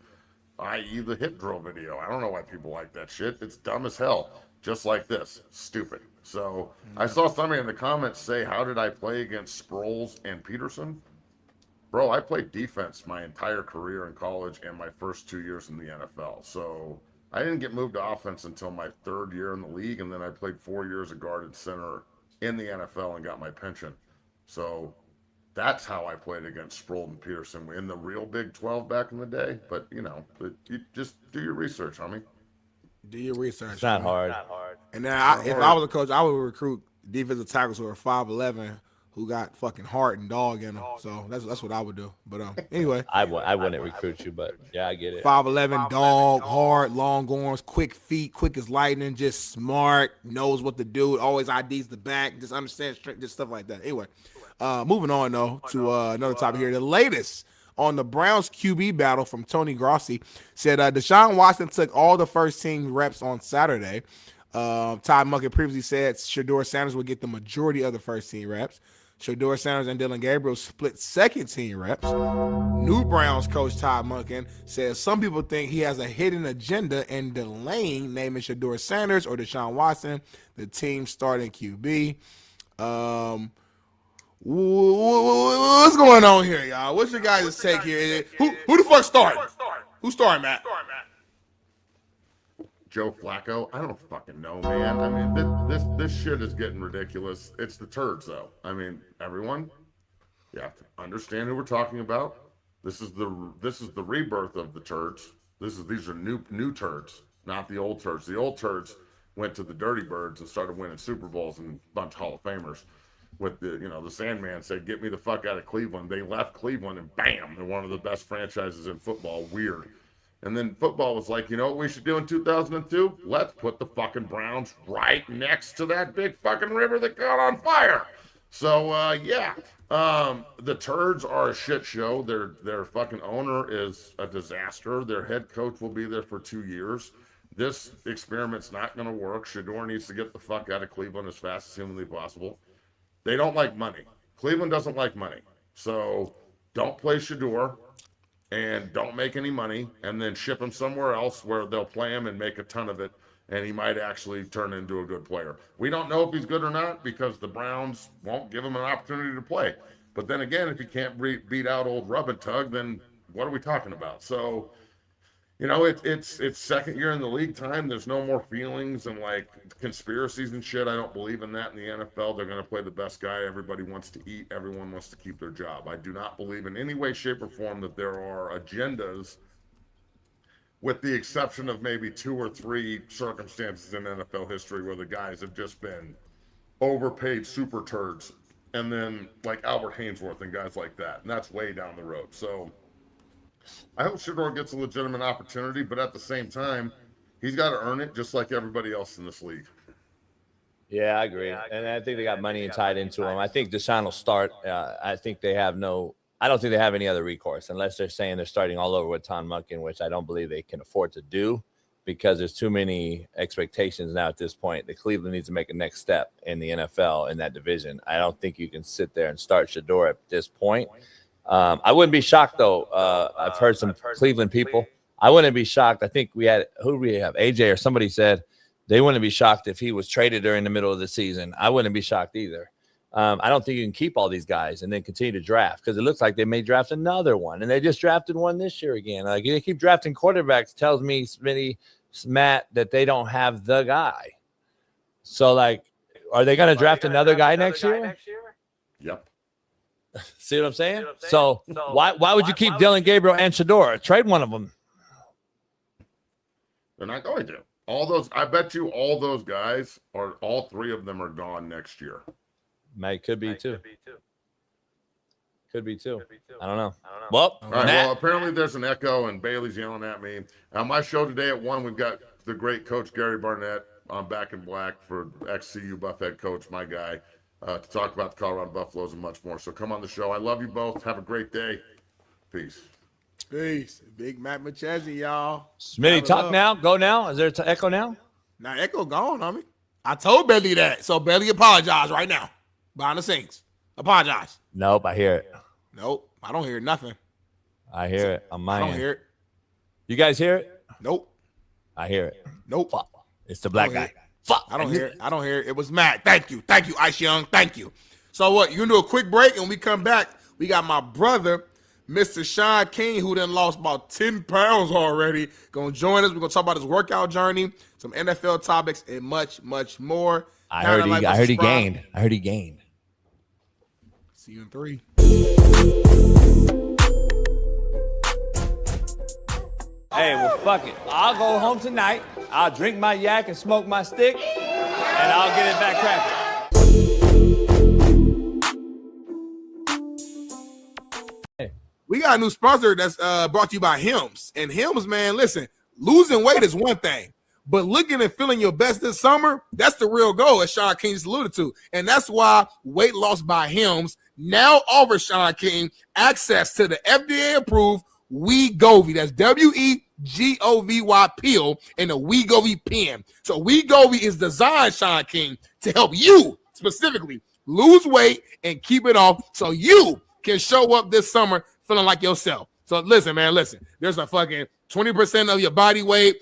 i.e. the hip drill video. I don't know why people like that shit. It's dumb as hell. Just like this. Stupid. So I saw somebody in the comments say, how did I play against Sproles and Peterson? bro, I played defense my entire career in college and my first 2 years in the NFL. So I didn't get moved to offense until my 3rd year in the league, and then I played 4 years of guard and center in the NFL and got my pension. So that's how I played against Sproul and Peterson in the real Big 12 back in the day. But, you just do your research, homie. Do your research. It's not hard. And then if I was a coach, I would recruit defensive tackles who are 5'11", who got fucking heart and dog in them. So that's what I would do. But anyway, I wouldn't recruit you, but yeah, I get it. 5'11", dog, hard, long arms, quick feet, quick as lightning, just smart, knows what to do, always IDs the back, just understands strength, just stuff like that. Anyway, moving on though to another topic here. The latest on the Browns QB battle from Tony Grossi said Deshaun Watson took all the first team reps on Saturday. Todd Monken previously said Shedeur Sanders would get the majority of the first team reps. Shedeur Sanders and Dylan Gabriel split second team reps. New Browns coach Todd Monken says some people think he has a hidden agenda in delaying naming Shedeur Sanders or Deshaun Watson the team's starting QB. What's going on here, y'all? What's your guys' take here? Who the fuck starting? Who's starting, Matt? Joe Flacco? I don't fucking know, man. I mean, this shit is getting ridiculous. It's the turds, though. I mean, everyone, you have to understand who we're talking about. This is the rebirth of the turds. These are new turds, not the old turds. The old turds went to the Dirty Birds and started winning Super Bowls and a bunch of Hall of Famers. With the Sandman said, "Get me the fuck out of Cleveland." They left Cleveland and bam, they're one of the best franchises in football. Weird. And then football was like, you know what we should do in 2002? Let's put the fucking Browns right next to that big fucking river that caught on fire. So, the turds are a shit show. Their fucking owner is a disaster. Their head coach will be there for 2 years. This experiment's not going to work. Shedeur needs to get the fuck out of Cleveland as fast as humanly possible. They don't like money. Cleveland doesn't like money. So don't play Shedeur. And don't make any money, and then ship him somewhere else where they'll play him and make a ton of it, and he might actually turn into a good player. We don't know if he's good or not because the Browns won't give him an opportunity to play. But then again, if he can't beat out old Rub and Tug, then what are we talking about? So, it's second year in the league time. There's no more feelings and like conspiracies and shit. I don't believe in that in the NFL. They're going to play the best guy. Everybody wants to eat. Everyone wants to keep their job. I do not believe in any way, shape, or form that there are agendas, with the exception of maybe 2 or 3 circumstances in NFL history where the guys have just been overpaid super turds. And then like Albert Hainsworth and guys like that. And that's way down the road. So I hope Shedeur gets a legitimate opportunity, but at the same time, he's got to earn it just like everybody else in this league. Yeah, I agree. And I think they got money tied into him. I think Deshaun will start. I think they have I don't think they have any other recourse unless they're saying they're starting all over with Tom Monken, which I don't believe they can afford to do because there's too many expectations now at this point. The Cleveland needs to make a next step in the NFL in that division. I don't think you can sit there and start Shedeur at this point. I wouldn't be shocked, though. I've heard some Cleveland people. I wouldn't be shocked. I think we have AJ or somebody said they wouldn't be shocked if he was traded during the middle of the season. I wouldn't be shocked either. I don't think you can keep all these guys and then continue to draft because it looks like they may draft another one. And they just drafted one this year again. Like they keep drafting quarterbacks tells me, Smitty, Matt, that they don't have the guy. So, like, are they going to draft another guy next year? Yep. See what I'm saying? So why would you keep Dylan Gabriel and Shedeur? Trade one of them. They're not going to. I bet you all those guys all 3 of them are gone next year. Could be too. I don't know. Well, all right, well, apparently there's an echo and Bailey's yelling at me. On my show today at 1, we've got the great coach Gary Barnett on Back in Black for ex-CU Buff head coach, my guy. To talk about the Colorado Buffaloes and much more. So come on the show. I love you both. Have a great day. Peace. Peace. Big Matt McChesney, y'all. Smitty, talk now. Go now. Is there an echo now? Now, echo gone, homie. I told Bailey that. So Bailey apologize right now. Behind the scenes. Apologize. Nope, I hear it. Nope, I don't hear nothing. I hear it on my end. I don't hear it. You guys hear it? Nope. I hear it. Nope. Fuck. It's the black guy. Fuck. I don't hear it. I don't hear it. It was Matt. Thank you. Thank you, Ice Young. Thank you. So what? You can do a quick break and we come back. We got my brother, Mr. Sean King, who done lost about 10 pounds already, gonna join us. We're gonna talk about his workout journey, some NFL topics, and much, much more. I heard he gained. I heard he gained. See you in 3. Hey, well, fuck it. I'll go home tonight. I'll drink my yak and smoke my stick, and I'll get it back cracking. We got a new sponsor that's brought to you by Hims. And Hims, man, listen, losing weight is one thing, but looking and feeling your best this summer, that's the real goal, as Sean King just alluded to. And that's why Weight Loss by Hims now offers Sean King access to the FDA-approved Wegovy. That's WEGOVY pill and the Wegovy pen. So Wegovy is designed, Sean King, to help you specifically lose weight and keep it off so you can show up this summer feeling like yourself. So listen, man, listen. There's a fucking 20% of your body weight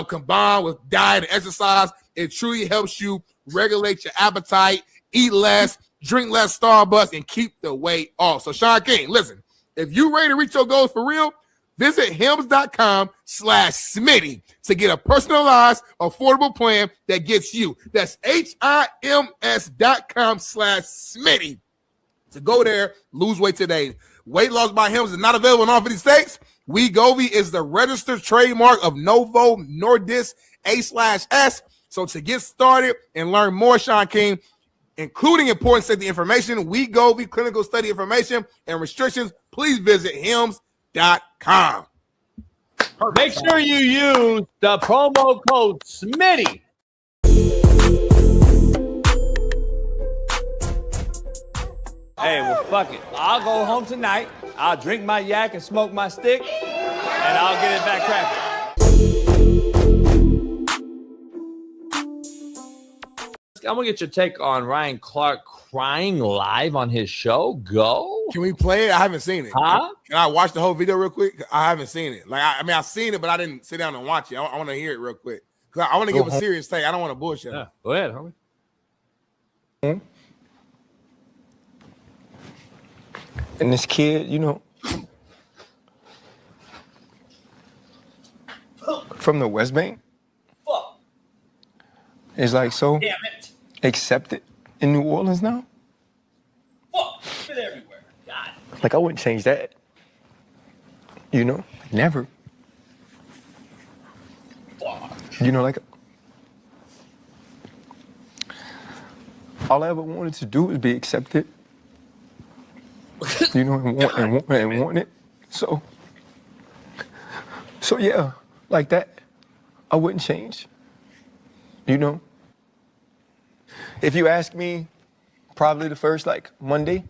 combined with diet and exercise. It truly helps you regulate your appetite, eat less, drink less Starbucks, and keep the weight off. So Sean King, listen, if you ready to reach your goals for real, visit hims.com/Smitty to get a personalized, affordable plan that gets you. That's HIMS.com/Smitty to go there, lose weight today. Weight Loss by Hims is not available in all 50 states. Wegovy is the registered trademark of Novo Nordisk A/S. So to get started and learn more, Sean King, including important safety information, Wegovy clinical study information, and restrictions, please visit hims.com. Make sure you use the promo code SMITTY. Hey, well, fuck it. I'll go home tonight. I'll drink my yak and smoke my stick, and I'll get it back cracking. I'm going to get your take on Ryan Clark crying live on his show. Go. Can we play it? I haven't seen it. Huh? Can I watch the whole video real quick? I haven't seen it. Like, I mean, I've seen it, but I didn't sit down and watch it. I want to hear it real quick. Because I want to give a serious take. I don't want to bullshit. Yeah. Go ahead, homie. And this kid, you know, from the West Bank, is like so accepted in New Orleans now. Been everywhere. God. Like, I wouldn't change that. You know, never. You know, like, all I ever wanted to do was be accepted. You know, and want it. So yeah, like that, I wouldn't change. You know, if you ask me, probably the first like Monday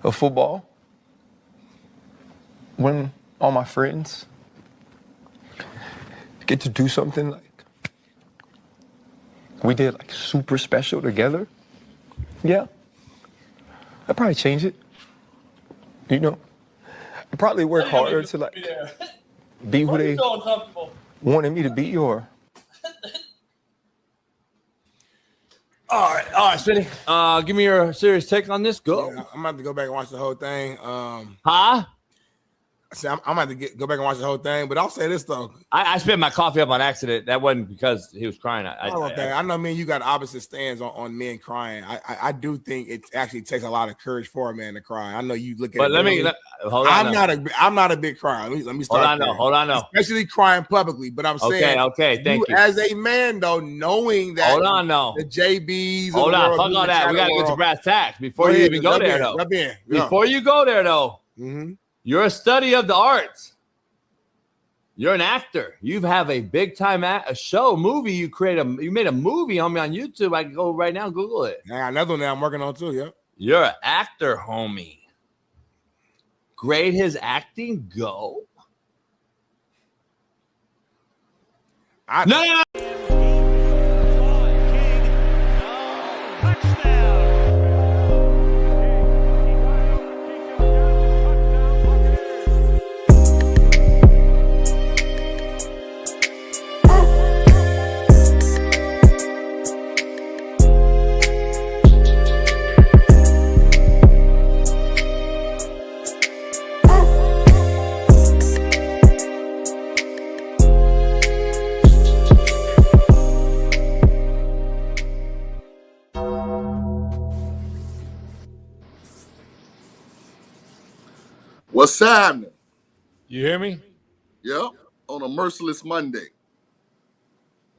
of football, when all my friends get to do something like we did, like super special together, yeah. I'd probably change it. You know, I'd probably work harder to like be who they wanted me to be, or. All right, Smitty. Give me your serious take on this. Go. Yeah, I'm about to go back and watch the whole thing. Huh? See, I'm about to go back and watch the whole thing, but I'll say this though. I spit my coffee up on accident. That wasn't because he was crying. I know me and you got opposite stands on men crying. I do think it actually takes a lot of courage for a man to cry. I know you look at but it. Hold on. I'm not a big crier. Let me start. Hold on. Especially crying publicly. But I'm saying, okay, thank you. As a man, though, knowing that the JBs. Hold on, fuck all that. We gotta get to brass tacks before you even go there, though. Before you go there, though. You're a study of the arts. You're an actor. You have a big time movie. You made a movie on me on YouTube. I can go right now and Google it. Yeah, another one that I'm working on too. Yeah. You're an actor, homie. Grade his acting. Go. No. What's happening? You hear me? Yep. On a Merciless Monday.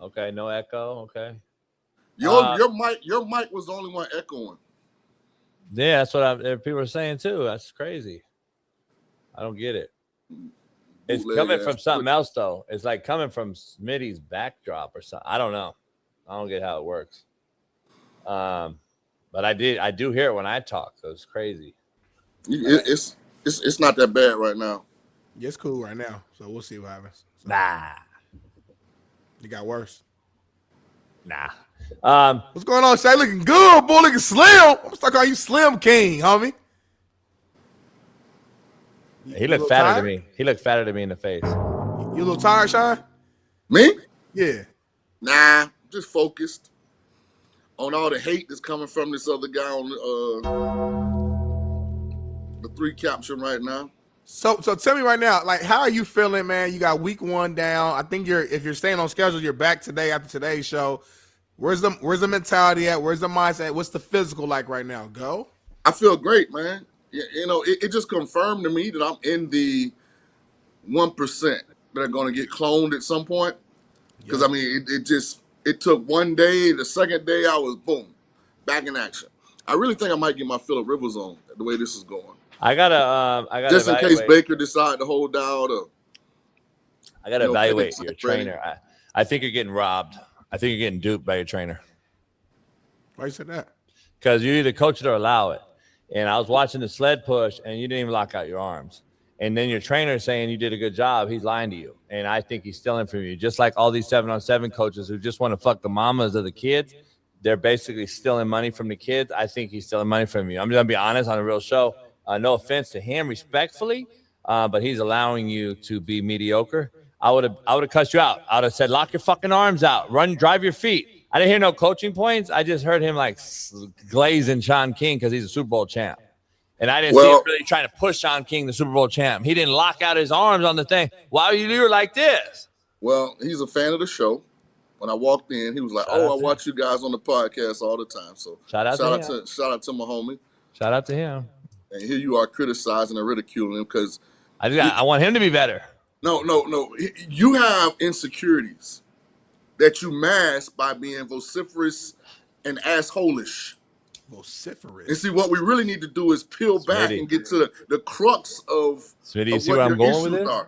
Okay, no echo. Okay. Your mic was the only one echoing. Yeah, that's what people are saying too. That's crazy. I don't get it. It's coming from something else though. It's like coming from Smitty's backdrop or something. I don't know. I don't get how it works. But I do hear it when I talk, so it's crazy. It's not that bad right now. Yeah, it's cool right now, so we'll see what happens. So, nah, it got worse. Nah. What's going on, Shay? Looking good, boy. Looking slim. I'm stuck on you, Slim King, homie. He looked fatter to me. He looked fatter to me in the face. You a little tired, Sean? Me? Yeah. Nah, just focused on all the hate that's coming from this other guy on the 3 caption right now. So tell me right now, like, how are you feeling, man? You got week 1 down. I think if you're staying on schedule, you're back today after today's show. Where's the mentality at? Where's the mindset? What's the physical like right now? Go. I feel great, man. You know, it just confirmed to me that I'm in the 1% that are going to get cloned at some point. Because, I mean, it took one day. The second day, I was, boom, back in action. I really think I might get my Phillip Rivers on the way this is going. I gotta just in case Baker decide to hold out. I gotta evaluate your trainer. I think you're getting robbed. I think you're getting duped by your trainer. Why you said that? Because you either coach it or allow it. And I was watching the sled push, and you didn't even lock out your arms. And then your trainer is saying you did a good job. He's lying to you. And I think he's stealing from you. Just like all these 7-on-7 coaches who just want to fuck the mamas of the kids, they're basically stealing money from the kids. I think he's stealing money from you. I'm going to be honest on a real show. No offense to him, respectfully, but he's allowing you to be mediocre. I would have cussed you out. I would have said, lock your fucking arms out. Drive your feet. I didn't hear no coaching points. I just heard him like glazing Sean King because he's a Super Bowl champ. And I didn't see him really trying to push Sean King, the Super Bowl champ. He didn't lock out his arms on the thing. Why are you like this? Well, he's a fan of the show. When I walked in, he was like, I watch you guys on the podcast all the time. So shout out to my homie. Shout out to him. And here you are criticizing and ridiculing him because I want him to be better. No. You have insecurities that you mask by being vociferous and asshole-ish. Vociferous. And see, what we really need to do is peel back and get to the crux of Smitty, you see where I'm going with this?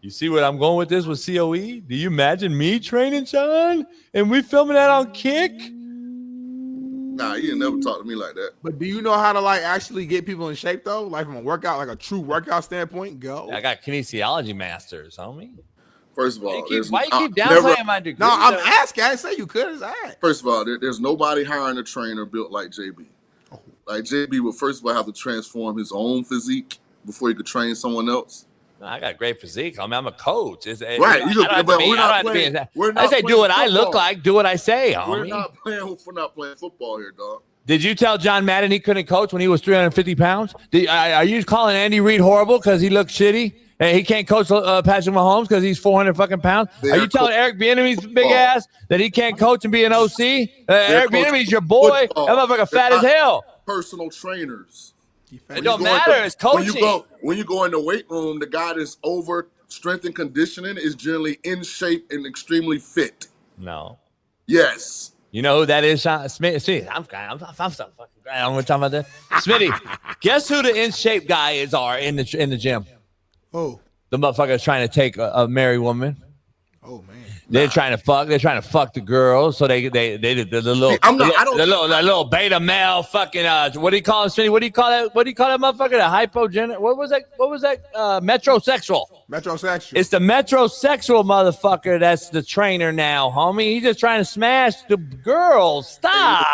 You see what I'm going with this with COE? Do you imagine me training Sean and we filming that on Kick? Nah, you never talk to me like that. But do you know how to like actually get people in shape though? Like from a workout, like a true workout standpoint? Go. I got kinesiology masters, homie. First of all, why you keep downplaying my degree? No, I'm asking. I didn't say you could. It's all right. First of all, there's nobody hiring a trainer built like JB. Like JB would first of all have to transform his own physique before he could train someone else. No, I got great physique. I mean, I'm a coach. Right. I say do what I look like, do what I say, homie. We're not playing football here, dog. Did you tell John Madden he couldn't coach when he was 350 pounds? Are you calling Andy Reid horrible because he looks shitty? And he can't coach Patrick Mahomes because he's 400 fucking pounds? Are you telling Eric Bieniemy's big ass that he can't coach and be an OC? Eric Bieniemy's your boy. That motherfucker fat as hell. Personal trainers. It don't matter. It's coaching. When you go in the weight room, the guy that's over strength and conditioning is generally in shape and extremely fit. No. Yes. You know who that is, Sean Smith? I'm so fucking glad I'm talking about that. Smitty, guess who the in shape guys are in the gym? Oh, the motherfuckers trying to take a married woman. Oh man, they're trying to fuck. They're trying to fuck the girls, so they the little beta male fucking. What do you call it, Smitty? What do you call that? What do you call that motherfucker? The hypogenic. What was that? Metrosexual. Metrosexual. It's the metrosexual motherfucker that's the trainer now, homie. He's just trying to smash the girls. Stop.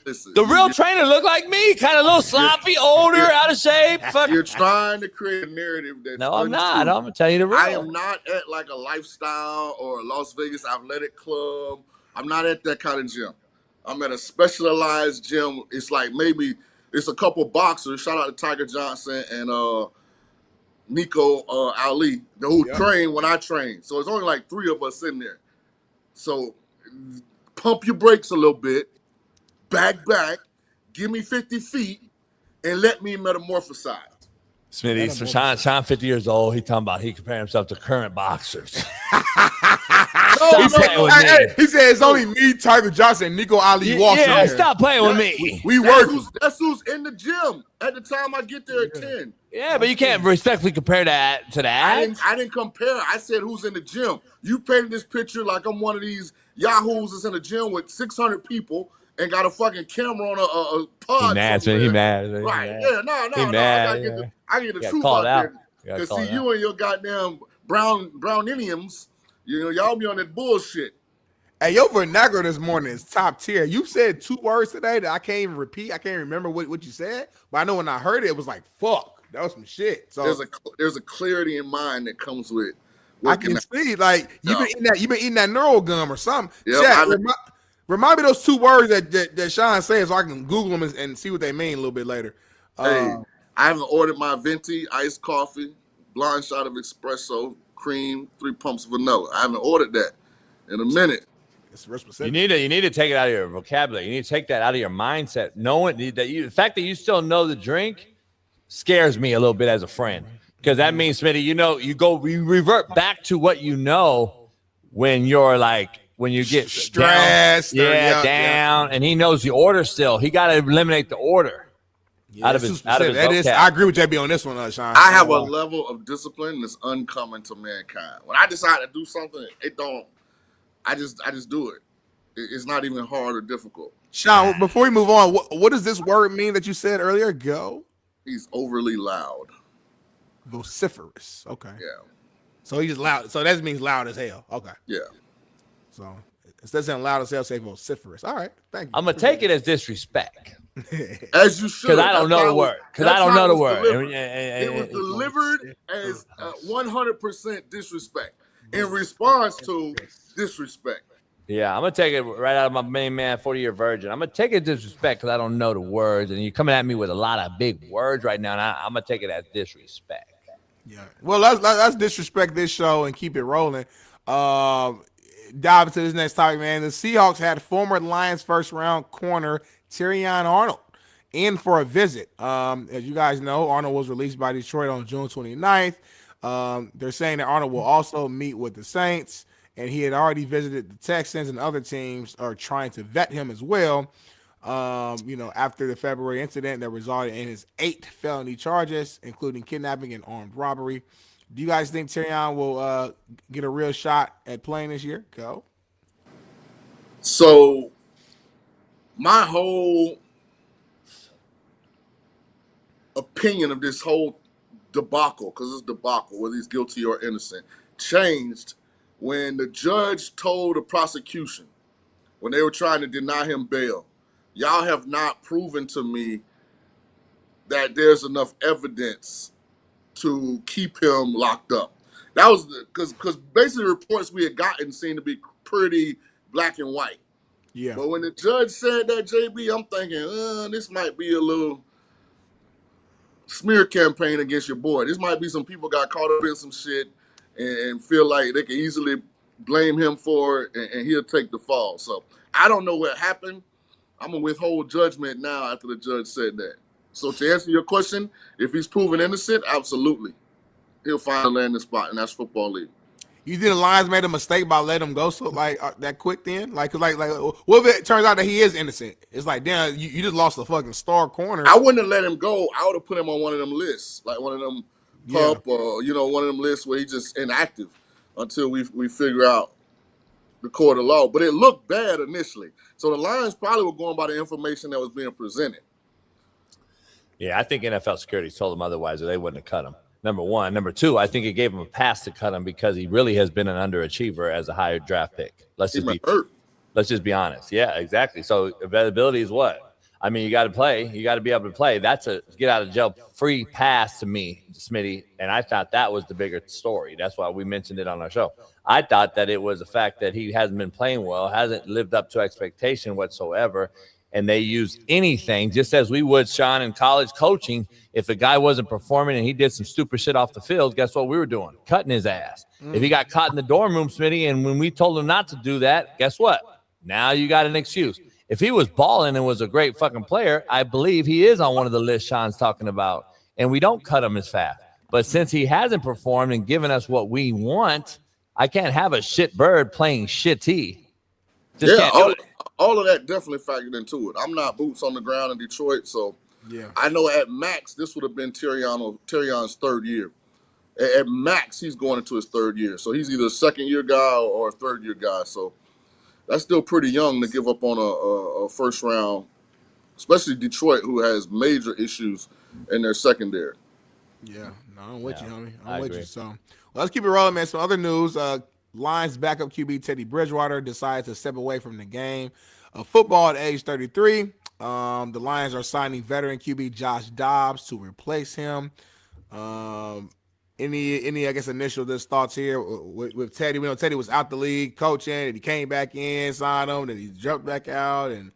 Listen, the real trainer look like me, kind of a little sloppy, older, out of shape. You're trying to create a narrative that. No, I'm not. I'm gonna tell you the real. I am not at like a lifestyle or a Las Vegas athletic club. I'm not at that kind of gym. I'm at a specialized gym. It's like maybe it's a couple boxers. Shout out to Tiger Johnson and Nico Ali, who train when I train. So it's only like 3 of us in there. So pump your brakes a little bit. Back, give me 50 feet, and let me metamorphosize. Smitty, Sean 50 years old. He talking about he comparing himself to current boxers. He said it's only me, Tiger Johnson, Nico Ali Walsh. Yeah, stop playing with me. We work. That's who's in the gym at the time I get there at 10. Yeah, but you can't respectfully compare that to that. I didn't compare. I said who's in the gym. You painted this picture like I'm one of these yahoos that's in the gym with 600 people and got a fucking camera on a pod. He mad. Right. Yeah, no. I get the truth out there. Because see, you and your goddamn brown Indians, y'all be on that bullshit. Hey, your vernacular this morning is top tier. You said 2 words today that I can't even repeat. I can't remember what you said, but I know when I heard it, it was like, fuck. That was some shit. So there's a clarity in mind that comes with. I can see, like, you've been eating that neural gum or something. Yeah, remind me those 2 words that Sean says so I can Google them and see what they mean a little bit later. Hey, I haven't ordered my venti iced coffee, blonde shot of espresso, cream, 3 pumps of vanilla. I haven't ordered that in a minute. It's real specific. You need to take it out of your vocabulary. You need to take that out of your mindset. Knowing that the fact that you still know the drink scares me a little bit as a friend, because that means, Smitty, you revert back to what you know when you get stressed, down, and he knows the order still. He got to eliminate the order out of his vocab. I agree with JB on this one, Sean. I have a level of discipline that's uncommon to mankind. When I decide to do something, I just do it. It's not even hard or difficult. Sean, before we move on, what does this word mean that you said earlier? Go. He's overly loud. Vociferous. Okay. Yeah. So he's just loud. So that means loud as hell. Okay. Yeah. So instead of saying loud as hell, say vociferous. All right. Thank you. I'm going to take it as disrespect. As you should. Because I don't know the word. It was delivered as 100% disrespect in response to disrespect. Yeah, I'm going to take it right out of my main man, 40-year virgin. I'm going to take it as disrespect because I don't know the words, and you're coming at me with a lot of big words right now, and I'm going to take it as disrespect. Yeah. Well, let's disrespect this show and keep it rolling. Dive into this next topic, man. The Seahawks had former Lions first-round corner Terrion Arnold in for a visit. As you guys know, Arnold was released by Detroit on June 29th. They're saying that Arnold will also meet with the Saints, and he had already visited the Texans, and other teams are trying to vet him as well. After the February incident that resulted in his 8 felony charges, including kidnapping and armed robbery. Do you guys think Terrion will get a real shot at playing this year? Go. So my whole opinion of this whole debacle, because it's debacle, whether he's guilty or innocent, changed when the judge told the prosecution, when they were trying to deny him bail, y'all have not proven to me that there's enough evidence to keep him locked up. That was because basically the reports we had gotten seemed to be pretty black and white. Yeah. But when the judge said that, JB, I'm thinking, this might be a little smear campaign against your boy. This might be some people got caught up in some shit and feel like they can easily blame him for it, and he'll take the fall. So I don't know what happened. I'm going to withhold judgment now after the judge said that. So to answer your question, if he's proven innocent, absolutely. He'll find a landing spot, and that's football league. You think the Lions made a mistake by letting him go so that quick then? Like what if it turns out that he is innocent? It's like, damn, you just lost a fucking star corner. I wouldn't have let him go. I would have put him on one of them lists, like one of them pup or, one of them lists where he's just inactive until we figure out the court of law. But it looked bad initially. So the Lions probably were going by the information that was being presented. Yeah, I think NFL security told him otherwise, or they wouldn't have cut him. Number one. Number two, I think it gave him a pass to cut him because he really has been an underachiever as a higher draft pick. Let's just be honest. Yeah, exactly. So availability is what? I mean, you got to play. You got to be able to play. That's a get out of jail free pass to me, Smitty. And I thought that was the bigger story. That's why we mentioned it on our show. I thought that it was the fact that he hasn't been playing well, hasn't lived up to expectation whatsoever. And they used anything, just as we would, Sean, in college coaching. If a guy wasn't performing and he did some stupid shit off the field, guess what we were doing? Cutting his ass. If he got caught in the dorm room, Smitty, and when we told him not to do that, guess what? Now you got an excuse. If he was balling and was a great fucking player, I believe he is on one of the lists Sean's talking about. and we don't cut him as fast. But since he hasn't performed and given us what we want, I can't have a shit bird playing shitty. Just Yeah, can't do it. all of that definitely factored into it. I'm not boots on the ground in Detroit, so Yeah. I know at max this would have been Terrion's third year. At max, he's going into his third year, so he's either a second-year guy or a third-year guy. So that's still pretty young to give up on a first round, especially Detroit, who has major issues in their secondary. Yeah, no, I'm with you, homie. I I'm with agree. you. So, well, let's keep it rolling, man. Some other news: Lions backup QB Teddy Bridgewater decides to step away from the game of football at age 33. The Lions are signing veteran QB Josh Dobbs to replace him. Any I guess initial thoughts here with Teddy? We know Teddy was out the league coaching, and he came back in, signed him, then he jumped back out, and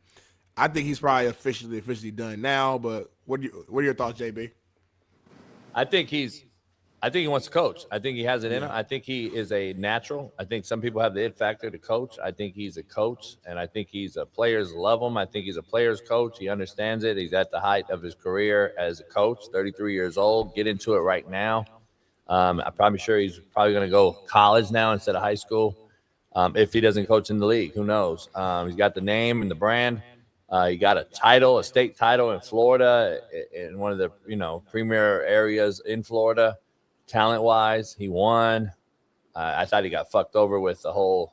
I think he's probably officially done now. But what are your thoughts, JB? I think he wants to coach. I think he has it in him. I think he is a natural. I think some people have the it factor to coach. I think he's a coach, and I think players love him. I think he's a player's coach. He understands it. He's at the height of his career as a coach, 33 years old. Get into it right now. I'm probably sure he's probably going to go college now instead of high school. If he doesn't coach in the league, who knows? He's got the name and the brand. He got a state title in Florida, in one of the premier areas in Florida. Talent-wise, he won. I thought he got fucked over with the whole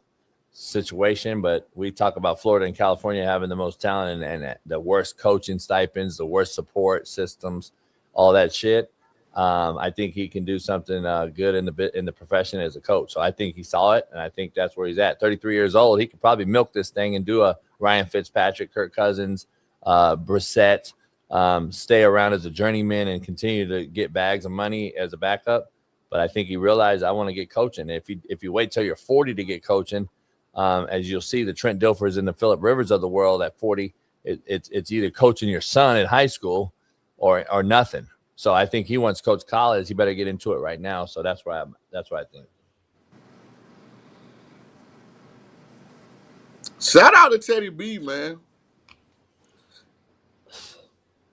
situation, but we talk about Florida and California having the most talent and the worst coaching stipends, the worst support systems, all that shit. I think he can do something good in the profession as a coach. So I think he saw it, and I think that's where he's at. 33 years old, he could probably milk this thing and do a Ryan Fitzpatrick, Kirk Cousins, Brissett, stay around as a journeyman and continue to get bags of money as a backup. But I think he realized, I want to get coaching. If you wait till you're 40 to get coaching, as you'll see the Trent Dilfers and the Phillip Rivers of the world at 40, it's either coaching your son in high school or nothing. So I think he wants to coach college. He better get into it right now. So that's what I think. Shout out to Teddy B, man.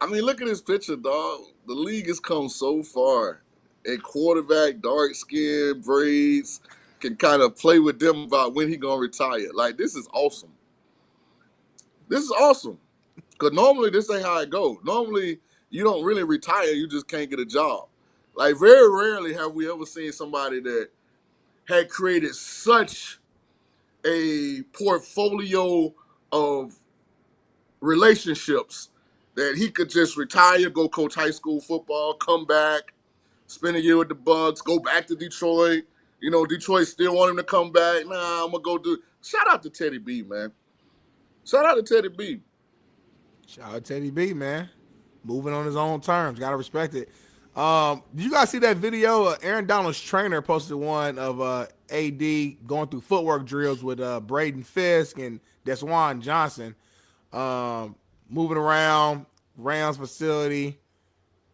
I mean, look at his picture, dog. The league has come so far. A quarterback, dark skin, braids, can kind of play with them about when he gonna retire. Like, this is awesome. This is awesome. Because normally this ain't how it goes. Normally you don't really retire, you just can't get a job. Like, very rarely have we ever seen somebody that had created such a portfolio of relationships that he could just retire, go coach high school football, come back, spend a year with the Bucks, go back to Detroit. Detroit still want him to come back. Nah, I'm going to go do it. Shout out to Teddy B, man. Shout out to Teddy B. Shout out to Teddy B, man. Moving on his own terms. Got to respect it. Did you guys see that video? Aaron Donald's trainer posted one of AD going through footwork drills with Braden Fisk and Desjuan Johnson, moving around Rams facility,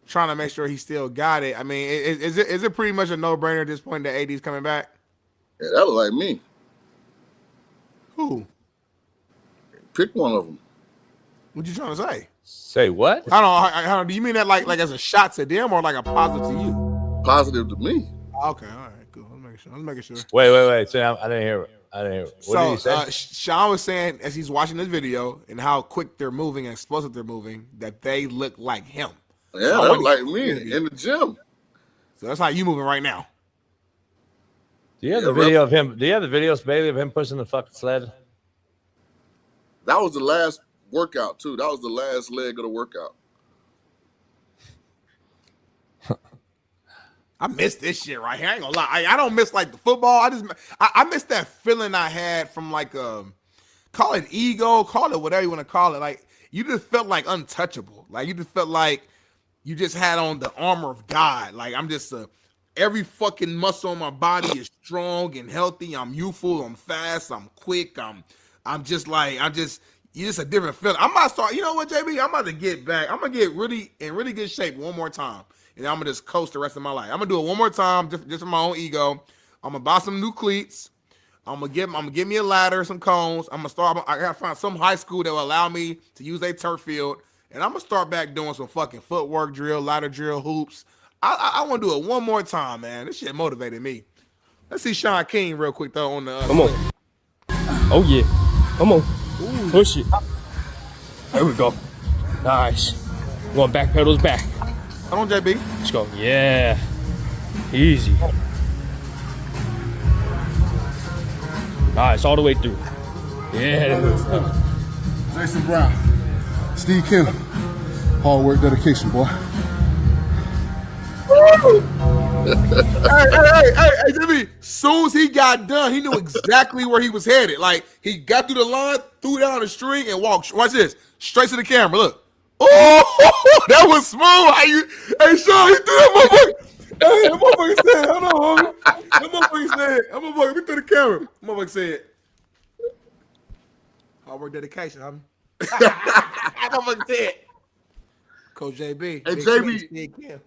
trying to make sure he still got it. I mean, is it pretty much a no-brainer at this point that AD's coming back? Yeah, that look like me. Who? Pick one of them. What you trying to say? Say what? I don't. Do you mean that like as a shot to them or like a positive to you? Positive to me. Okay, all right, cool. Let's make sure. Wait. So I didn't hear it. What did he say? Sean was saying as he's watching this video and how quick they're moving and explosive they're moving that they look like him. Yeah, So that look like me in the gym. So that's how you moving right now. Do you have the video of him? Do you have the videos, Bailey, of him pushing the fucking sled? That was the last workout too. That was the last leg of the workout. I miss this shit right here. I ain't gonna lie. I don't miss like the football. I miss that feeling I had from like call it ego, call it whatever you want to call it. Like you just felt like untouchable. Like you just felt like you just had on the armor of God. Like I'm just every fucking muscle on my body is strong and healthy. I'm youthful. I'm fast. I'm quick. You just a different feeling. I'm about to start. You know what, JB? I'm about to get back. I'm gonna get really in really good shape one more time, and I'm gonna just coast the rest of my life. I'm gonna do it one more time, just for my own ego. I'm gonna buy some new cleats. I'm gonna get me a ladder, some cones. I'm gonna start. I gotta find some high school that will allow me to use a turf field, and I'm gonna start back doing some fucking footwork drill, ladder drill, hoops. I want to do it one more time, man. This shit motivated me. Let's see Sean King real quick though on the. Come on. Oh yeah. Come on. Ooh. Push it. There we go. Nice. Going back pedals back. Come on, JB. Let's go. Yeah. Easy. Nice. All the way through. Yeah. Jason Brown. Steve Kim. Hard work, dedication, boy. Hey, Jimmy. Soon as he got done, he knew exactly where he was headed. Like he got through the line, threw down the string, and walked. Watch this, straight to the camera. Look. Oh, that was smooth. How you? Hey, Sean, he threw that motherfucker. Hey, that motherfucker said, "Hold on, homie." That motherfucker said, "That motherfucker." We threw the camera. That motherfucker said, "Hard work, dedication, homie." That motherfucker said. Coach JB. Hey, JB,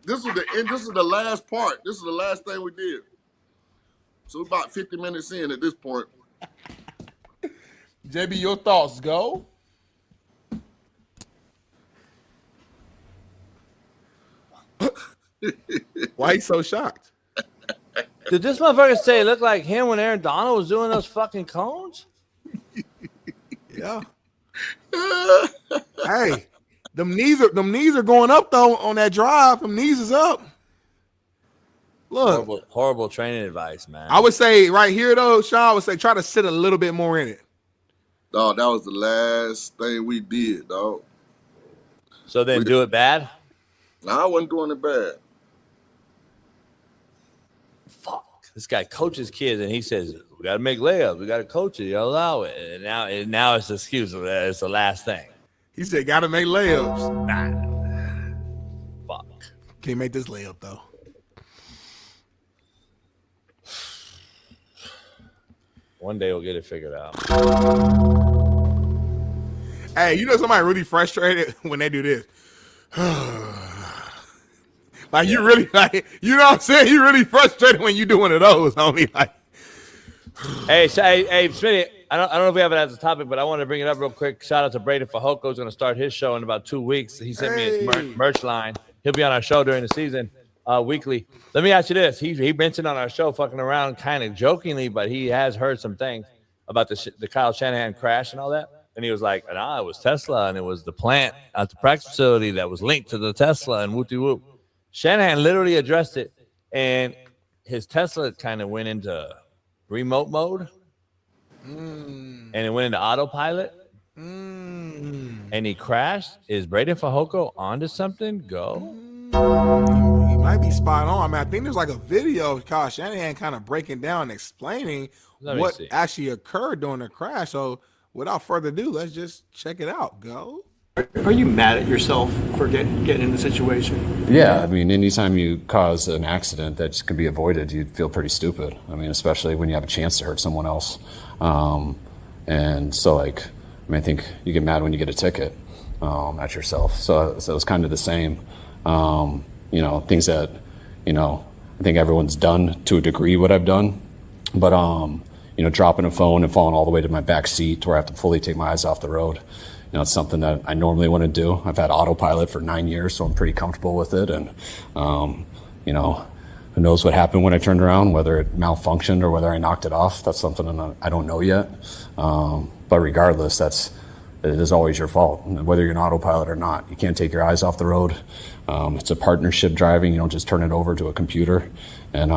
this was the end. This is the last part. This is the last thing we did. So we're about 50 minutes in at this point. JB, your thoughts, go. Why he so shocked? Did this motherfucker say it looked like him when Aaron Donald was doing those fucking cones? Yeah. Hey. Them knees are going up though on that drive. Them knees is up. Look, horrible training advice, man. I would say right here though, Sean, I would say try to sit a little bit more in it. Dog, that was the last thing we did, dog. So then do it bad? No, I wasn't doing it bad. Fuck. This guy coaches kids and he says, we gotta make layups, we gotta coach it, you gotta allow it. And now it's an excuse. It's the last thing. He said, "Gotta make layups." Fuck. Can't make this layup though. One day we'll get it figured out. Hey, you know somebody really frustrated when they do this. Like you really like, you know what I'm saying? You really frustrated when you do one of those, homie. Like, hey, Smitty. I don't know if we have it as a topic, but I want to bring it up real quick. Shout out to Braden Fajoko, who's going to start his show in about 2 weeks. He sent me his merch line. He'll be on our show during the season, weekly. Let me ask you this. He mentioned on our show, fucking around kind of jokingly, but he has heard some things about the Kyle Shanahan crash and all that. And he was like, nah, it was Tesla, and it was the plant at the practice facility that was linked to the Tesla and whoop-de-whoop. Shanahan literally addressed it, and his Tesla kind of went into remote mode. And it went into autopilot. And he crashed. Is Braden Fajoko onto something? Go. He might be spot on. I mean, I think there's like a video of Kyle Shanahan kind of breaking down and explaining what actually occurred during the crash. So without further ado, let's just check it out. Go. Are you mad at yourself for getting in the situation? Yeah, I mean, anytime you cause an accident that just can be avoided, you'd feel pretty stupid. I mean, especially when you have a chance to hurt someone else. And so, like, I mean, I think you get mad when you get a ticket at yourself. So it's kind of the same. You know, things that, you know, I think everyone's done to a degree what I've done. But, you know, dropping a phone and falling all the way to my back seat where I have to fully take my eyes off the road. You know, it's something that I normally want to do. I've had autopilot for 9 years, so I'm pretty comfortable with it. And, you know, who knows what happened when I turned around, whether it malfunctioned or whether I knocked it off. That's something I don't know yet. But regardless, it is always your fault, whether you're an autopilot or not. You can't take your eyes off the road. It's a partnership driving. You don't just turn it over to a computer. And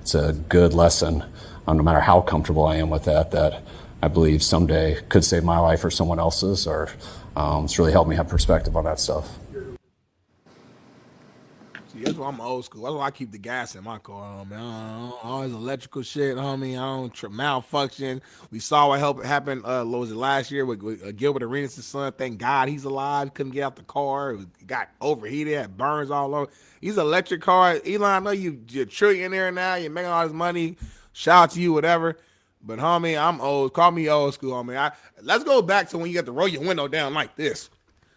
it's a good lesson, no matter how comfortable I am with that I believe someday could save my life or someone else's, or it's really helped me have perspective on that stuff. See, that's why I'm old school. That's why I keep the gas in my car, man. All this electrical shit, homie. I don't malfunction. We saw what happened, what was it, last year with Gilbert Arenas' son. Thank God he's alive. Couldn't get out the car. It got overheated, had burns all over. He's an electric car. Elon, I know you're a trillionaire now. You're making all this money. Shout out to you, whatever. But, homie, I'm old. Call me old school, homie. Let's go back to when you got to roll your window down like this.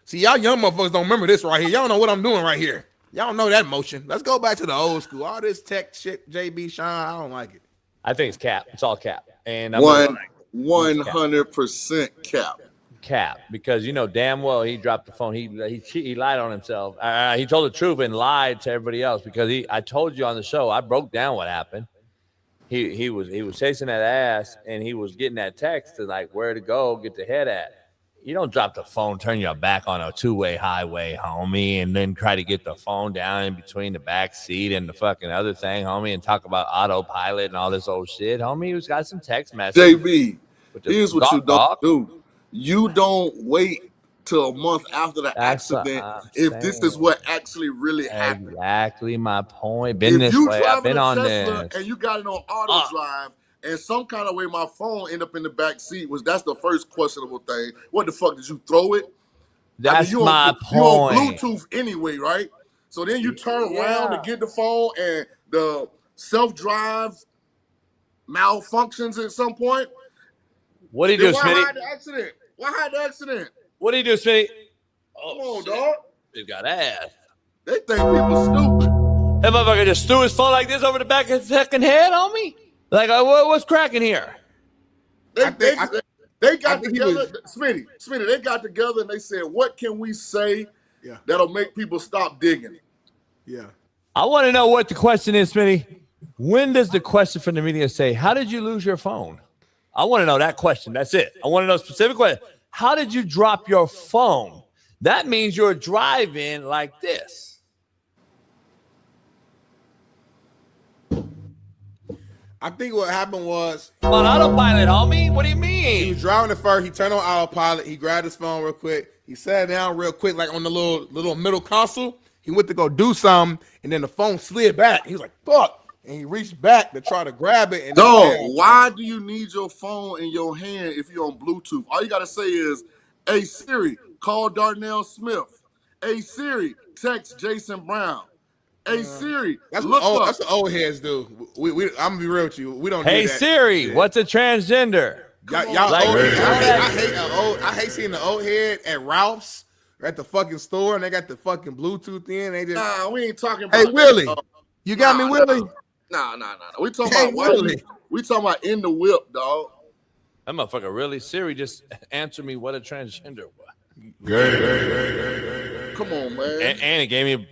See, y'all young motherfuckers don't remember this right here. Y'all know what I'm doing right here. Y'all don't know that motion. Let's go back to the old school. All this tech shit, JB, Sean, I don't like it. I think it's cap. It's all cap. And 100% cap. cap because you know damn well he dropped the phone. He lied on himself. He told the truth and lied to everybody else because I told you on the show. I broke down what happened. He was chasing that ass and he was getting that text to like where to go, get the head at. You don't drop the phone, turn your back on a two-way highway, homie, and then try to get the phone down in between the back seat and the fucking other thing, homie, and talk about autopilot and all this old shit, homie. Who's got some text messages? JB, here's what you don't do. You don't wait till a month after the accident if this is what actually really happened. Exactly my point. Been this way. I've been on Tesla this. and you got it on auto drive, and some kind of way my phone ended up in the back seat, that's the first questionable thing. What the fuck, did you throw it? That's you my on, point. You on Bluetooth anyway, right? So then you turn around to get the phone and the self-drive malfunctions at some point. What did he do, Why Smitty? hide the accident? Why hide the accident? What did he do, Smitty? Come on, dog. He got ass. They think people stupid. That motherfucker just threw his phone like this over the back of his fucking head on me. Like, what's cracking here? They got together, Smitty, they got together and they said, what can we say that'll make people stop digging? Yeah. I want to know what the question is, Smitty. When does the question from the media say, how did you lose your phone? I want to know that question. That's it. I want to know a specific question. How did you drop your phone? That means you're driving like this. I think what happened was on autopilot, homie. What do you mean? He was driving it first. He turned on autopilot. He grabbed his phone real quick. He sat down real quick, like on the little middle console. He went to go do something, and then the phone slid back. He was like, "Fuck!" And he reached back to try to grab it. And why do you need your phone in your hand if you're on Bluetooth? All you gotta say is, "Hey Siri, call Darnell Smith. Hey Siri, text Jason Brown. Hey Siri, that's look up." That's what old heads do. I'm gonna be real with you. We don't. Hey do that. Siri, what's a transgender? Y'all Like, old heads. I hate seeing the old head at Ralph's or at the fucking store, and they got the fucking Bluetooth in. They just Nah, we ain't talking about. Hey Willie, that, you got me, Willie? Nah. We talking about Willie. We talking about in the whip, dog. That motherfucker really? Siri, just answer me what a transgender was. Come on, man. And it gave me a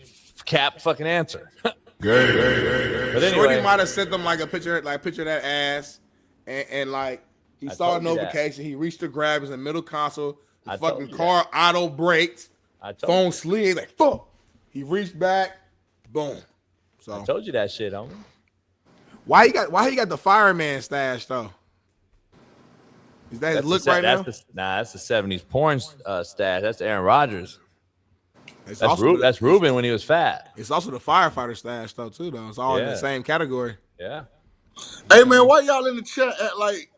cap fucking answer. But Shorty anyway, might have sent them like a picture of that ass, and like he saw a notification. He reached to grab his in the middle console. The fucking car auto braked. Phone slid like fuck. He reached back, boom. So I told you that shit, homie. Why he got the fireman stash though? Is that his look right now? That's the 70s porn stash. That's Aaron Rodgers. That's Ruben when he was fat. It's also the firefighter stash though too though. It's all in the same category. Yeah. Hey man, why y'all in the chat act like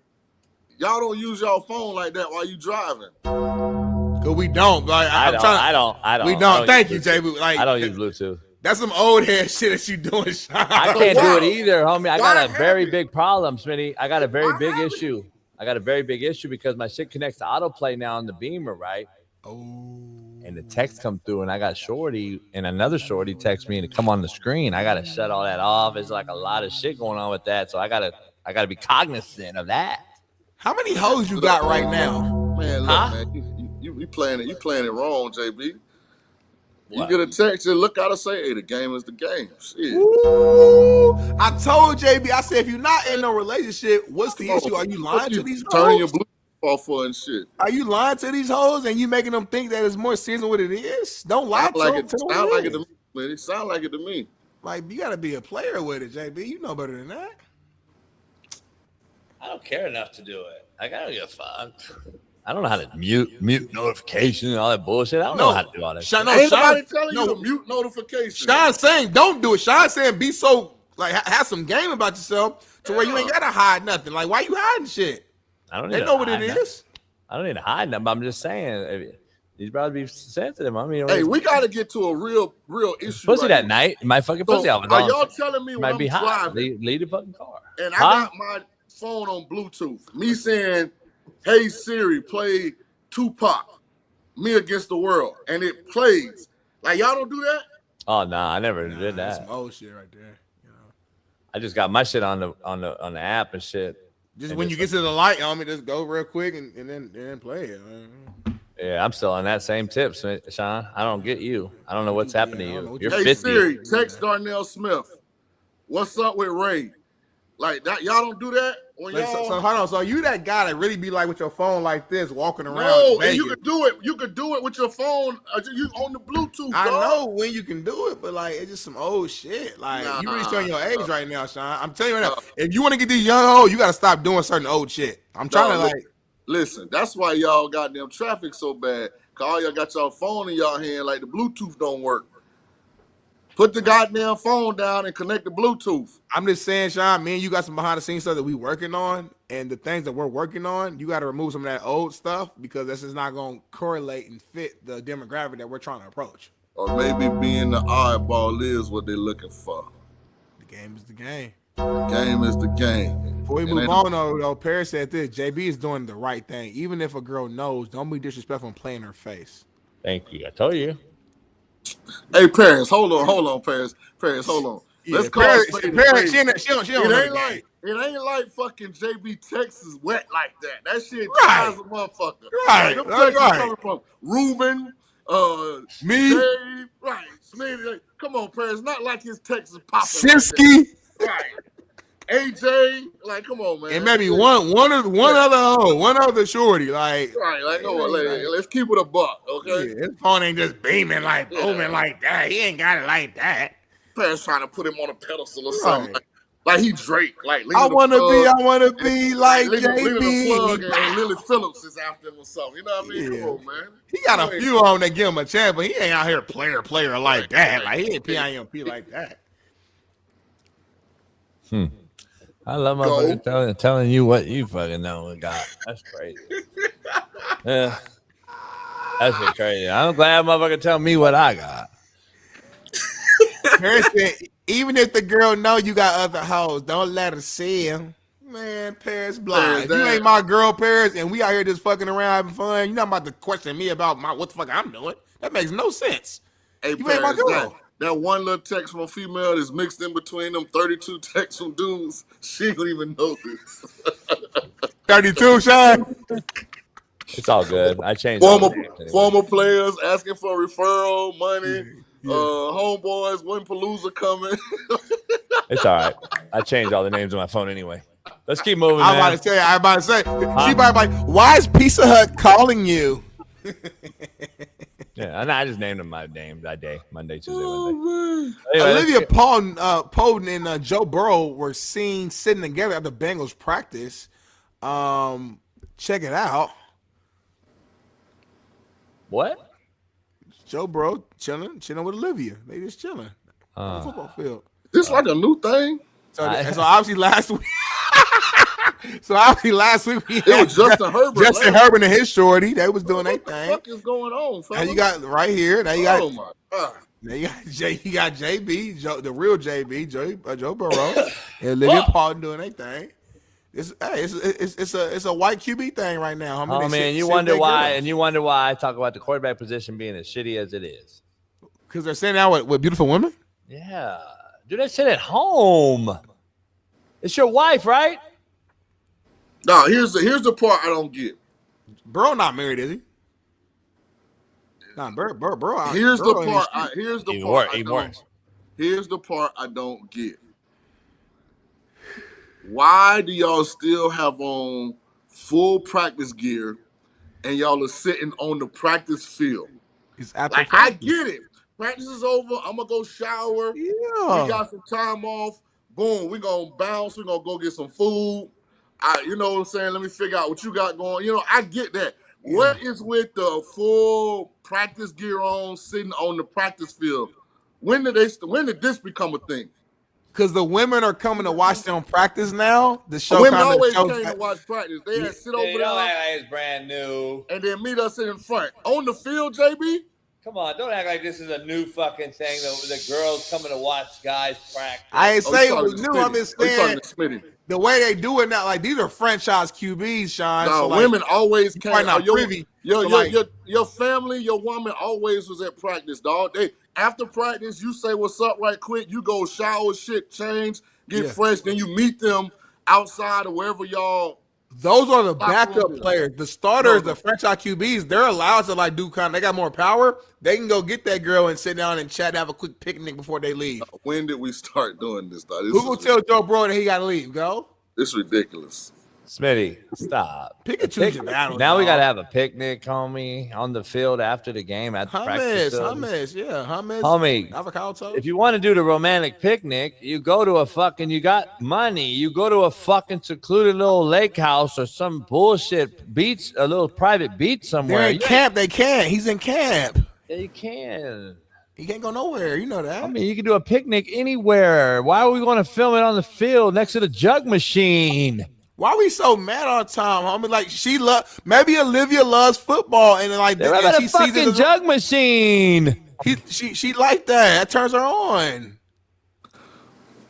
y'all don't use y'all phone like that while you driving? Cause we don't. Like I don't. We don't. Thank you, JB. Like I don't use Bluetooth. That's some old head shit that you doing, Sean. I can't do it either, homie. I got a very big problem, Smitty. I got a very big issue. I got a very big issue because my shit connects to autoplay now on the Beamer, right? Oh. And the text come through, and I got Shorty and another Shorty text me and it come on the screen. I gotta shut all that off. It's like a lot of shit going on with that, so I gotta be cognizant of that. How many hoes you got right now? Man, look, man, you playing it wrong, JB. You get a text and look out and say, "Hey, the game is the game." Shit. Ooh, I told JB, I said, if you're not in no relationship, what's the issue? Are you lying to these hoes? Turning your Bluetooth off for and shit. Are you lying to these hoes and you making them think that it's more serious than what it is? Don't lie to them. Sound like it to me, man. It sound like it to me. Like, you gotta be a player with it, JB. You know better than that. I don't care enough to do it. I gotta give a fuck. I don't know how to mute notification and all that bullshit. I don't know how to do all that. Ain't nobody telling you to mute notification. Sean's saying don't do it. Sean's saying be so like have some game about yourself to where you ain't gotta hide nothing. Like, why you hiding shit? I don't. They know what it is. I don't need to hide nothing. But I'm just saying these brothers be sensitive. I mean, hey, we gotta get to a real issue. Pussy that night, my fucking pussy. Are y'all telling me when I'm driving? Leave the fucking car. And I got my phone on Bluetooth. Me saying, "Hey Siri, play Tupac, Me Against the World," and it plays. Like, y'all don't do that? Oh no, I never did that. That's some old shit right there. You know, I just got my shit on the app and shit. Just And when you get to the light, homie, just go real quick and then play it. Yeah, I'm still on that same tip, Sean. I don't get you. I don't know what's happening to you. You're Hey 50. Siri, text Darnell Smith. What's up with Ray? Like that, y'all don't do that when Like, y'all. so hold on. So you that guy that really be like with your phone like this, walking around? No, and Vegas. you could do it. You could do it with your phone. You on the Bluetooth. I dog. know when you can do it, but like it's just some old shit. Like you really showing your age right now, Sean. I'm telling you right now. If you want to get these young old, you got to stop doing certain old shit. I'm trying to like. Listen, that's why y'all goddamn traffic so bad. Cause all y'all got y'all phone in y'all hand, like the Bluetooth don't work. Put the goddamn phone down and connect the Bluetooth. I'm just saying, Sean, me and you got some behind the scenes stuff that we working on, and the things that we're working on, you got to remove some of that old stuff because this is not going to correlate and fit the demographic that we're trying to approach. Or maybe being the oddball is what they're looking for. The game is the game. The game is the game. Before we move on, though, Paris said this: JB is doing the right thing. Even if a girl knows, don't be disrespectful and play in her face. Thank you. I told you. Hey, Paris, hold on, Paris. Paris, hold on. Let's call Paris, it. she don't It ain't like fucking JB Texas wet like that. That shit dries a motherfucker. Right, Them right, Texas right. coming from Ruben, me, Dave, right, Smitty. Come on, Paris. Not like his Texas popping. Siski, like right. AJ, like, come on, man. And maybe one other shorty, like right, come on, let's keep it a buck, okay? Yeah, his phone ain't just beaming like booming like that. He ain't got it like that. Paris trying to put him on a pedestal or something. Like he Drake. Like I want to be like JB. And Lily Phillips is after him or something. You know what I mean? Come on, man. He got a few on that give him a chance, but he ain't out here player like that. Like he ain't PIMP like that. I love my telling you what you fucking know and got. That's crazy. Yeah. That's just crazy. I'm glad motherfucker tell me what I got. Paris said, even if the girl know you got other hoes, don't let her see him. Man, Paris blind. If you ain't my girl, Paris, and we out here just fucking around having fun, you're not about to question me about what the fuck I'm doing. That makes no sense. Hey, you Paris, ain't my girl. That one little text from a female is mixed in between them 32 texts from dudes. She don't even know this. 32, Sean? It's all good. I changed former players asking for referral money. Homeboys, when Palooza coming. It's all right. I changed all the names on my phone anyway. Let's keep moving. I'm about to say, she probably like, why is Pizza Hut calling you? Yeah, and I just named them my name that day, Monday, Tuesday, Wednesday. Anyway, Olivia Poden and Joe Burrow were seen sitting together at the Bengals practice. Check it out. What? Joe Burrow chilling with Olivia. They just chilling on the football field. This like a new thing? So obviously last week. We it was Justin Herbert. Justin Herbert and his shorty. They was doing their thing. What the fuck is going on, fella? Now you got right here. Now you got. Oh my God. Now you got JB, the real JB, Joe Burrow, and Olivia Poden doing their thing. It's a white QB thing right now. Oh man, you wonder why I talk about the quarterback position being as shitty as it is. Because they're sitting out with beautiful women. Yeah, dude, they sit at home. It's your wife, right? No, here's the part I don't get. Burrow not married, is he? Nah, Burrow. Here's the part I don't get. Why do y'all still have on full practice gear and y'all are sitting on the practice field? I get it. Practice is over. I'm gonna go shower. Yeah. We got some time off. Boom. We're gonna bounce. We're gonna go get some food. You know what I'm saying? Let me figure out what you got going. You know, I get that. Yeah. What is with the full practice gear on, sitting on the practice field? When did this become a thing? Because the women are coming to watch them practice now. The show women always came to watch practice. They had sit over there. Like it's brand new. And then meet us in front. On the field, JB? Come on, don't act like this is a new fucking thing. The girls coming to watch guys practice. I ain't saying it was new. I'm just saying Smitty. The way they do it now, like these are franchise QBs, Sean. No, so women always came. Privy. Your family, your woman always was at practice, dog. After practice, you say what's up right quick. You go shower, shit, change, get fresh. Then you meet them outside of wherever y'all. Those are the locker backup room is. players. The starters, No. the franchise QBs, they're allowed to like do kind of, they got more power. They can go get that girl and sit down and chat and have a quick picnic before they leave. When did we start doing this? Though? Who will tell Joe Burrow that he got to leave? Go. It's ridiculous. Smitty, stop. Pick and choose your battles. Now we dog. got to have a picnic, homie, on the field after the game at the practice facilities. hummus, Homie, avocado toast. if you want to do the romantic picnic, you go to you got money. You go to a fucking secluded little lake house or some bullshit beach, a little private beach somewhere. They're in camp. They can't. He's in camp. Yeah, you can. He can't go nowhere. You know that. I mean, you can do a picnic anywhere. Why are we going to film it on the field next to the jug machine? Why are we so mad all the time, homie? Like maybe Olivia loves football and like They're having a fucking jug machine. She like that. That turns her on.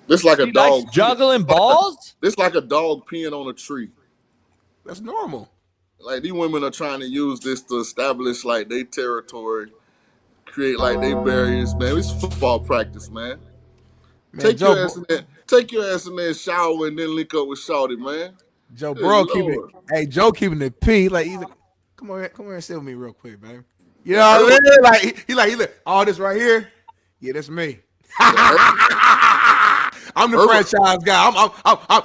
It's like a dog juggling balls. It's like a dog peeing on a tree. That's normal. Like these women are trying to use this to establish like their territory, create like their barriers. Man, it's football practice, man. Take your ass in there, shower, and then link up with Shawty, man. Joe Burrow keeping it P. Like, come here and sit with me real quick, man. You know what I mean? Like, he like, all this right here. Yeah, that's me. I'm the franchise guy.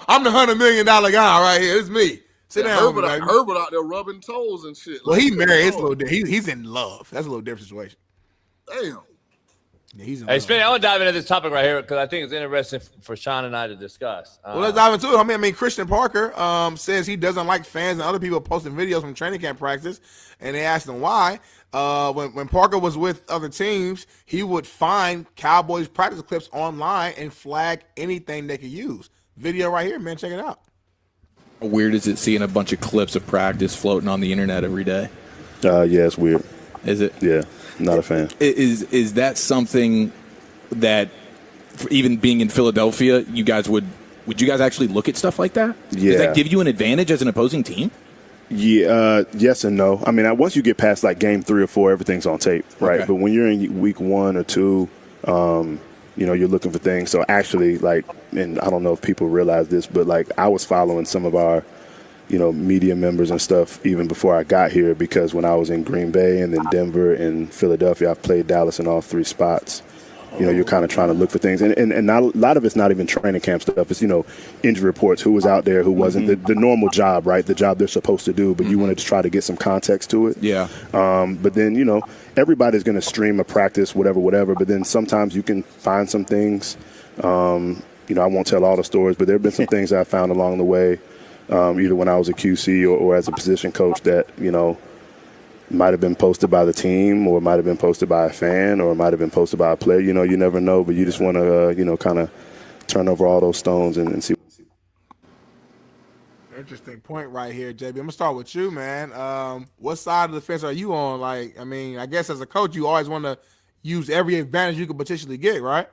I'm the $100 million guy right here. It's me. Sit down, Herbert out there rubbing toes and shit. Well, he married. It's a little different. He's in love. That's a little different situation. Damn. Yeah, he's in Hey, love. Smitty, I want to dive into this topic right here because I think it's interesting for Sean and I to discuss. Well, let's dive into it. I mean, Christian Parker says he doesn't like fans and other people posting videos from training camp practice, and they asked him why. When Parker was with other teams, he would find Cowboys practice clips online and flag anything they could use. Video right here, man. Check it out. How weird is it seeing a bunch of clips of practice floating on the internet every day? Yeah, it's weird. Is it? Yeah, not a fan. Is that something that, even being in Philadelphia, would you guys actually look at stuff like that? Yeah. Does that give you an advantage as an opposing team? Yeah, yes and no. I mean, once you get past like game 3 or 4, everything's on tape, right? Okay. But when you're in week 1 or 2, you're looking for things. So actually, like, and I don't know if people realize this, but like I was following some of our, media members and stuff even before I got here, because when I was in Green Bay and then Denver and Philadelphia, I've played Dallas in all 3 spots. You're kind of trying to look for things. And not, a lot of it's not even training camp stuff. It's, injury reports, who was out there, who wasn't, the normal job, right? The job they're supposed to do, but you wanted to try to get some context to it. Yeah. But then, everybody's going to stream a practice, whatever. But then sometimes you can find some things. I won't tell all the stories, but there have been some things I found along the way, either when I was a QC or as a position coach that, might have been posted by the team, or might have been posted by a fan, or might have been posted by a player. You never know, but you just want to, kind of turn over all those stones and see. Interesting point right here, JB. I'm going to start with you, man. What side of the fence are you on? Like, I mean, I guess as a coach, you always want to use every advantage you could potentially get, right?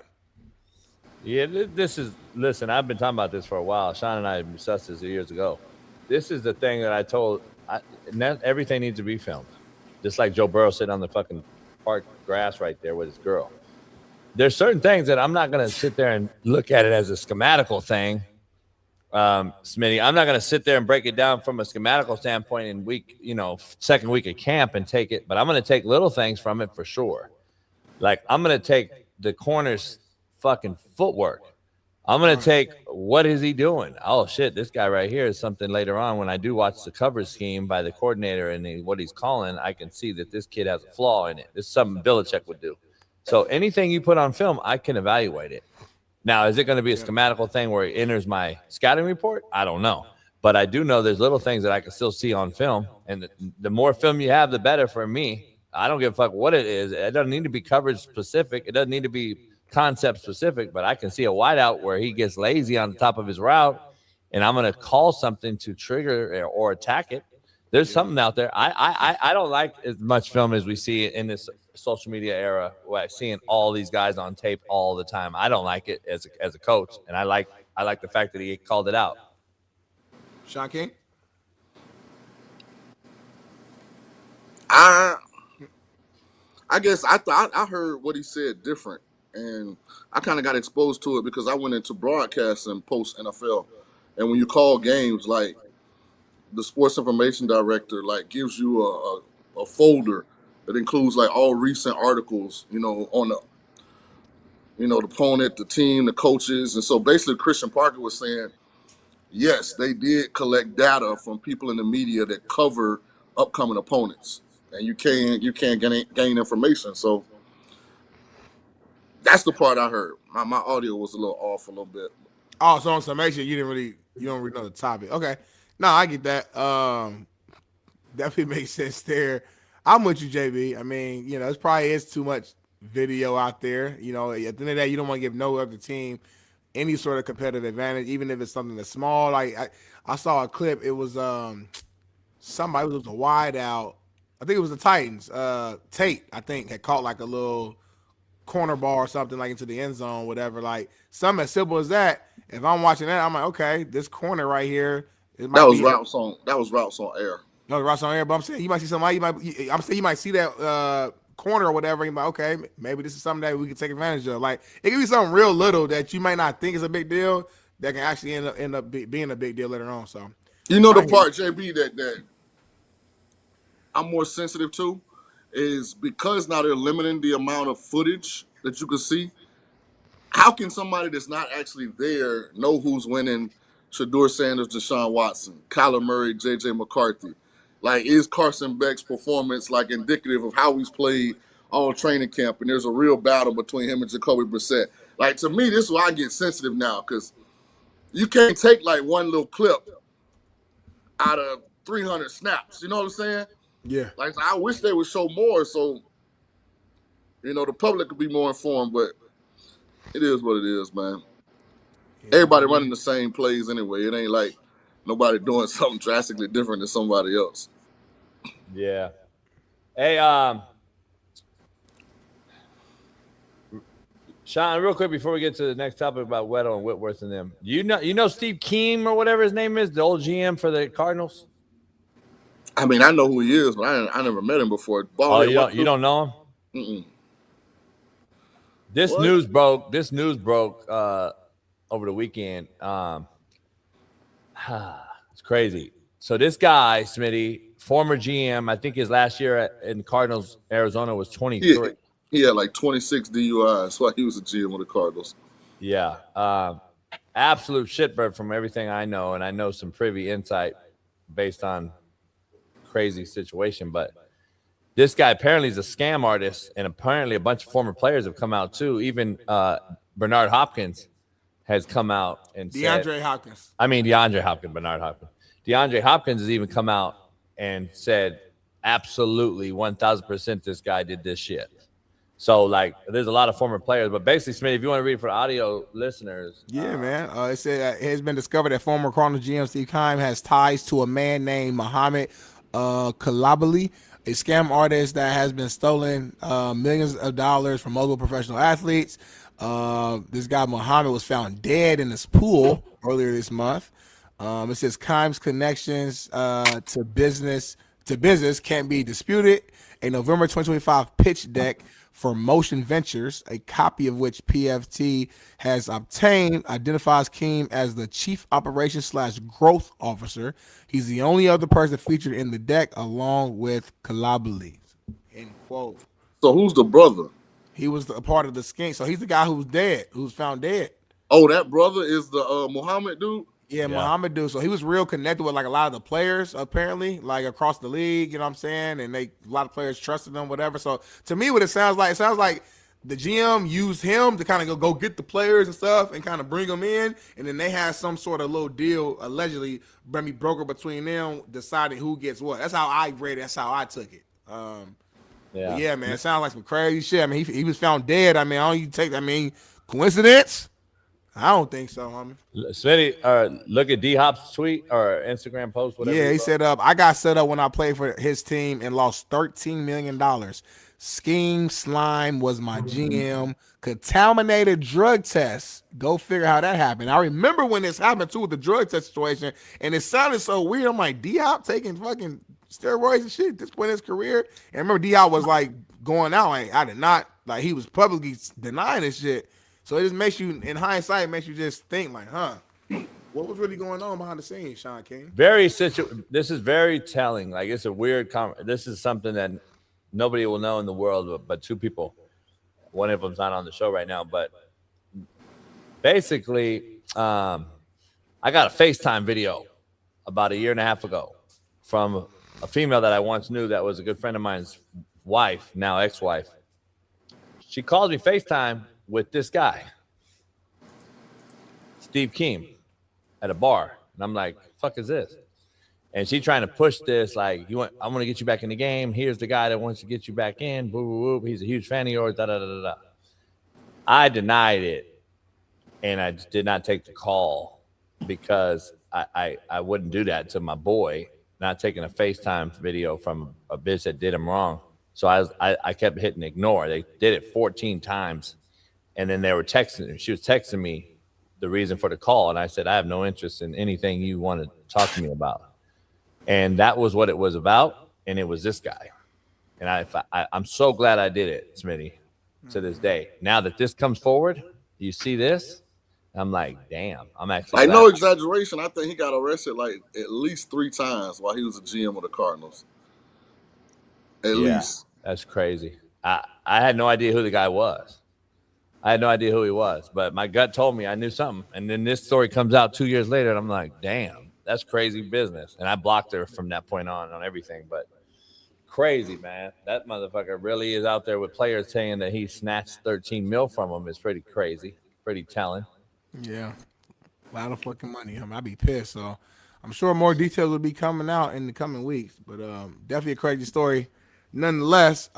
Yeah, listen, I've been talking about this for a while. Sean and I discussed this years ago. This is the thing that I told, everything needs to be filmed. Just like Joe Burrow sitting on the fucking park grass right there with his girl. There's certain things that I'm not going to sit there and look at it as a schematical thing, Smitty. I'm not going to sit there and break it down from a schematical standpoint in second week of camp and take it, but I'm going to take little things from it for sure. Like, I'm going to take the corner's fucking footwork. I'm going to take, what is he doing? Oh, shit, this guy right here is something later on when I do watch the coverage scheme by the coordinator and what he's calling, I can see that this kid has a flaw in it. This is something Belichick would do. So anything you put on film, I can evaluate it. Now, is it going to be a schematical thing where it enters my scouting report? I don't know. But I do know there's little things that I can still see on film. And the more film you have, the better for me. I don't give a fuck what it is. It doesn't need to be coverage specific. It doesn't need to be concept specific, but I can see a wideout where he gets lazy on the top of his route, and I'm going to call something to trigger or attack it. There's something out there. I don't like as much film as we see in this social media era, where I'm seeing all these guys on tape all the time. I don't like it as a coach, and I like the fact that he called it out. Sean King? I guess I heard what he said different. And I kind of got exposed to it because I went into broadcasting post NFL, And when you call games, like the sports information director, like gives you a folder that includes like all recent articles, on the opponent, the team, the coaches. And so basically Christian Parker was saying, yes, they did collect data from people in the media that cover upcoming opponents, and you can't gain information. So that's the part I heard. My audio was a little off a little bit. Oh, so on summation, you don't really know the topic. Okay, no, I get that. Definitely makes sense there. I'm with you, JB. I mean, it probably is too much video out there. At the end of the day, you don't want to give no other team any sort of competitive advantage, even if it's something that's small. Like I saw a clip. It was somebody, it was a wide out. I think it was the Titans. Tate, I think, had caught like a little corner ball or something like into the end zone, whatever. Like something as simple as that. If I'm watching that, I'm like, okay, this corner right here. That was routes on air. No, routes on air. But I'm saying you might see somebody. I'm saying you might see that corner or whatever. And you're like, okay, maybe this is something that we can take advantage of. Like it can be something real little that you might not think is a big deal that can actually end up being a big deal later on. So the part, JB, that I'm more sensitive to is because now they're limiting the amount of footage that you can see. How can somebody that's not actually there know who's winning Shedeur Sanders, Deshaun Watson, Kyler Murray, J.J. McCarthy? Like, is Carson Beck's performance like indicative of how he's played all training camp? And there's a real battle between him and Jacoby Brissett. Like, to me, this is why I get sensitive now, because you can't take like one little clip out of 300 snaps. You know what I'm saying? Yeah. Like, I wish they would show more so, the public could be more informed, but it is what it is, man. Yeah, everybody running the same plays anyway. It ain't like nobody doing something drastically different than somebody else. Yeah. Hey, Sean, real quick before we get to the next topic about Weddle and Whitworth and them. You know Steve Keem or whatever his name is, the old GM for the Cardinals? I mean, I know who he is, but I never met him before. You don't know him? Mm-mm. This news broke over the weekend. It's crazy. So this guy, Smitty, former GM, I think his last year in Cardinals, Arizona was 23. He had like 26 DUIs while he was a GM of the Cardinals. Yeah. Absolute shitbird from everything I know, and I know some privy insight based on crazy situation, but this guy apparently is a scam artist, and apparently a bunch of former players have come out too. Even Bernard Hopkins has come out and DeAndre Hopkins. Bernard Hopkins. DeAndre Hopkins has even come out and said, absolutely, 1,000% this guy did this shit. So, like, there's a lot of former players. But basically, Smith, if you want to read it for audio listeners. Yeah, man. It said it has been discovered that former Cardinals GM Steve Keim has ties to a man named Mohamed Kalabali, a scam artist that has been stolen millions of dollars from multiple professional athletes. This guy Mohamed was found dead in his pool earlier this month. It says Keim's connections to business can't be disputed. A November 2025 pitch deck for Motion Ventures, a copy of which PFT has obtained, identifies Keim as the chief operations / growth officer. He's the only other person featured in the deck, along with Kalabali. End quote. So who's the brother? He was a part of the scheme. So he's the guy who's dead, who's found dead. Oh, that brother is the Muhammad dude? Yeah, Muhammad dude. So he was real connected with like a lot of the players, apparently, like across the league, you know what I'm saying? And a lot of players trusted him, whatever. So to me, what it sounds like the GM used him to kind of go get the players and stuff and kind of bring them in. And then they had some sort of little deal, allegedly, broker between them, deciding who gets what. That's how I read it. That's how I took it. Yeah, man, it sounds like some crazy shit. I mean, he was found dead. I mean, coincidence? I don't think so, homie. Smitty, look at D-Hop's tweet or Instagram post, whatever. Yeah, he said, I got set up when I played for his team and lost $13 million. Scheme Slime was my GM. Contaminated drug tests. Go figure how that happened. I remember when this happened, too, with the drug test situation, and it sounded so weird. I'm like, D-Hop taking fucking steroids and shit at this point in his career? And I remember D-Hop was, like, going out. Like, I did not, like, he was publicly denying this shit. So it just makes you, in hindsight, it makes you just think like, huh? What was really going on behind the scenes, Sean King? This is very telling. Like, it's a weird this is something that nobody will know in the world, but two people. One of them's not on the show right now, but basically, I got a FaceTime video about 1.5 years ago from a female that I once knew that was a good friend of mine's wife, now ex-wife. She calls me FaceTime with this guy, Steve Keem, at a bar. And I'm like, fuck is this? And she trying to push this, like, I want to get you back in the game. Here's the guy that wants to get you back in. Boo, boo, boo. He's a huge fan of yours. Da, da, da, da, da. I denied it, and I just did not take the call because I wouldn't do that to my boy, not taking a FaceTime video from a bitch that did him wrong. So I kept hitting ignore. They did it 14 times, and then they were texting. She was texting me the reason for the call, and I said, I have no interest in anything you want to talk to me about. And that was what it was about, and it was this guy. And I'm so glad I did it, Smitty, to this day. Now that this comes forward, you see this, I'm like, damn, I'm actually like, no exaggeration. I think he got arrested like at least 3 times while he was a GM of the Cardinals. At least. That's crazy. I had no idea who the guy was. I had no idea who he was, but my gut told me I knew something. And then this story comes out 2 years later, and I'm like, damn, that's crazy business. And I blocked her from that point on everything. But crazy, man. That motherfucker really is out there with players saying that he snatched 13 mil from them. It's pretty crazy, pretty telling. Yeah, a lot of fucking money. I'd be pissed. So I'm sure more details will be coming out in the coming weeks. But definitely a crazy story, nonetheless.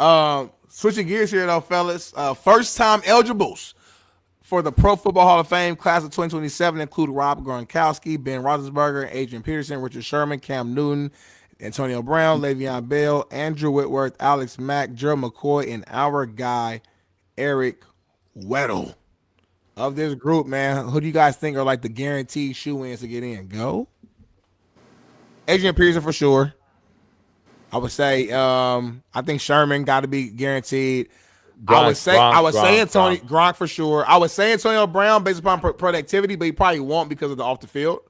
Switching gears here, though, fellas. First-time eligibles for the Pro Football Hall of Fame class of 2027 include Rob Gronkowski, Ben Roethlisberger, Adrian Peterson, Richard Sherman, Cam Newton, Antonio Brown, Le'Veon Bell, Andrew Whitworth, Alex Mack, Gerald McCoy, and our guy, Eric Weddle. Of this group, man, who do you guys think are like the guaranteed shoe-ins to get in? Go. Adrian Peterson for sure. I would say I think Sherman got to be guaranteed. I would say Gronk for sure. I would say Antonio Brown based upon productivity, but he probably won't because of the off the field.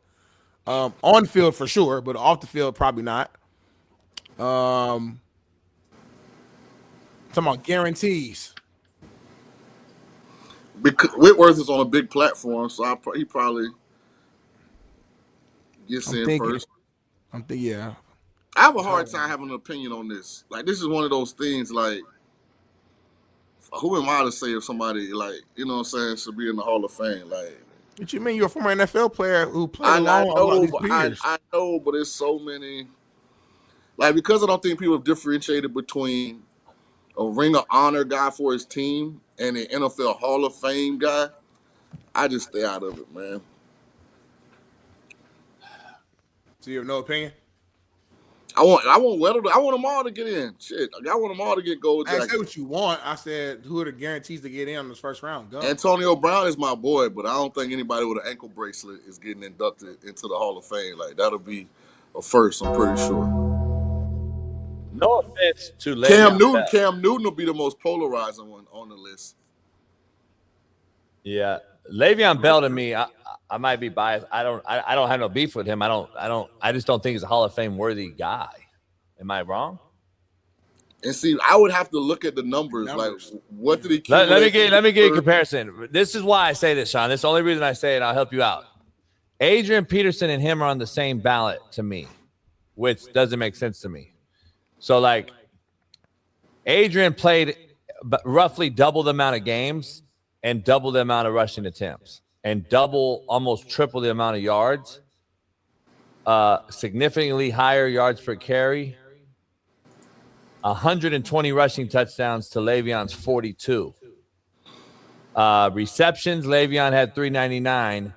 On field for sure, but off the field probably not. Talking about guarantees. Because Whitworth is on a big platform, so he probably gets in first. Yeah. I have a hard time having an opinion on this. Like, this is one of those things, like, who am I to say if somebody, like, you know what I'm saying, should be in the Hall of Fame? Like, what you mean? You're a former NFL player who played along these years. I know, but there's so many. Like, because I don't think people have differentiated between a Ring of Honor guy for his team and an NFL Hall of Fame guy, I just stay out of it, man. So you have no opinion? I want Weddle. I want them all to get in. Shit, I want them all to get gold jackets. I said what you want. I said who are the guarantees to get in on this first round? Go. Antonio Brown is my boy, but I don't think anybody with an ankle bracelet is getting inducted into the Hall of Fame. Like, that'll be a first, I'm pretty sure. No offense to Le'Veon Cam Newton will be the most polarizing one on the list. Yeah, Le'Veon Bell to me, I might be biased. I don't have no beef with him. I just don't think he's a Hall of Fame worthy guy. Am I wrong? And see, I would have to look at the numbers. Like, what did he? Let me get a comparison. This is why I say this, Sean. This is the only reason I say it. I'll help you out. Adrian Peterson and him are on the same ballot to me, which doesn't make sense to me. So, like, Adrian played roughly double the amount of games and double the amount of rushing attempts and almost triple the amount of yards, significantly higher yards per carry, 120 rushing touchdowns to Le'Veon's 42. Receptions, Le'Veon had 399.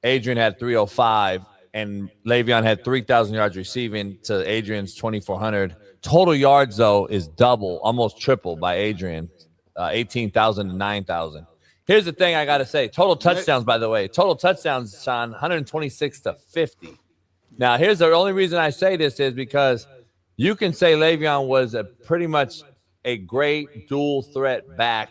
Adrian had 305. And Le'Veon had 3,000 yards receiving to Adrian's 2,400. Total yards, though, is double, almost triple by Adrian, 18,000 to 9,000. Here's the thing I got to say. Total touchdowns, by the way. Total touchdowns, Sean, 126 to 50. Now, here's the only reason I say this is because you can say Le'Veon was pretty much a great dual threat back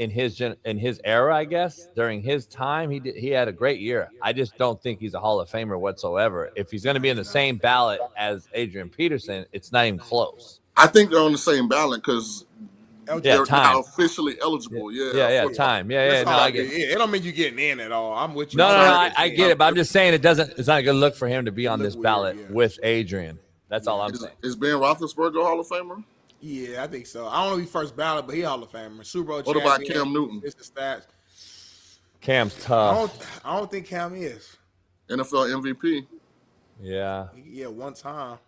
in his era, I guess, during his time, he had a great year. I just don't think he's a Hall of Famer whatsoever. If he's going to be in the same ballot as Adrian Peterson, it's not even close. I think they're on the same ballot because they're time. now officially eligible. Time. Yeah. No, I get it. It don't mean you getting in at all. I'm with you. No, I get it, but I'm just saying it's not a good look for him to be on this ballot with Adrian. That's all I'm saying. Is Ben Roethlisberger a Hall of Famer? Yeah, I think so. I don't know if he first ballot, but he Hall of Famer. Super Bowl What about Cam Newton? It's the stats. Cam's tough. I don't think Cam is. NFL MVP. Yeah. Yeah, one time.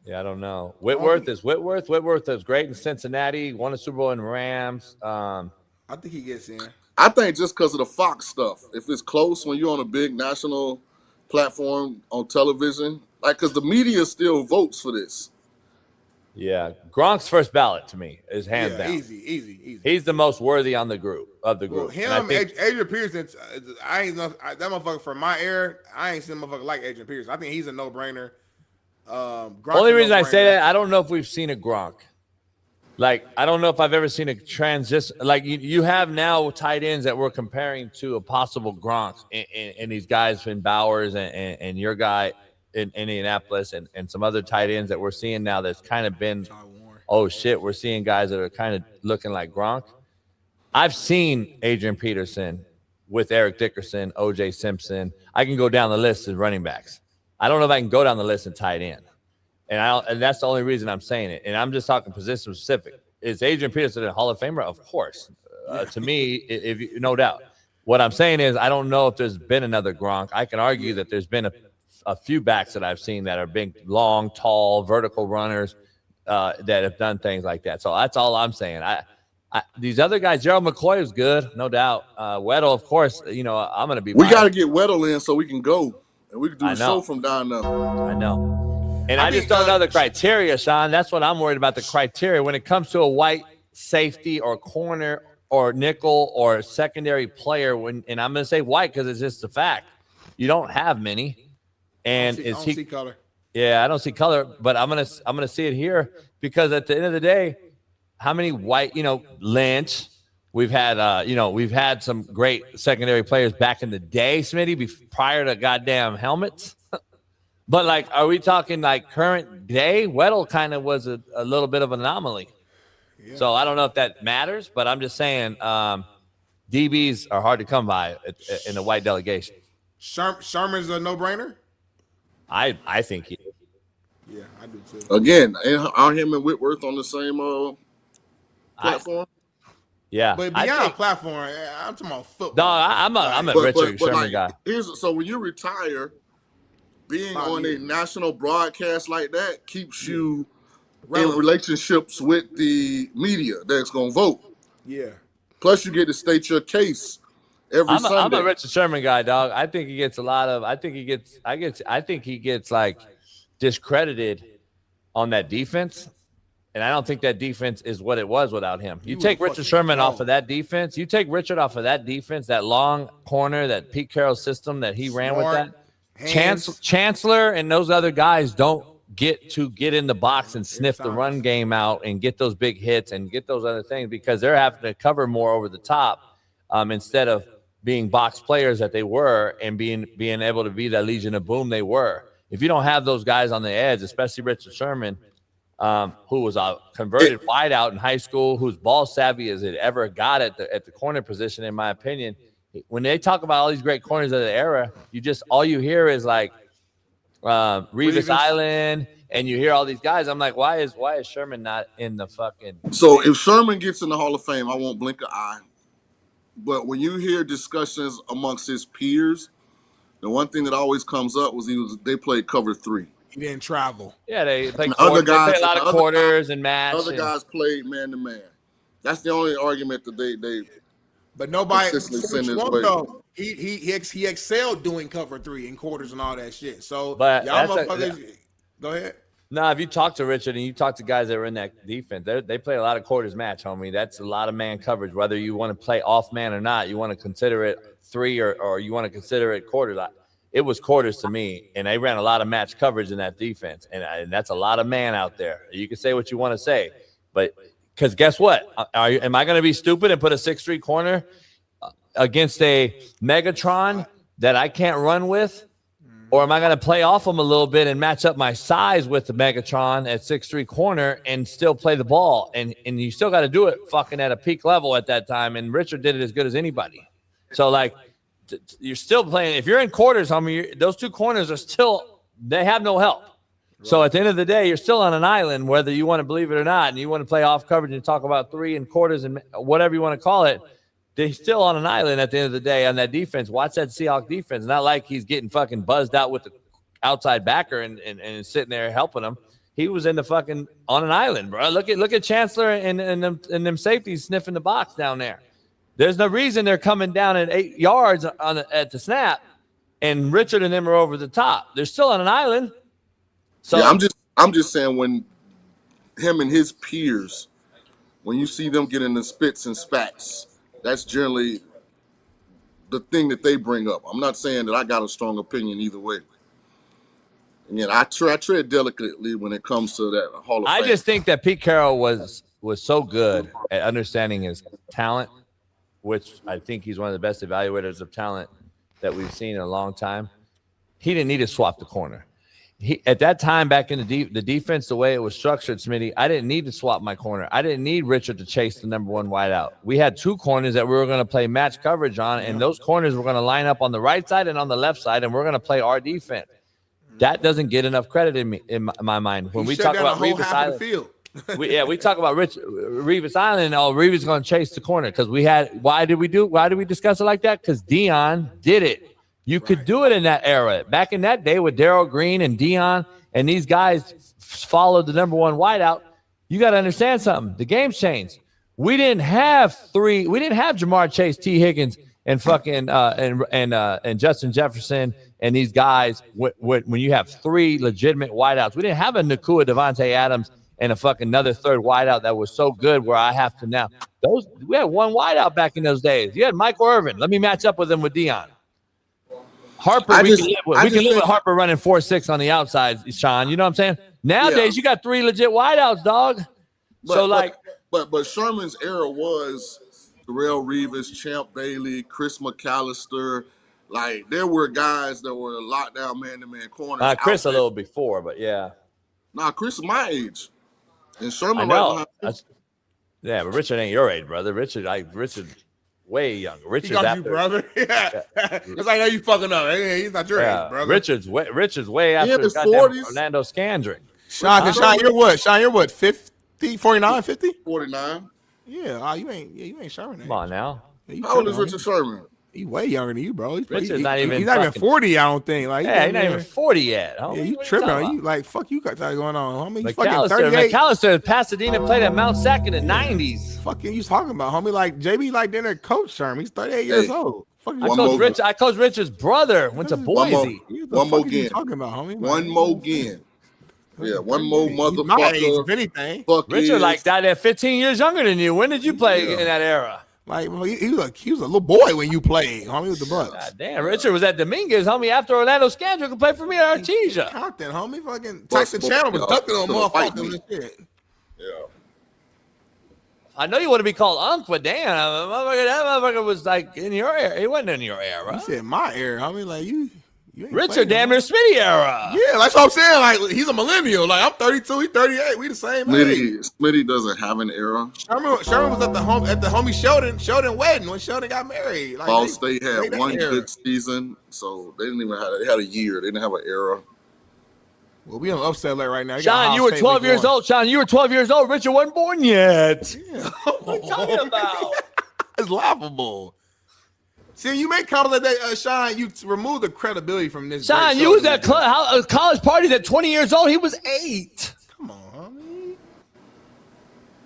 Yeah, I don't know. Whitworth is great in Cincinnati. Won a Super Bowl in Rams. I think he gets in. I think just because of the Fox stuff. If it's close when you're on a big national platform on television, because the media still votes for this. Yeah, Gronk's first ballot to me is hands down. Easy. He's the most worthy on the group. Well, Adrian Peterson, I ain't know that motherfucker from my era. I ain't seen a motherfucker like Adrian Peterson. I think he's a no-brainer. Only reason I say that, I don't know if we've seen a Gronk. Like, I don't know if I've ever seen a transition. Like, you have now tight ends that we're comparing to a possible Gronk, and these guys, Finn Bowers and your guy in Indianapolis and some other tight ends that we're seeing now that's kind of been, oh, shit, we're seeing guys that are kind of looking like Gronk. I've seen Adrian Peterson with Eric Dickerson, O.J. Simpson. I can go down the list of running backs. I don't know if I can go down the list and tight end. And that's the only reason I'm saying it. And I'm just talking position specific. Is Adrian Peterson a Hall of Famer? Of course. To me, no doubt. What I'm saying is I don't know if there's been another Gronk. I can argue that there's been a few backs that I've seen that are big, long, tall, vertical runners that have done things like that. So that's all I'm saying. These other guys, Gerald McCoy was good, no doubt. Weddle, of course, I'm going to be. We got to get Weddle in so we can go. And we can do the show from down there. I know. And I just don't know the criteria, Sean. That's what I'm worried about, the criteria. When it comes to a white safety or corner or nickel or secondary player, and I'm going to say white because it's just a fact. You don't have many. And I don't see color. Yeah, I don't see color, but I'm gonna see it here because at the end of the day, how many white, Lynch, we've had some great secondary players back in the day, Smitty, prior to goddamn helmets. But are we talking current day? Weddle kind of was a little bit of an anomaly. Yeah. So I don't know if that matters, but I'm just saying DBs are hard to come by in the white delegation. Sherman's a no-brainer? I think he is. Yeah, I do too. Again, are him and Whitworth on the same platform? Yeah. But beyond platform, I'm talking about football. No, I'm a Richard Sherman guy. So when you retire, being on a national broadcast like that keeps you in relationships with the media that's going to vote. Yeah. Plus, you get to state your case every Sunday. I'm a Richard Sherman guy, dog. I think he gets a lot of. I think he gets discredited on that defense, and I don't think that defense is what it was without him. You take Richard Sherman off of that defense. You take Richard off of that defense, that long corner, that Pete Carroll system that he ran with that. Chancellor and those other guys don't get in the box and sniff the run game out and get those big hits and get those other things because they're having to cover more over the top instead of being box players that they were and being able to be that Legion of Boom they were. If you don't have those guys on the edge, especially Richard Sherman, who was a converted wideout in high school, who's ball savvy as it ever got at the corner position, in my opinion. When they talk about all these great corners of the era, all you hear is Revis Island, and you hear all these guys. I'm like, why is Sherman not in the fucking? So if Sherman gets in the Hall of Fame, I won't blink an eye. But when you hear discussions amongst his peers, the one thing that always comes up was they played cover 3. He didn't travel. Yeah, they played a lot of quarters and match. Other guys played man to man. That's the only argument that they. But nobody. Though, he excelled doing cover 3 and quarters and all that shit. So but y'all motherfuckers, go ahead. No, if you talk to Richard and you talk to guys that are in that defense, they play a lot of quarters match, homie. That's a lot of man coverage. Whether you want to play off man or not, you want to consider it 3 or you want to consider it quarters. It was quarters to me, and they ran a lot of match coverage in that defense, and that's a lot of man out there. You can say what you want to say, but Because guess what? Am I going to be stupid and put a 6'3" corner against a Megatron that I can't run with? Or am I going to play off him a little bit and match up my size with the Megatron at 6'3" corner and still play the ball? And you still got to do it fucking at a peak level at that time. And Richard did it as good as anybody. So, like, you're still playing. If you're in quarters, homie, those two corners are still, they have no help. Right. So at the end of the day, you're still on an island, whether you want to believe it or not, and you want to play off coverage and talk about 3 and quarters and whatever you want to call it. They're still on an island at the end of the day on that defense. Watch that Seahawks defense. Not like he's getting fucking buzzed out with the outside backer and sitting there helping him. He was in the fucking on an island, bro. Look at Chancellor and them safeties sniffing the box down there. There's no reason they're coming down at 8 yards at the snap, and Richard and them are over the top. They're still on an island. So yeah, I'm just saying, when him and his peers, when you see them get in the spits and spats, that's generally the thing that they bring up. I'm not saying that I got a strong opinion either way. Again, I tread delicately when it comes to that Hall of Fame. I just think that Pete Carroll was so good at understanding his talent, which I think he's one of the best evaluators of talent that we've seen in a long time. He didn't need to swap the corner. At that time, back in the defense, the way it was structured, Smitty, I didn't need to swap my corner. I didn't need Richard to chase the number 1 wideout. We had 2 corners that we were going to play match coverage on, and those corners were going to line up on the right side and on the left side, and we're going to play our defense. That doesn't get enough credit in my mind. When we talk about Revis Island, we talk about Revis Island. Oh, Revis going to chase the corner because we had. Why did we discuss it like that? Because Dion did it. You could do it in that era. Back in that day with Darryl Green and Dion and these guys followed the number 1 wideout. You got to understand something. The game's changed. We didn't have 3. We didn't have Jamar Chase, T. Higgins, and fucking and Justin Jefferson and these guys. When you have 3 legitimate wideouts, we didn't have a Nakua, Devontae Adams, and a fucking another 3rd wideout that was so good where I have to now. We had 1 wideout back in those days. You had Michael Irvin. Let me match up with him with Dion. Harper, we can live with Harper running 4.6 on the outside, Sean. You know what I'm saying? Nowadays, you got 3 legit wideouts, dog. But Sherman's era was Darrelle Revis, Champ Bailey, Chris McAllister. Like, there were guys that were lockdown man-to-man corners. Chris a little before, but yeah. Nah, Chris is my age. And Sherman right behind him. Yeah, but Richard ain't your age, brother. Richard way younger. Richard's got you, brother. Yeah. It's like, how you fucking up? He's not your age, brother. Richard's way after his 40s. Orlando Scandrick. Sean, you're what? Sean, you're what? 50, 49, 50? 49. Yeah, you ain't Sherman. Come on now. Yeah, how old is Richard Sherman? He's way younger than you, bro. Richard's not even 40, I don't think. Like, he's not even 40 yet. Yeah, you tripping. You like, fuck you got that going on, homie. You fucking 38. McAllister, Pasadena played at Mount Sac in the 90s. Fucking you talking about, homie? Like, JB like dinner coach Sherman. He's 38 years old. I coached Richard's brother. Went to Boise. One more again. You talking about, homie? One more again. Yeah, one more motherfucker. If anything. Richard like that at 15 years younger than you. When did you play in that era? Like, he was a little boy when you played, homie, with the Bucks. God damn, Richard was at Dominguez, homie, after Orlando Scandrick could play for me at Artesia. Compton, homie, fucking Tyson Chandler was ducking on motherfuckers and shit. Yeah. I know you want to be called Unc, but damn, that motherfucker was like in your era. He wasn't in your era. You said my era, homie, like you Richard, damn near Smitty era. Yeah, that's what I'm saying. Like, he's a millennial. Like, I'm 32, he's 38. We the same age. Smitty doesn't have an era. Sherman was at the homie Sheldon wedding when Sheldon got married. Like, Ball State had one good season, so they didn't even have. They had a year. They didn't have an era. Well, we on upset alert right now. Sean, you were 12 years old. Sean, you were 12 years old. Richard wasn't born yet. Yeah. What are you talking about? It's laughable. See, you make comments like that, Sean, you remove the credibility from this. Sean, you was at college parties at 20 years old. He was 8. Come on, homie.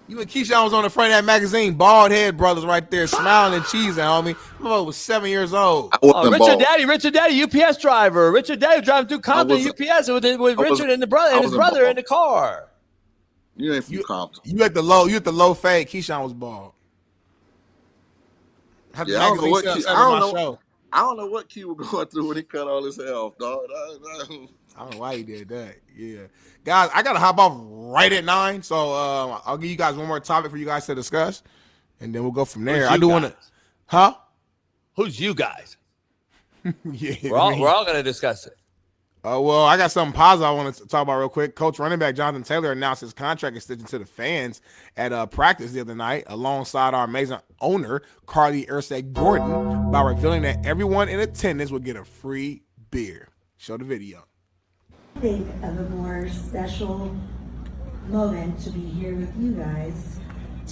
You and Keyshawn was on the front of that magazine, Bald Head Brothers right there, smiling and cheesing, homie. My was 7 years old. Richard Daddy, UPS driver. Richard Daddy was driving through Compton UPS with Richard and his brother in the car. You ain't from Compton. You at the low fade. Keyshawn was bald. Yeah, I don't know what Key was going through when he cut all his hair off, dog. I don't know why he did that. Yeah. Guys, I got to hop off right at 9. So I'll give you guys one more topic for you guys to discuss. And then we'll go from there. I do want to. Huh? Who's you guys? Yeah. We're all going to discuss it. Well, I got something positive I want to talk about real quick. Coach running back Jonathan Taylor announced his contract extension to the fans at practice the other night alongside our amazing owner, Carly Ursay Gordon, by revealing that everyone in attendance would get a free beer. Show the video. Think of a more special moment to be here with you guys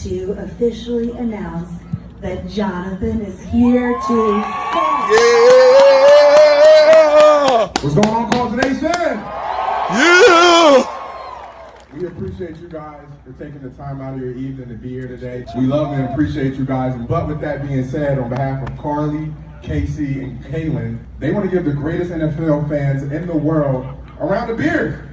to officially announce that Jonathan is here to stay. What's going on, Call Nation? Yeah! We appreciate you guys for taking the time out of your evening to be here today. We love and appreciate you guys. But with that being said, on behalf of Carly, Casey, and Kaylin, they want to give the greatest NFL fans in the world a round of beer.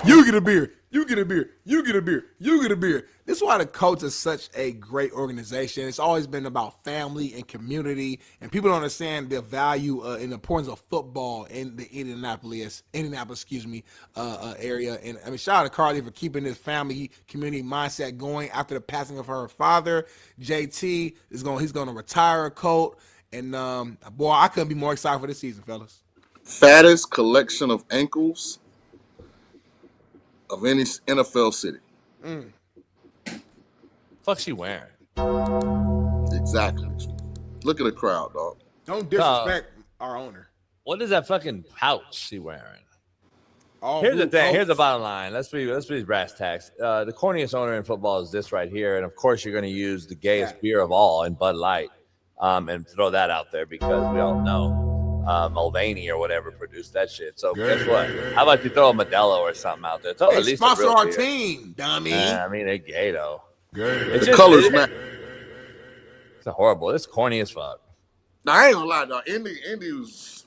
You get a beer. You get a beer. You get a beer. You get a beer. This is why the Colts is such a great organization. It's always been about family and community, and people don't understand the value and the importance of football in the Indianapolis, area. And I mean, shout out to Carly for keeping this family community mindset going after the passing of her father. JT he's going to retire a Colt, and boy, I couldn't be more excited for this season, fellas. Fattest collection of ankles of any NFL city. Fuck's she wearing? Exactly. Look at the crowd, dog. Don't disrespect our owner. What is that fucking pouch she wearing? All Here's the blue thing. Colts. Here's the bottom line. Let's be brass tacks. The corniest owner in football is this right here, and of course you're going to use the gayest beer of all in Bud Light, and throw that out there because we all know Mulvaney or whatever produced that shit. So guess what? How about you throw a Modelo or something out there? Throw Hey, at least sponsor a real our beer. team, dummy. I mean, they're gay though. The colors matter. It's horrible. It's corny as fuck. Now, I ain't gonna lie, dog. Indy was.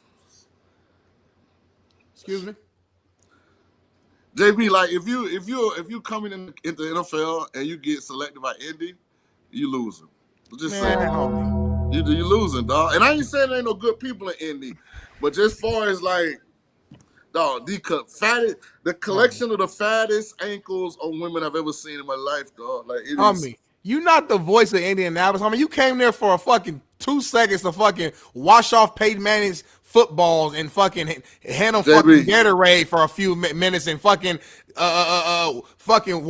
Excuse me. JB, like if you coming into the NFL and you get selected by Indy, you losing. Just saying, you losing, dog. And I ain't saying there ain't no good people in Indy, but just far as like, dog, the collection of the fattest ankles on women I've ever seen in my life, dog. Like it is. You not the voice of Indianapolis. You came there for a fucking 2 seconds to fucking wash off Peyton Manning's footballs and fucking handle fucking Gatorade for a few minutes and fucking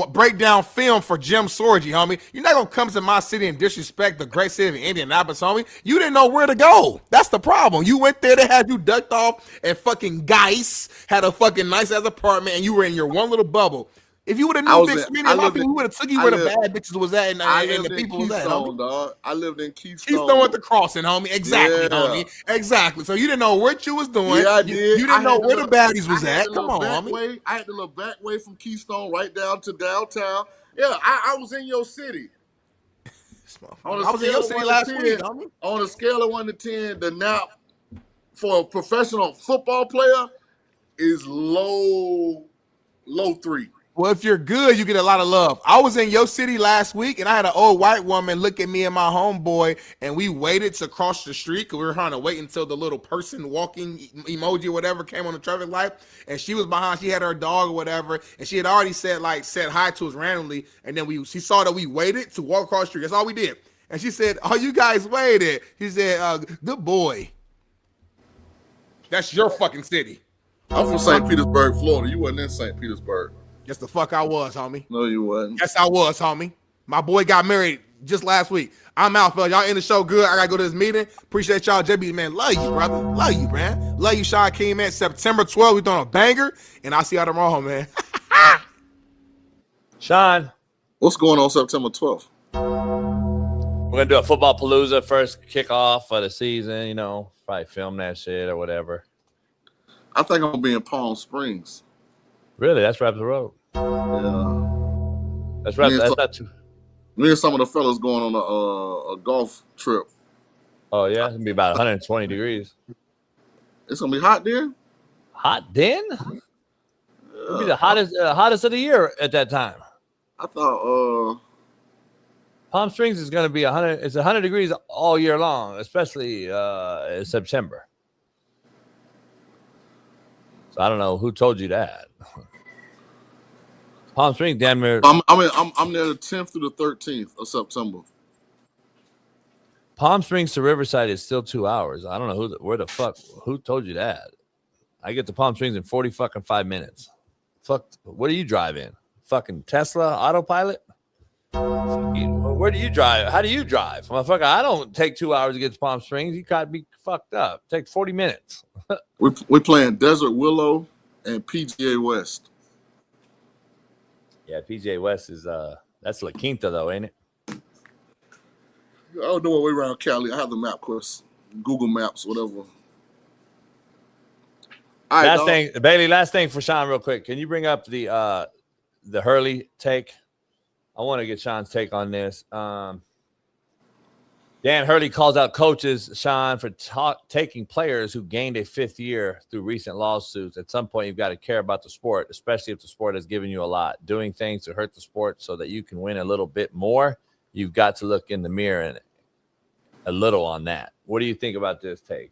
break down film for Jim Sorgi, homie. You're not gonna come to my city and disrespect the great city of Indianapolis, homie. You didn't know where to go. That's the problem. You went there, they had you ducked off, and fucking Geis had a fucking nice ass apartment, and you were in your one little bubble. If you would have known Big Smitty, we would have took you where the bad bitches was at and the people was at, homie. Dog. I lived in Keystone. Keystone at the crossing, homie. Exactly, homie. Exactly. So you didn't know what you was doing. Yeah, I did. You didn't know where the baddies was at. Come on, homie. I had to look back way from Keystone right down to downtown. Yeah, I was in your city. I was in your city last week, homie. On a scale of 1 to 10, the nap for a professional football player is low 3. Well, if you're good, you get a lot of love. I was in your city last week, and I had an old white woman look at me and my homeboy, and we waited to cross the street because we were trying to wait until the little person walking emoji or whatever came on the traffic light, and she was behind. She had her dog or whatever, and she had already said hi to us randomly, and then she saw that we waited to walk across the street. That's all we did. And she said, "Oh, you guys waited." She said, "Good boy." That's your fucking city. I'm from St. Petersburg, Florida. You wasn't in St. Petersburg. Yes, the fuck I was, homie. No, you wasn't. Yes, I was, homie. My boy got married just last week. I'm out, fella. Y'all in the show good. I gotta go to this meeting. Appreciate y'all, JB, man. Love you, brother. Love you, man. Love you, Sean King, man. September 12th, we throwing a banger, and I'll see y'all tomorrow, man. Sean, what's going on September 12th? We're gonna do a football palooza first kickoff of the season. You know, probably film that shit or whatever. I think I'm gonna be in Palm Springs. Really? That's right up the road. Yeah. That's right. That's not too. Me and some of the fellas going on a golf trip. Oh yeah, it's gonna be about 120 degrees. It's gonna be hot there. Hot then? It'll be the hottest of the year at that time. I thought Palm Springs is going to be 100. It's 100 degrees all year long, especially in September. So I don't know who told you that. Palm Springs, damn near. I'm there the 10th through the 13th of September. Palm Springs to Riverside is still 2 hours. I don't know who told you that. I get to Palm Springs in 5 minutes. Fuck, what do you drive in? Fucking Tesla autopilot? Where do you drive? How do you drive? Motherfucker, I don't take 2 hours to get to Palm Springs. You got me fucked up. It takes 40 minutes. We're playing Desert Willow and PGA West. Yeah, PGA West is that's La Quinta though, ain't it? I don't know what way around Cali. I have the map, of course. Google Maps, whatever. All right, Last thing, Bailey. Last thing for Sean, real quick. Can you bring up the Hurley take? I want to get Sean's take on this. Dan Hurley calls out coaches, Sean, for taking players who gained a 5th year through recent lawsuits. At some point, you've got to care about the sport, especially if the sport has given you a lot. Doing things to hurt the sport so that you can win a little bit more, you've got to look in the mirror and a little on that. What do you think about this take?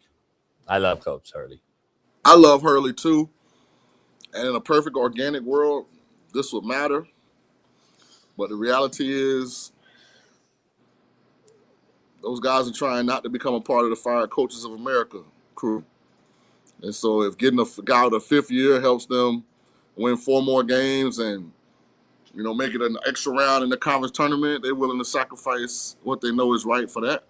I love Coach Hurley. I love Hurley too. And in a perfect organic world, this would matter. But the reality is those guys are trying not to become a part of the Fired Coaches of America crew. And so if getting a guy with a 5th year helps them win 4 more games and, make it an extra round in the conference tournament, they're willing to sacrifice what they know is right for that.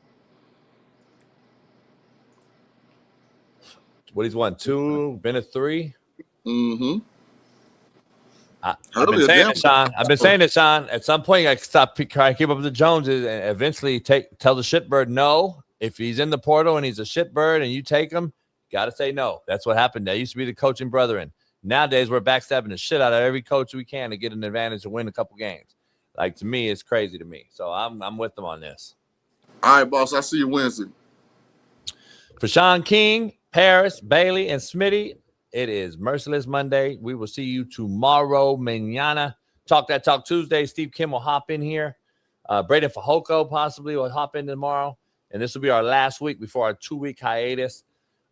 What he's won 2, been a 3. Mm-hmm. I've been saying it, Sean. At some point, I stop trying to keep up with the Joneses and eventually tell the shitbird no. If he's in the portal and he's a shitbird and you take him, got to say no. That's what happened. That used to be the coaching brethren. Nowadays, we're backstabbing the shit out of every coach we can to get an advantage to win a couple games. Like, to me, it's crazy to me. So I'm with them on this. All right, boss. I'll see you Wednesday. For Sean King, Paris, Bailey, and Smitty, it is Merciless Monday. We will see you tomorrow, mañana. Talk That Talk Tuesday. Steve Kim will hop in here. Braden Fajoko possibly will hop in tomorrow. And this will be our last week before our 2-week hiatus.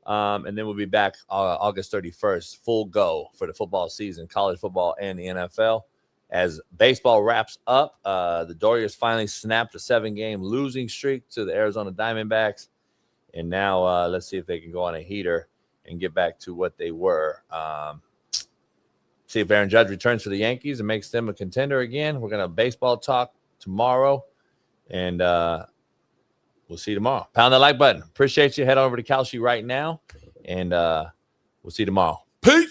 And then we'll be back August 31st, full go for the football season, college football and the NFL. As baseball wraps up, the Dodgers finally snapped a 7-game losing streak to the Arizona Diamondbacks. And now let's see if they can go on a heater and get back to what they were. See if Aaron Judge returns for the Yankees and makes them a contender again. We're going to have baseball talk tomorrow, and we'll see you tomorrow. Pound the like button. Appreciate you. Head over to Kalshi right now, and we'll see you tomorrow. Peace.